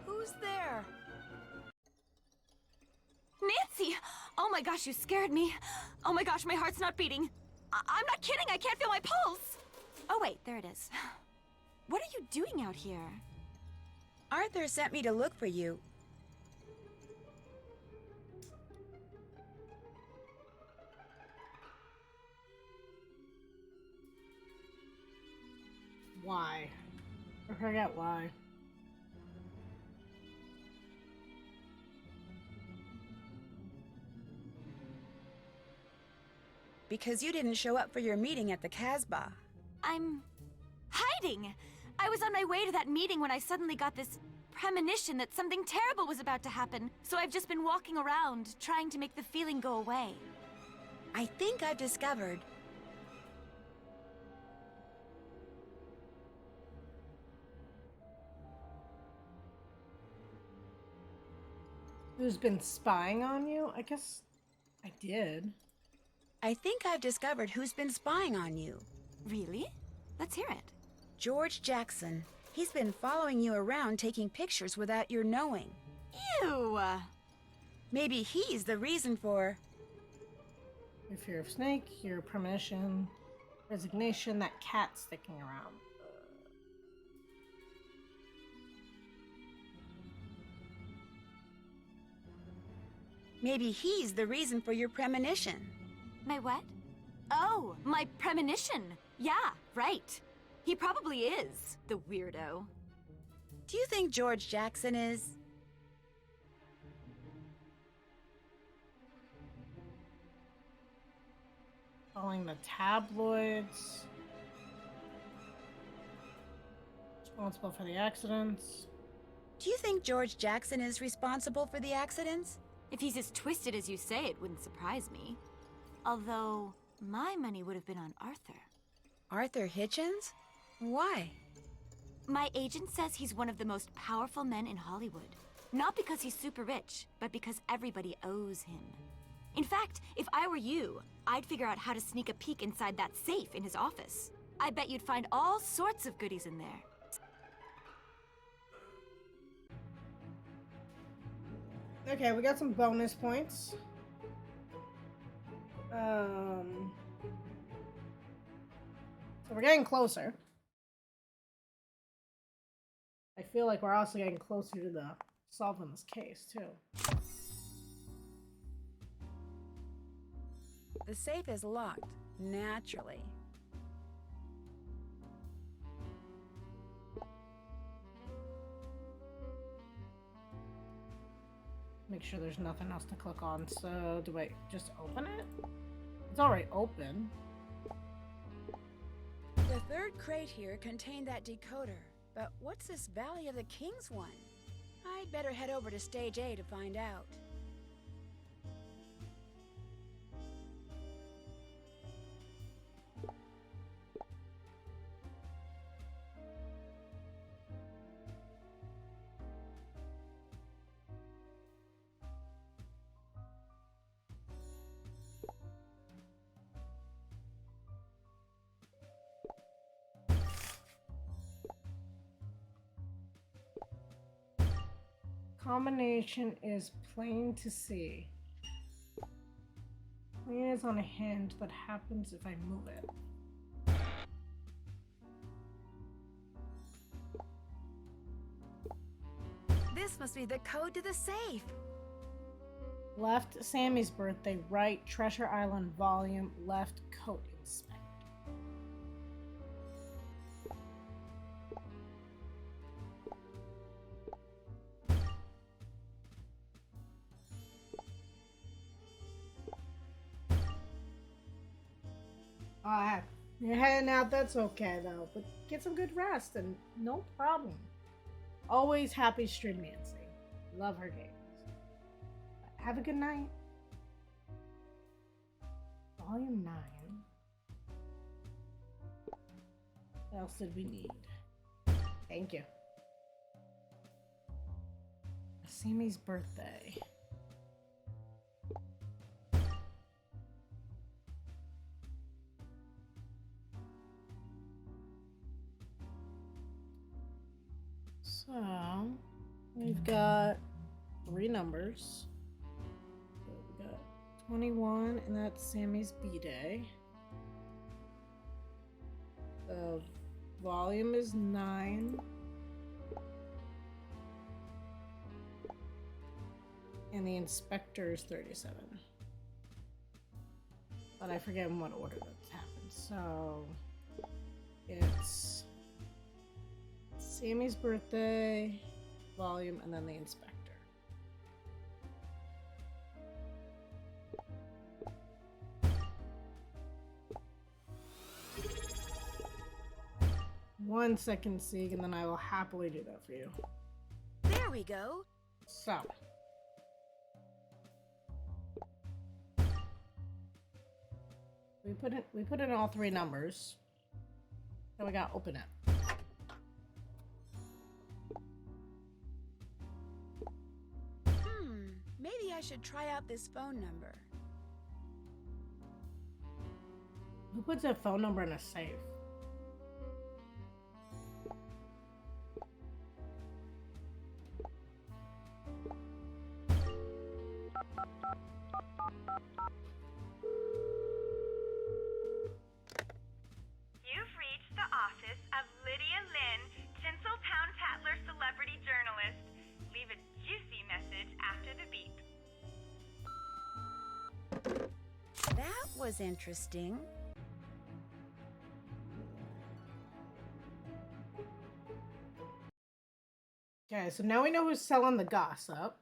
Speaker 1: Who's there?
Speaker 6: Nancy! Oh my gosh, you scared me. Oh my gosh, my heart's not beating. I'm not kidding, I can't feel my pulse. Oh wait, there it is. What are you doing out here?
Speaker 1: Arthur sent me to look for you.
Speaker 2: Why? I forget why.
Speaker 1: Because you didn't show up for your meeting at the Casbah.
Speaker 6: I'm hiding. I was on my way to that meeting when I suddenly got this premonition that something terrible was about to happen. So I've just been walking around, trying to make the feeling go away.
Speaker 1: I think I've discovered.
Speaker 2: Who's been spying on you? I guess I did.
Speaker 1: I think I've discovered who's been spying on you.
Speaker 6: Really? Let's hear it.
Speaker 1: George Jackson. He's been following you around taking pictures without your knowing.
Speaker 6: Ew!
Speaker 1: Maybe he's the reason for...
Speaker 2: Your fear of snake, your premonition, resignation, that cat sticking around.
Speaker 1: Maybe he's the reason for your premonition.
Speaker 6: My what? Oh, my premonition. Yeah, right. He probably is, the weirdo.
Speaker 1: Do you think George Jackson is?
Speaker 2: Following the tabloids. Responsible for the accidents.
Speaker 1: Do you think George Jackson is responsible for the accidents?
Speaker 6: If he's as twisted as you say, it wouldn't surprise me. Although, my money would have been on Arthur.
Speaker 1: Arthur Hitchens? Why?
Speaker 6: My agent says he's one of the most powerful men in Hollywood. Not because he's super rich, but because everybody owes him. In fact, if I were you, I'd figure out how to sneak a peek inside that safe in his office. I bet you'd find all sorts of goodies in there.
Speaker 2: Okay, we got some bonus points. So we're getting closer. I feel like we're also getting closer to the solving this case, too.
Speaker 1: The safe is locked, naturally.
Speaker 2: Make sure there's nothing else to click on. So, do I just open it? It's already open.
Speaker 1: The third crate here contained that decoder, but what's this Valley of the Kings one? I'd better head over to Stage A to find out.
Speaker 2: Combination is plain to see. Plain is on a hinge that happens if I move it.
Speaker 1: This must be the code to the safe.
Speaker 2: Left, Sammy's birthday. Right, Treasure Island volume. Left, coat inspector. You're heading out, that's okay though, but get some good rest and no problem. Always happy stream Nancy. Love her games. Have a good night. Volume 9. What else did we need? Thank you. Sammy's birthday. So, we've got 3 numbers. So we got 21, and that's Sammy's B-Day. The volume is 9. And the inspector is 37. But I forget in what order that's happened. So, it's Sammy's birthday, volume, and then the inspector. One second, Sieg, and then I will happily do that for you.
Speaker 1: There we go.
Speaker 2: So. We put in all 3 numbers. So we gotta open it.
Speaker 1: Maybe I should try out this phone number.
Speaker 2: Who puts a phone number in a safe?
Speaker 16: You've reached the office of Lydia Lynn, Tinseltown Tatler celebrity journalist. Leave a juicy message after the beep.
Speaker 1: That was interesting.
Speaker 2: Okay, so now we know who's selling the gossip.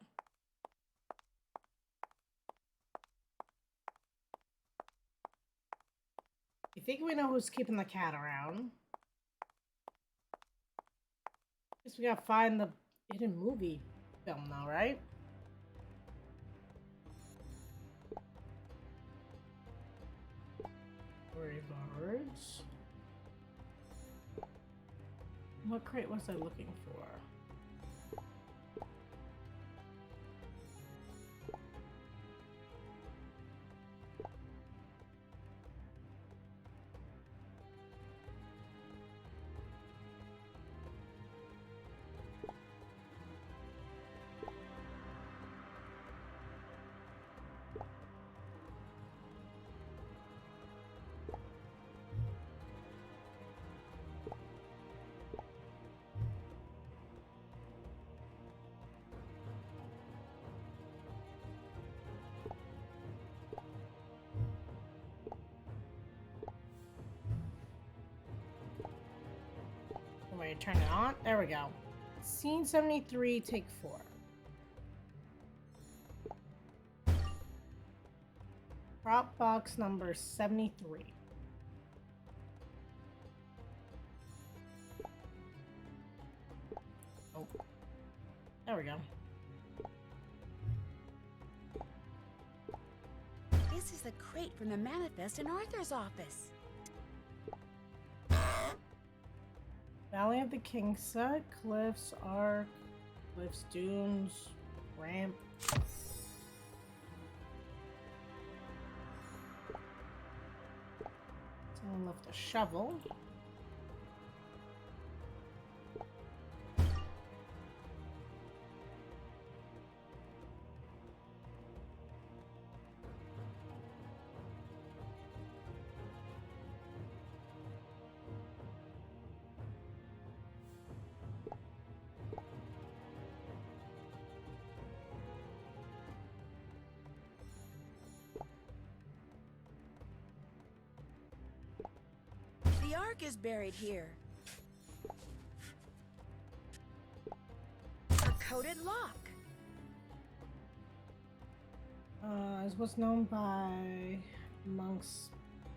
Speaker 2: I think we know who's keeping the cat around. Guess we gotta find the hidden movie film now, right? Rewards. What crate was I looking for? When you turn it on, there we go. Scene 73, take 4. Prop box number 73. Oh. There we go.
Speaker 1: This is the crate from the manifest in Arthur's office.
Speaker 2: Valley of the King set, Cliffs, Arc, Cliffs, Dunes, Ramp. Someone left a shovel.
Speaker 1: The Ark is buried here. A coated lock.
Speaker 2: As was known by amongst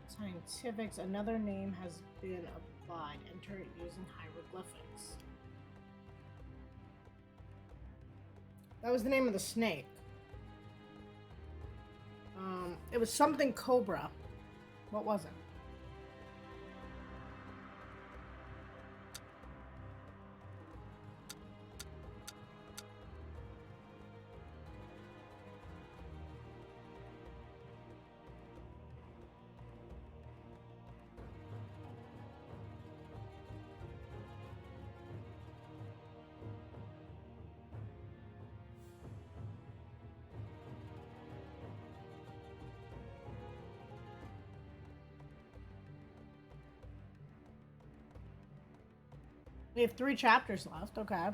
Speaker 2: scientifics, another name has been applied. Enter it using hieroglyphics. That was the name of the snake. It was something cobra. What was it? We have 3 chapters left, okay.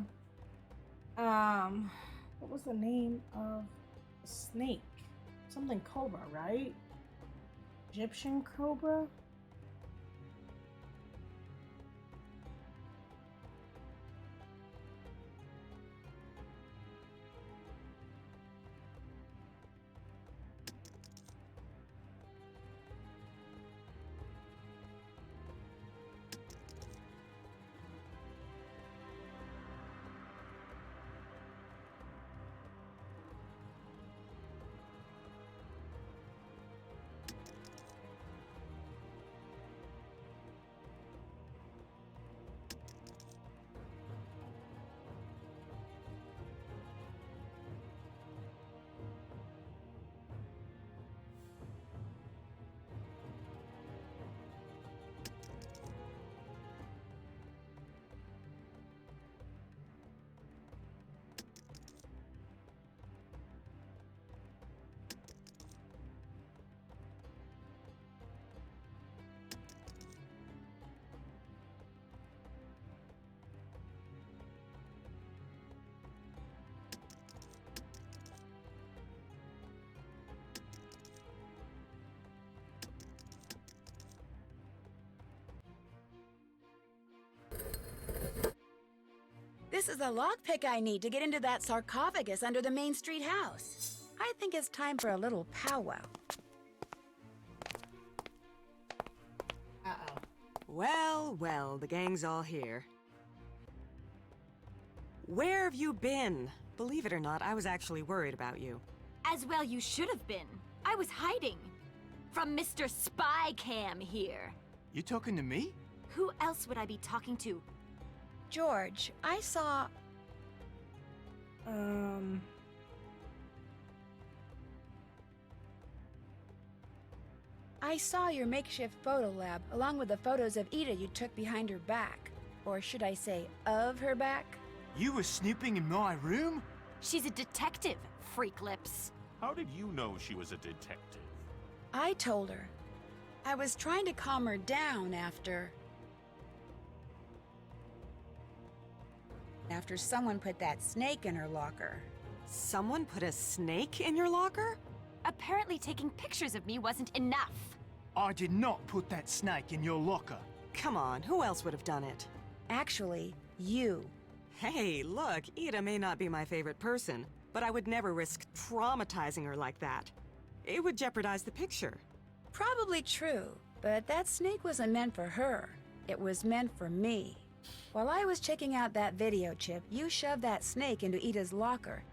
Speaker 2: What was the name of the snake? Something cobra, right? Egyptian cobra?
Speaker 1: This is the lockpick I need to get into that sarcophagus under the Main Street house. I think it's time for a little powwow.
Speaker 2: Uh-oh.
Speaker 4: Well, well, the gang's all here. Where have you been? Believe it or not, I was actually worried about you.
Speaker 6: As well you should have been. I was hiding. From Mr. Spy Cam here.
Speaker 15: You talking to me?
Speaker 6: Who else would I be talking to?
Speaker 1: George, I saw... I saw your makeshift photo lab, along with the photos of Ida you took behind her back. Or should I say, of her back?
Speaker 15: You were snooping in my room?
Speaker 6: She's a detective, freak lips.
Speaker 5: How did you know she was a detective?
Speaker 1: I told her. I was trying to calm her down after someone put that snake in her locker.
Speaker 4: Someone put a snake in your locker?
Speaker 6: Apparently taking pictures of me wasn't enough.
Speaker 15: I did not put that snake in your locker.
Speaker 4: Come on, who else would have done it?
Speaker 1: Actually, you.
Speaker 4: Hey, look, Ida may not be my favorite person, but I would never risk traumatizing her like that. It would jeopardize the picture.
Speaker 1: Probably true, but that snake wasn't meant for her. It was meant for me. While I was checking out that video chip, you shoved that snake into Ida's locker.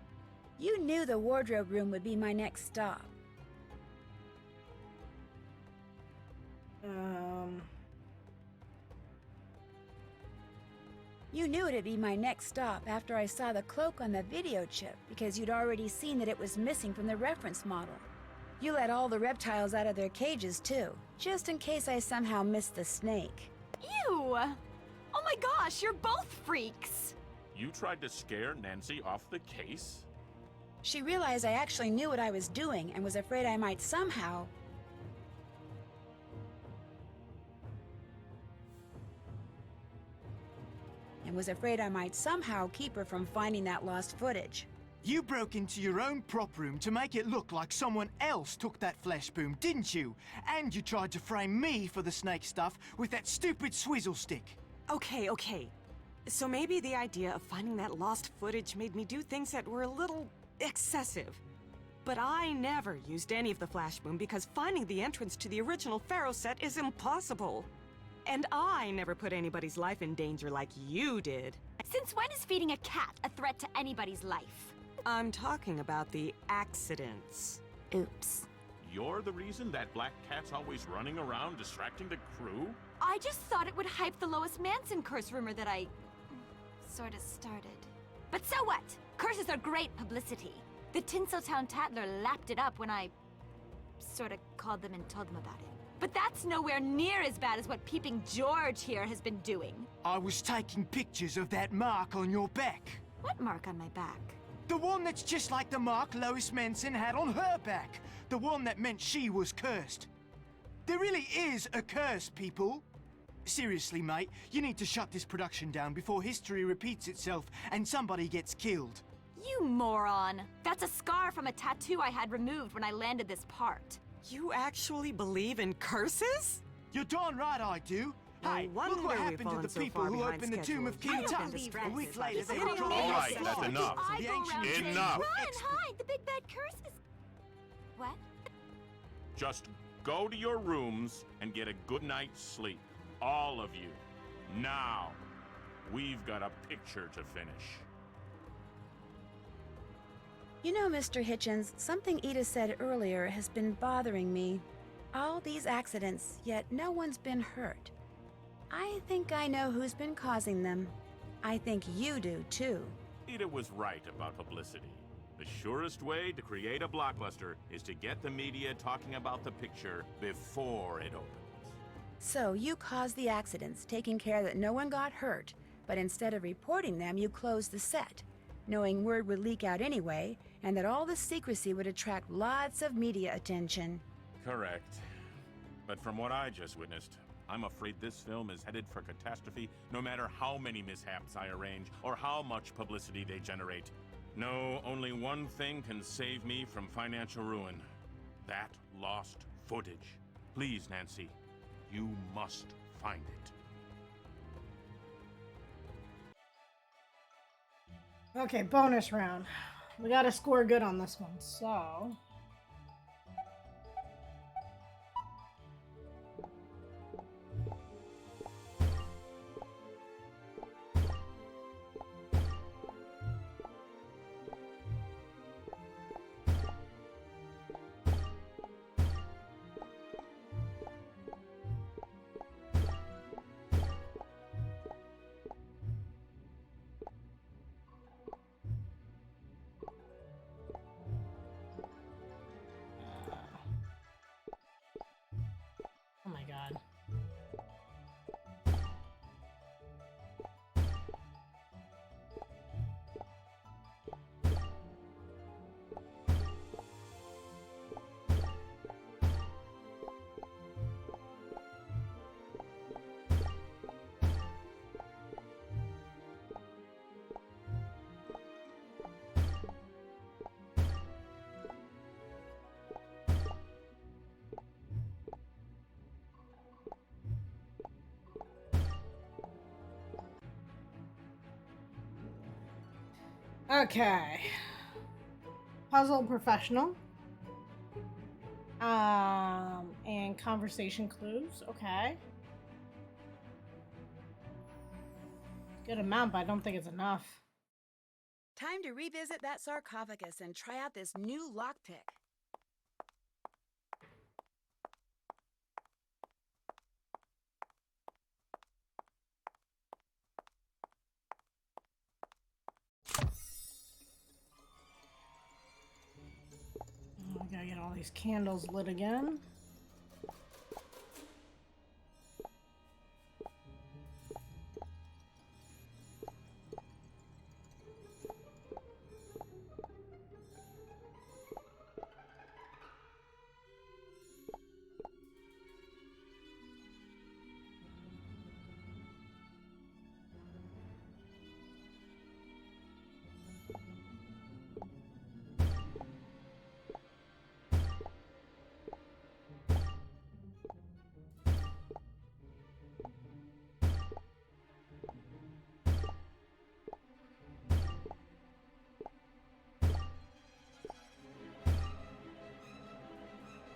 Speaker 1: You knew the wardrobe room would be my next stop. You knew it'd be my next stop after I saw the cloak on the video chip because you'd already seen that it was missing from the reference model. You let all the reptiles out of their cages too, just in case I somehow missed the snake.
Speaker 6: Ew! Oh my gosh, you're both freaks!
Speaker 5: You tried to scare Nancy off the case?
Speaker 1: She realized I actually knew what I was doing and was afraid I might somehow... keep her from finding that lost footage.
Speaker 15: You broke into your own prop room to make it look like someone else took that flash boom, didn't you? And you tried to frame me for the snake stuff with that stupid swizzle stick.
Speaker 4: Okay. So maybe the idea of finding that lost footage made me do things that were a little excessive. But I never used any of the flash boom because finding the entrance to the original Pharaoh set is impossible. And I never put anybody's life in danger like you did.
Speaker 6: Since when is feeding a cat a threat to anybody's life?
Speaker 4: I'm talking about the accidents.
Speaker 6: Oops.
Speaker 5: You're the reason that black cat's always running around distracting the crew?
Speaker 6: I just thought it would hype the Lois Manson curse rumor that I... sort of started. But so what? Curses are great publicity. The Tinseltown Tattler lapped it up when I... sort of called them and told them about it. But that's nowhere near as bad as what Peeping George here has been doing.
Speaker 15: I was taking pictures of that mark on your back.
Speaker 6: What mark on my back?
Speaker 15: The one that's just like the mark Lois Manson had on her back. The one that meant she was cursed. There really is a curse, people. Seriously, mate, you need to shut this production down before history repeats itself and somebody gets killed.
Speaker 6: You moron! That's a scar from a tattoo I had removed when I landed this part.
Speaker 4: You actually believe in curses?
Speaker 15: You're darn right I do. Hey, look what happened to the people who opened the tomb of King Tut. A week later, they were dropped.
Speaker 5: All right, that's enough. Enough.
Speaker 6: Run, hide! The big bad curse is... What?
Speaker 5: Just go to your rooms and get a good night's sleep. All of you. Now. We've got a picture to finish.
Speaker 1: You know, Mr. Hitchens, something Ida said earlier has been bothering me. All these accidents, yet no one's been hurt. I think I know who's been causing them. I think you do, too.
Speaker 5: Ida was right about publicity. The surest way to create a blockbuster is to get the media talking about the picture before it opens.
Speaker 1: So you caused the accidents, taking care that no one got hurt, but instead of reporting them, you closed the set, knowing word would leak out anyway, and that all the secrecy would attract lots of media attention.
Speaker 5: Correct. But from what I just witnessed, I'm afraid this film is headed for catastrophe no matter how many mishaps I arrange or how much publicity they generate. No, only one thing can save me from financial ruin. That lost footage. Please, Nancy, you must find it.
Speaker 2: Okay, bonus round. We gotta score good on this one, so... Oh my god. Okay. Puzzle professional. And conversation clues. Okay. Good amount, but I don't think it's enough.
Speaker 1: Time to revisit that sarcophagus and try out this new lockpick.
Speaker 2: Oh, we gotta get all these candles lit again.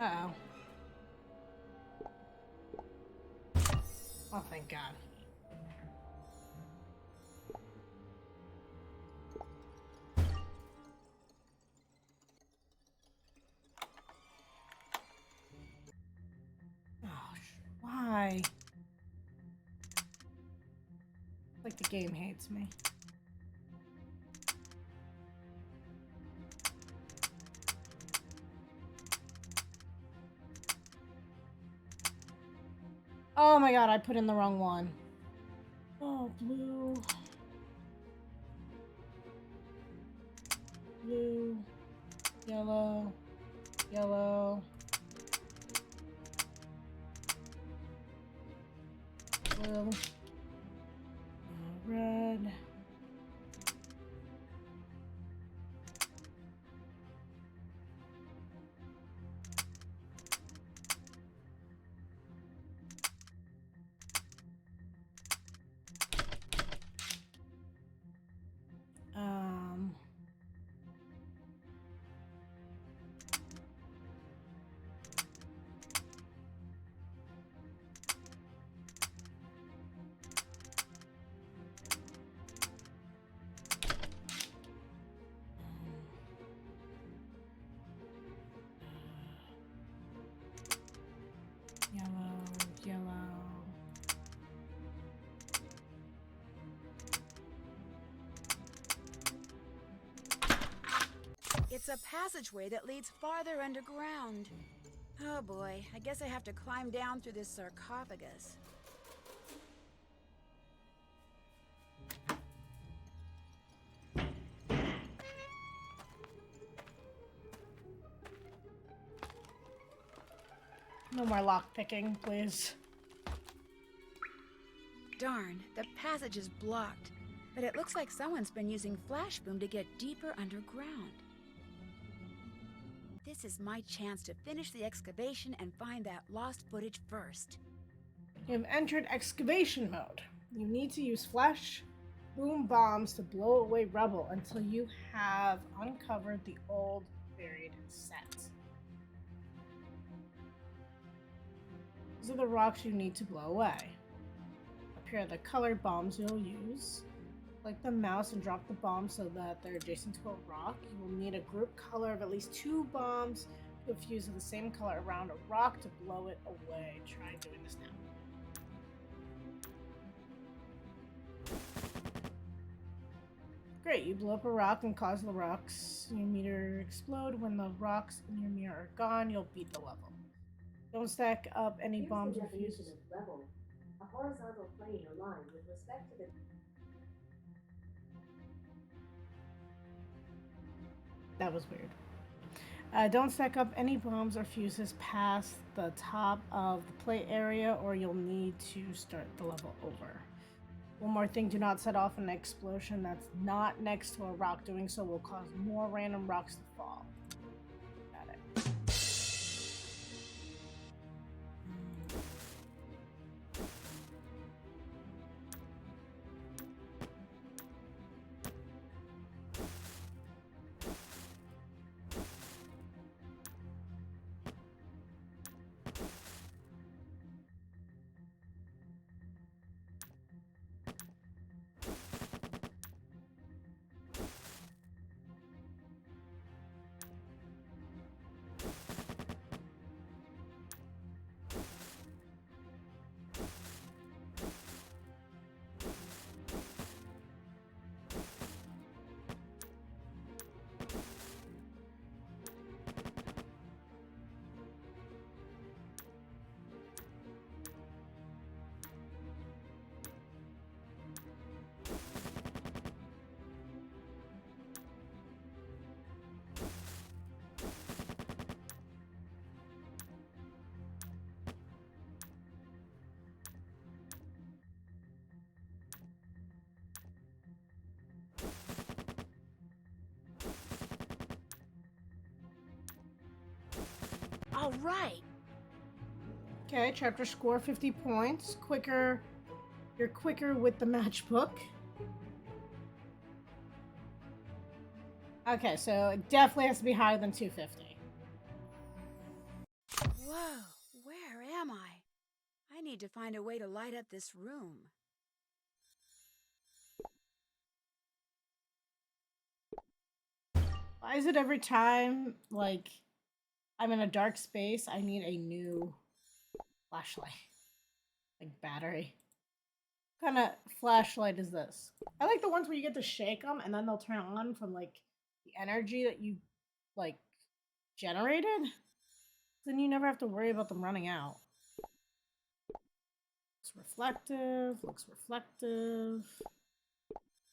Speaker 2: Uh-oh. Oh, thank God. Oh, why? Like the game hates me. Oh my God, I put in the wrong one. Oh, blue. Blue. Yellow. Yellow. Blue. Red. Um. Yellow, yellow.
Speaker 1: It's a passageway that leads farther underground. Oh boy, I guess I have to climb down through this sarcophagus.
Speaker 2: No more lock picking, please.
Speaker 1: Darn, the passage is blocked. But it looks like someone's been using flash boom to get deeper underground. This is my chance to finish the excavation and find that lost footage first.
Speaker 2: You have entered excavation mode. You need to use flash boom bombs to blow away rubble until you have uncovered the old buried set. These are the rocks you need to blow away. Up here are the colored bombs you'll use. Click the mouse and drop the bomb so that they're adjacent to a rock. You will need a group color of at least 2 bombs to fuse of the same color around a rock to blow it away. Try doing this now. Great, you blow up a rock and cause the rocks in your meter explode. When the rocks in your mirror are gone, you'll beat the level. Don't stack up any bombs or fuses.
Speaker 21: Level, a horizontal plane or line with respect to the...
Speaker 2: That was weird. Don't stack up any bombs or fuses past the top of the play area or you'll need to start the level over. One more thing, do not set off an explosion that's not next to a rock. Doing so will cause more random rocks to fall. Got it.
Speaker 1: All right.
Speaker 2: Okay, chapter score 50 points. Quicker. You're quicker with the matchbook. Okay, so it definitely has to be higher than 250.
Speaker 1: Whoa, where am I? I need to find a way to light up this room.
Speaker 2: Why is it every time, like, I'm in a dark space, I need a new flashlight? Like, battery. What kind of flashlight is this? I like the ones where you get to shake them and then they'll turn on from, like, the energy that you, like, generated. Then you never have to worry about them running out. Looks reflective, looks reflective.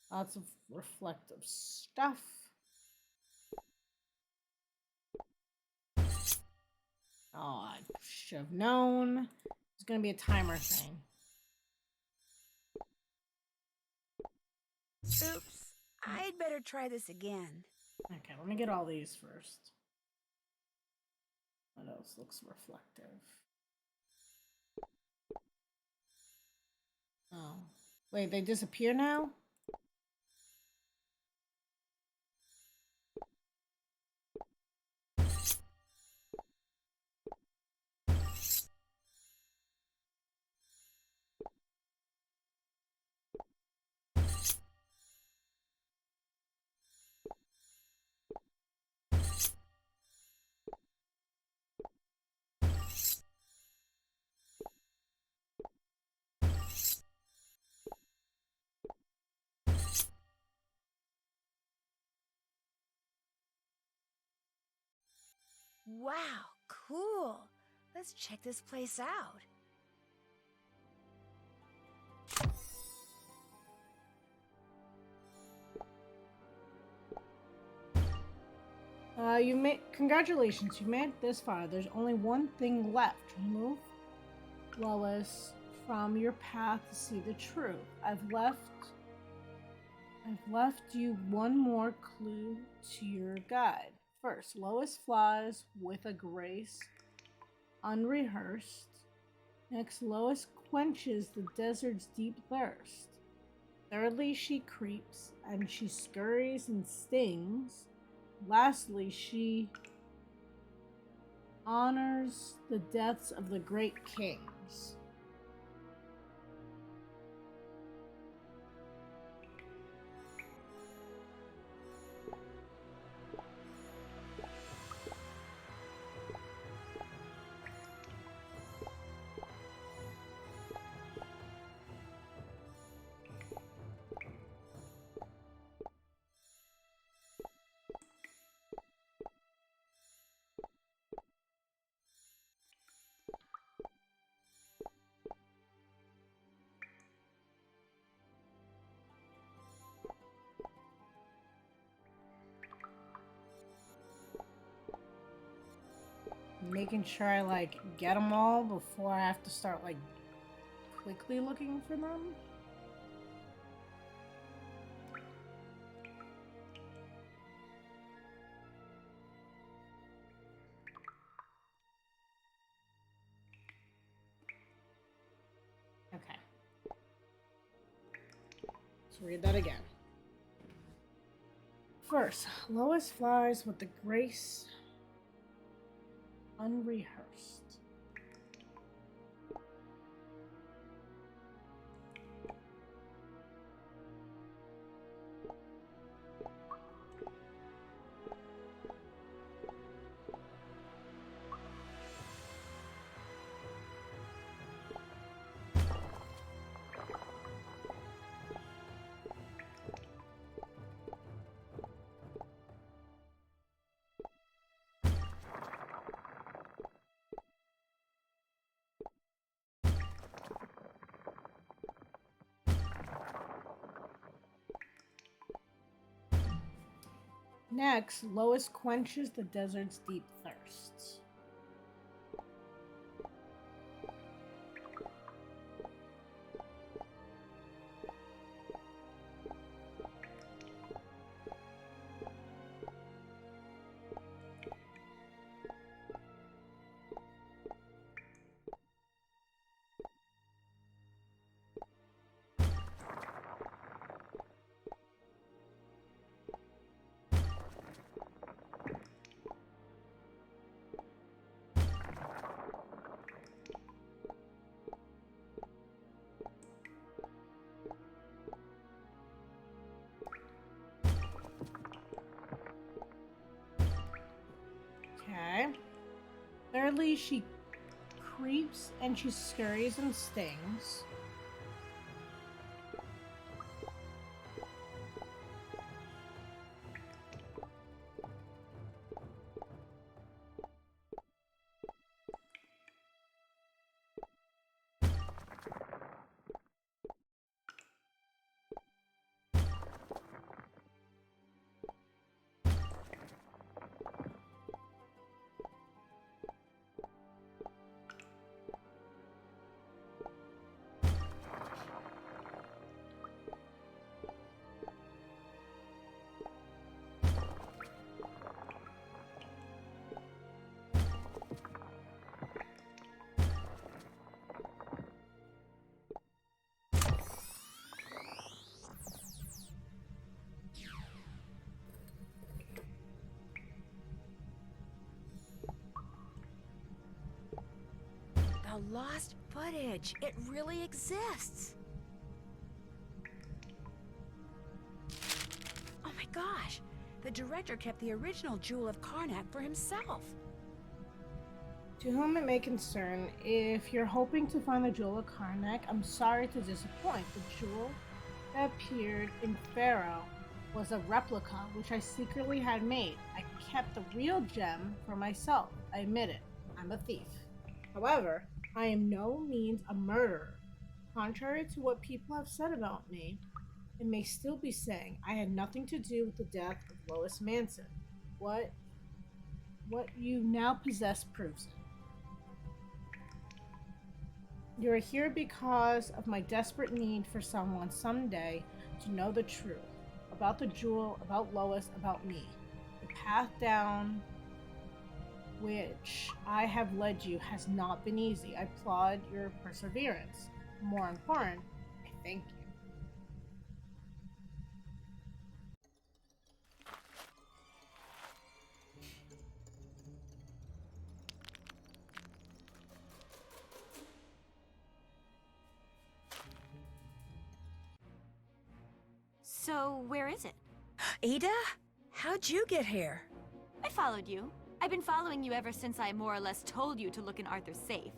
Speaker 2: Lots of reflective stuff. Oh, I should have known. It's gonna be a timer thing.
Speaker 1: Oops, I'd better try this again.
Speaker 2: Okay, let me get all these first. What else looks reflective? Oh. Wait, they disappear now?
Speaker 1: Wow, cool. Let's check this place out.
Speaker 2: Congratulations, you made it this far. There's only one thing left. Remove Lois from your path to see the truth. I've left you one more clue to your guide. First, Lois flies with a grace unrehearsed. Next, Lois quenches the desert's deep thirst. Thirdly, she creeps and she scurries and stings. Lastly, she honors the deaths of the great kings. Making sure I like get them all before I have to start like quickly looking for them. Okay. Let's read that again. First, Lois flies with the grace unrehearsed. Next, Lois quenches the desert's deep thirsts. Okay. Thirdly, she creeps and she scurries and stings.
Speaker 1: The lost footage. It really exists. Oh my gosh. The director kept the original Jewel of Karnak for himself.
Speaker 2: To whom it may concern, if you're hoping to find the Jewel of Karnak, I'm sorry to disappoint. The jewel that appeared in Pharaoh was a replica which I secretly had made. I kept the real gem for myself. I admit it. I'm a thief. However, I am no means a murderer. Contrary to what people have said about me, and may still be saying, I had nothing to do with the death of Lois Manson. What you now possess proves it. You're here because of my desperate need for someone someday to know the truth about the jewel, about Lois, about me. The path down which I have led you has not been easy. I applaud your perseverance. More important, I thank you.
Speaker 6: So, where is it?
Speaker 1: Ada? How'd you get here?
Speaker 6: I followed you. I've been following you ever since I more or less told you to look in Arthur's safe.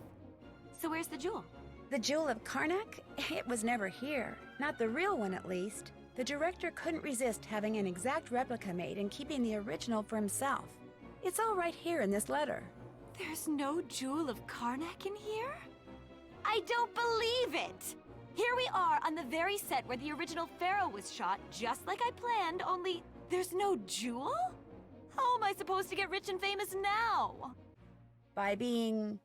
Speaker 6: So where's the jewel?
Speaker 1: The Jewel of Karnak? It was never here. Not the real one, at least. The director couldn't resist having an exact replica made and keeping the original for himself. It's all right here in this letter.
Speaker 6: There's no Jewel of Karnak in here? I don't believe it! Here we are on the very set where the original Pharaoh was shot, just like I planned, only there's no jewel? How am I supposed to get rich and famous now?
Speaker 1: By being...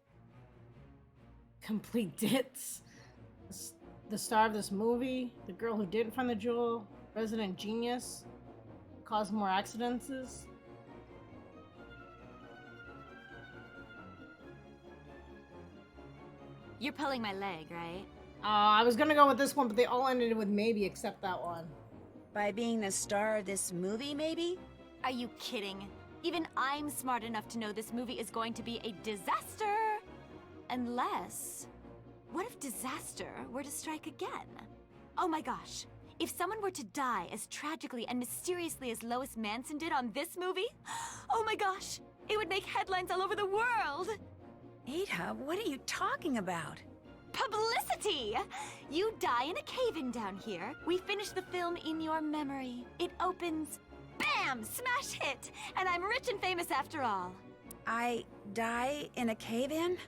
Speaker 2: complete ditz. The star of this movie, the girl who didn't find the jewel, resident genius, caused more accidents.
Speaker 6: You're pulling my leg, right?
Speaker 2: I was gonna go with this one, but they all ended with maybe except that one.
Speaker 1: By being the star of this movie, maybe?
Speaker 6: Are you kidding? Even I'm smart enough to know this movie is going to be a disaster. Unless... what if disaster were to strike again? Oh my gosh. If someone were to die as tragically and mysteriously as Lois Manson did on this movie, oh my gosh, it would make headlines all over the world.
Speaker 1: Ada, what are you talking about?
Speaker 6: Publicity! You die in a cave-in down here. We finish the film in your memory. It opens, bam! Smash hit! And I'm rich and famous after all.
Speaker 1: I die in a cave-in?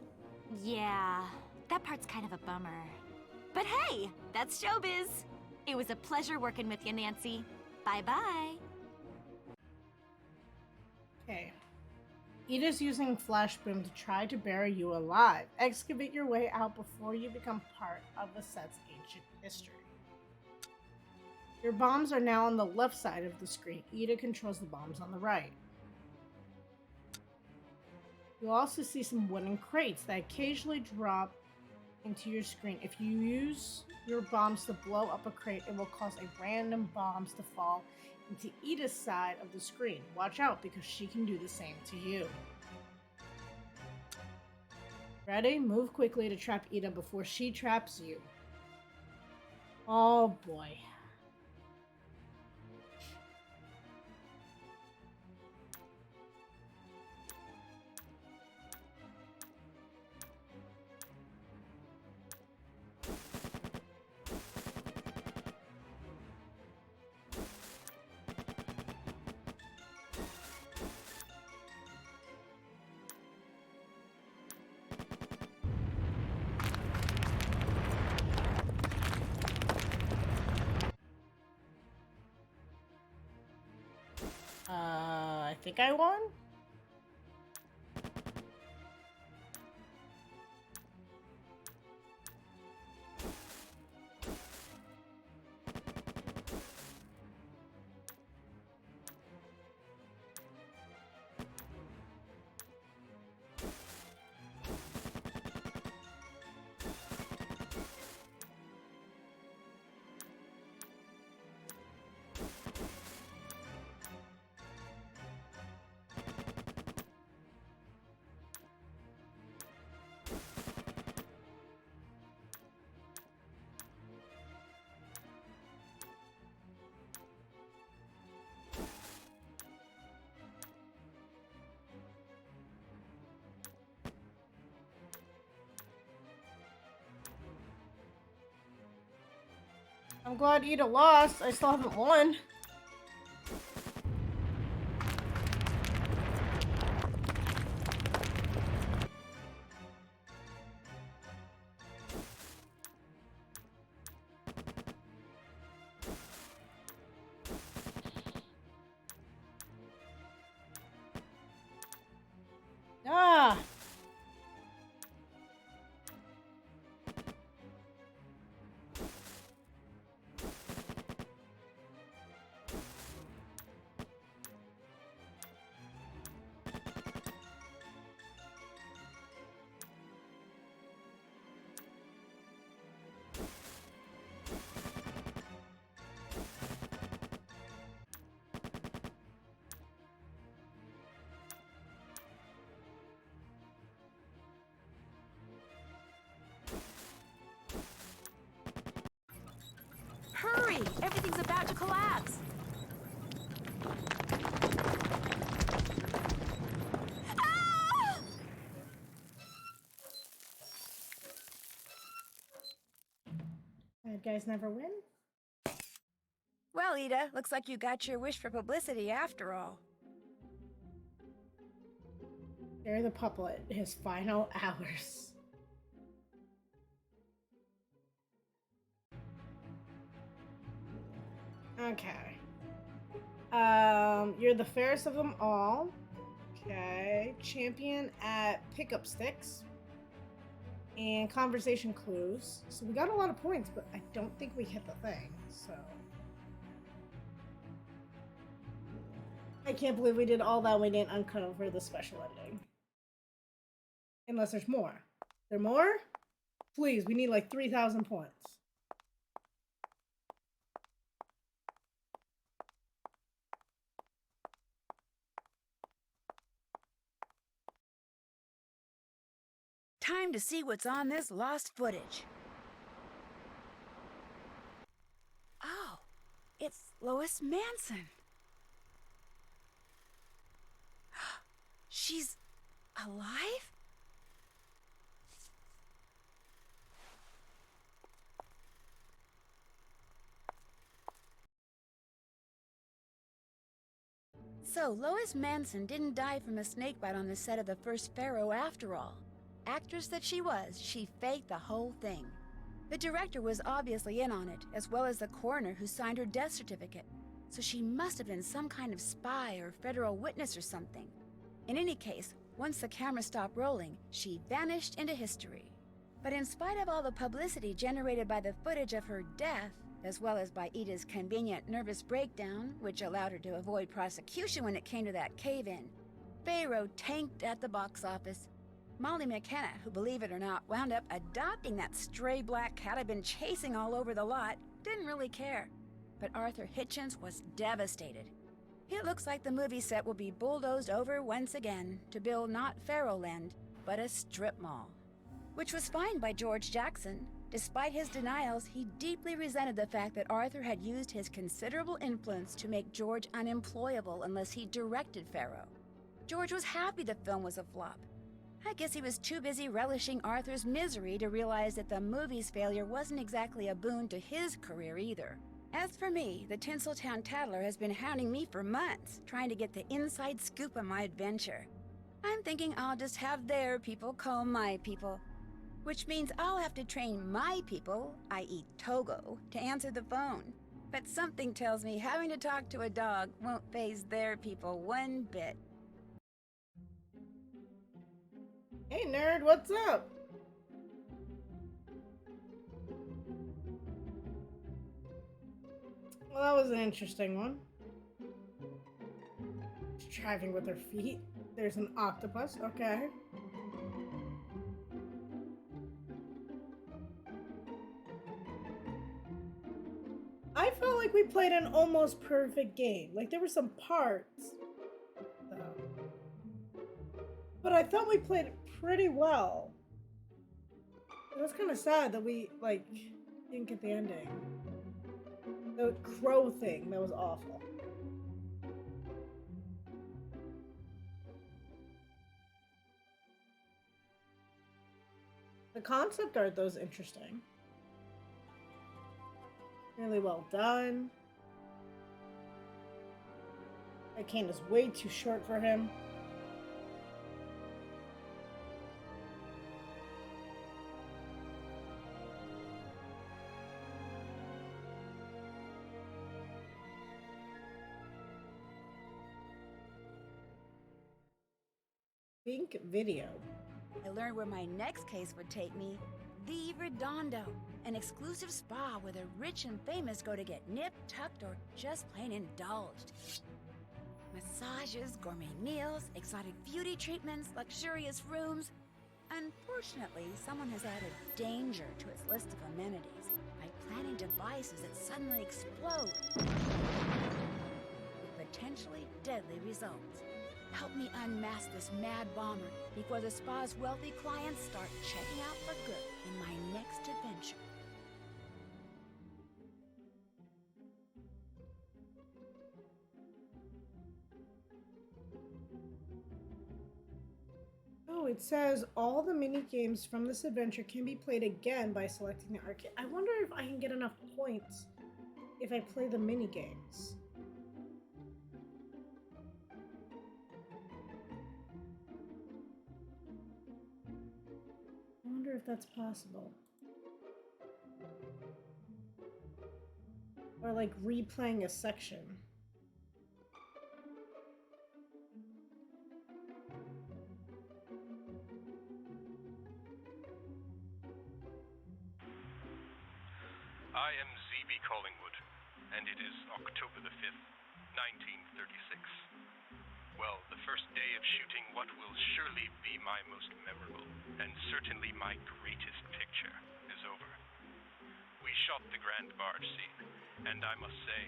Speaker 6: Yeah, that part's kind of a bummer. But hey, that's showbiz. It was a pleasure working with you, Nancy. Bye-bye.
Speaker 2: Okay. Ida's using flash boom to try to bury you alive. Excavate your way out before you become part of the set's ancient history. Your bombs are now on the left side of the screen. Ida controls the bombs on the right. You'll also see some wooden crates that occasionally drop into your screen. If you use your bombs to blow up a crate, it will cause a random bombs to fall into Ida's side of the screen. Watch out, because she can do the same to you. Ready? Move quickly to trap Ida before she traps you. Oh boy. I think I won? I'm glad Ida lost. I still haven't won. Ah!
Speaker 1: Hurry! Everything's about to collapse! Ah!
Speaker 2: Bad guys never win?
Speaker 1: Well, Ida, looks like you got your wish for publicity after all.
Speaker 2: Bury the puppet, his final hours. Okay. You're the fairest of them all. Okay. Champion at pickup sticks. And conversation clues. So we got a lot of points, but I don't think we hit the thing, so. I can't believe we did all that and we didn't uncover the special ending. Unless there's more. There more? Please, we need like 3,000 points.
Speaker 1: Time to see what's on this lost footage. Oh, it's Lois Manson. She's alive? So, Lois Manson didn't die from a snakebite on the set of the first Pharaoh after all. Actress that she was, she faked the whole thing. The director was obviously in on it, as well as the coroner who signed her death certificate. So she must have been some kind of spy or federal witness or something. In any case, once the camera stopped rolling, she vanished into history. But in spite of all the publicity generated by the footage of her death, as well as by Ida's convenient nervous breakdown, which allowed her to avoid prosecution when it came to that cave-in, Pharaoh tanked at the box office. Molly McKenna, who, believe it or not, wound up adopting that stray black cat I'd been chasing all over the lot, didn't really care. But Arthur Hitchens was devastated. It looks like the movie set will be bulldozed over once again to build not Pharaoh Land, but a strip mall. Which was fine by George Jackson. Despite his denials, he deeply resented the fact that Arthur had used his considerable influence to make George unemployable unless he directed Pharaoh. George was happy the film was a flop. I guess he was too busy relishing Arthur's misery to realize that the movie's failure wasn't exactly a boon to his career either. As for me, the Tinseltown Tattler has been hounding me for months, trying to get the inside scoop on my adventure. I'm thinking I'll just have their people call my people. Which means I'll have to train my people, i.e. Togo, to answer the phone. But something tells me having to talk to a dog won't faze their people one bit.
Speaker 2: Hey nerd, what's up? Well, that was an interesting one. Driving with her feet. There's an octopus, okay. I felt like we played an almost perfect game. Like, there were some parts. But I thought we played it pretty well. It was kind of sad that we, like, didn't get the ending. The crow thing, that was awful. The concept art, though, is interesting. Really well done. That cane is way too short for him. Pink video.
Speaker 1: I learned where my next case would take me. The Redondo, an exclusive spa where the rich and famous go to get nipped, tucked, or just plain indulged. Massages, gourmet meals, exotic beauty treatments, luxurious rooms. Unfortunately, someone has added danger to its list of amenities by planting devices that suddenly explode with potentially deadly results. Help me unmask this mad bomber before the spa's wealthy clients start checking out for good in my next adventure.
Speaker 2: Oh, it says all the mini games from this adventure can be played again by selecting the arcade. I wonder if I can get enough points if I play the mini games. I wonder if that's possible. Or like replaying a section.
Speaker 5: I am Z.B. Collingwood, and it is October the 5th, 1936. Well, the first day of shooting what will surely be my most memorable, and certainly my greatest picture, is over. We shot the grand barge scene, and I must say,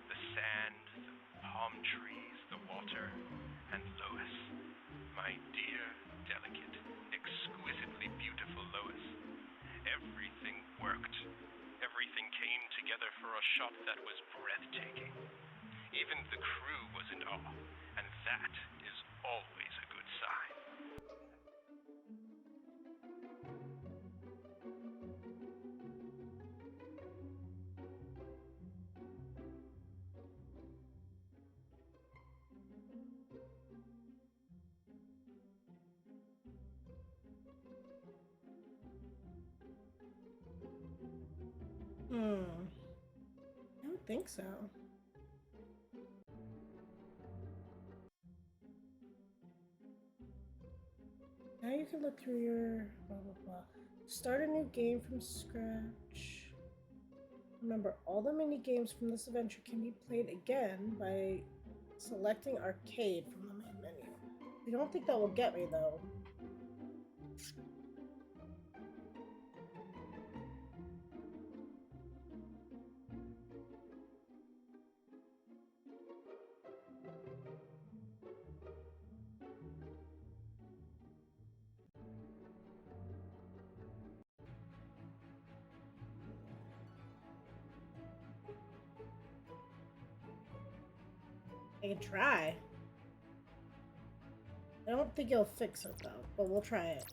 Speaker 5: the sand, the palm trees, the water, and Lois, my dear, delicate, exquisitely beautiful Lois. Everything worked. Everything came together for a shot that was breathtaking. Even the crew was in awe, and that is always a good sign.
Speaker 2: I don't think so. Now you can look through your blah blah blah. Start a new game from scratch. Remember, all the mini games from this adventure can be played again by selecting arcade from the main menu. I don't think that will get me though. I can try. I don't think it'll fix it though, but we'll try it.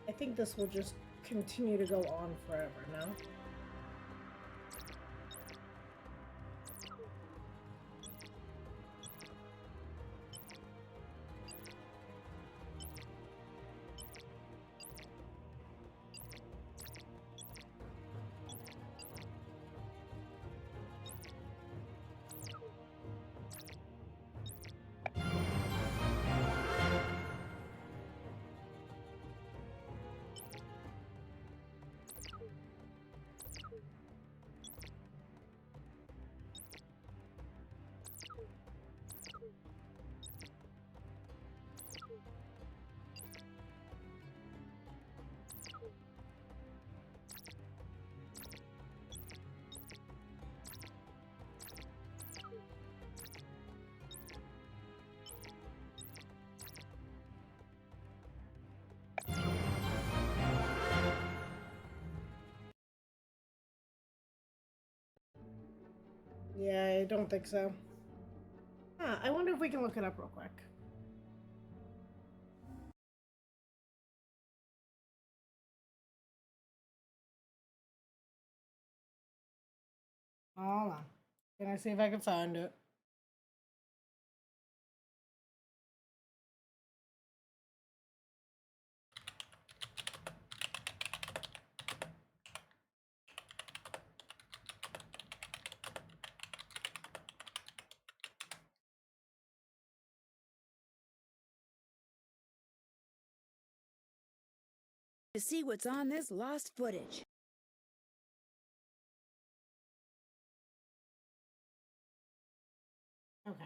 Speaker 2: I think this will just continue to go on forever now. Yeah, I don't think so. Huh, I wonder if we can look it up real quick. Hold on. Can I see if I can find it?
Speaker 1: To see what's on this lost footage.
Speaker 2: Okay.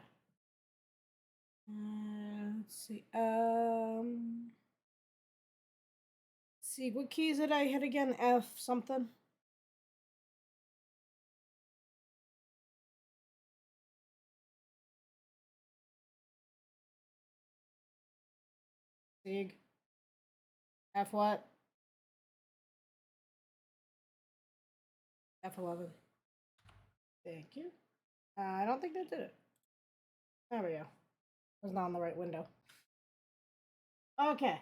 Speaker 2: Let's see. See, what keys did I hit again? F something? Sig. F what? F11. Thank you. I don't think that did it. There we go. I was not on the right window. Okay.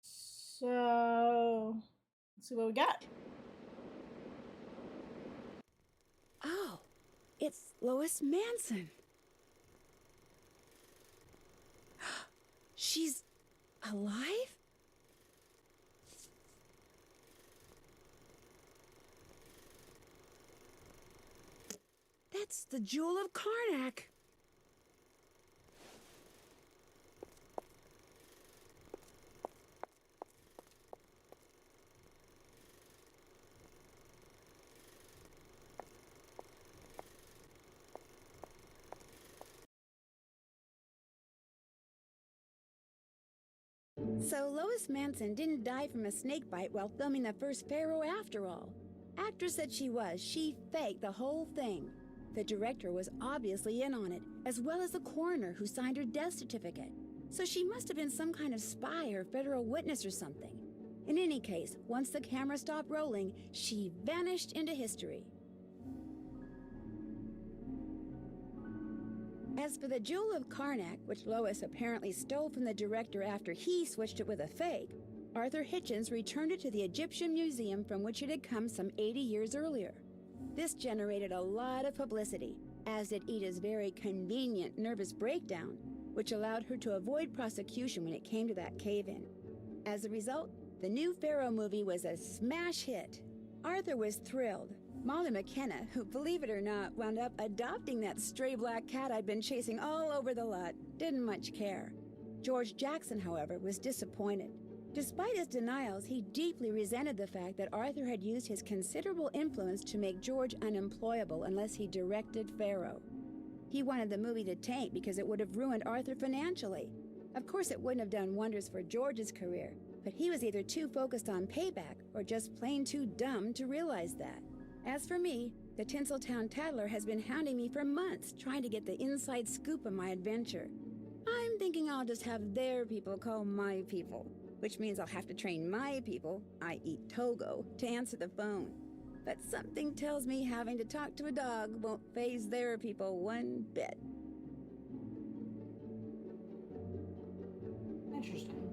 Speaker 2: So, let's see what we got.
Speaker 1: Oh, it's Lois Manson. She's alive? That's the Jewel of Karnak. So Lois Manson didn't die from a snake bite while filming the first Pharaoh after all. Actress that she was, she faked the whole thing. The director was obviously in on it, as well as the coroner who signed her death certificate. So she must have been some kind of spy or federal witness or something. In any case, once the camera stopped rolling, she vanished into history. As for the Jewel of Karnak, which Lois apparently stole from the director after he switched it with a fake, Arthur Hitchens returned it to the Egyptian museum from which it had come some 80 years earlier. This generated a lot of publicity, as did Ida's very convenient nervous breakdown, which allowed her to avoid prosecution when it came to that cave-in. As a result, the new Pharaoh movie was a smash hit. Arthur was thrilled. Molly McKenna, who, believe it or not, wound up adopting that stray black cat I'd been chasing all over the lot, didn't much care. George Jackson, however, was disappointed. Despite his denials, he deeply resented the fact that Arthur had used his considerable influence to make George unemployable unless he directed Pharaoh. He wanted the movie to tank because it would have ruined Arthur financially. Of course, it wouldn't have done wonders for George's career, but he was either too focused on payback or just plain too dumb to realize that. As for me, the Tinseltown Tattler has been hounding me for months trying to get the inside scoop of my adventure. I'm thinking I'll just have their people call my people, which means I'll have to train my people, i.e. Togo, to answer the phone. But something tells me having to talk to a dog won't faze their people one bit.
Speaker 2: Interesting.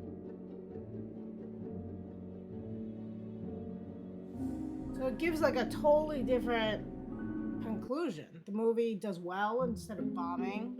Speaker 2: So it gives like a totally different conclusion. The movie does well instead of bombing.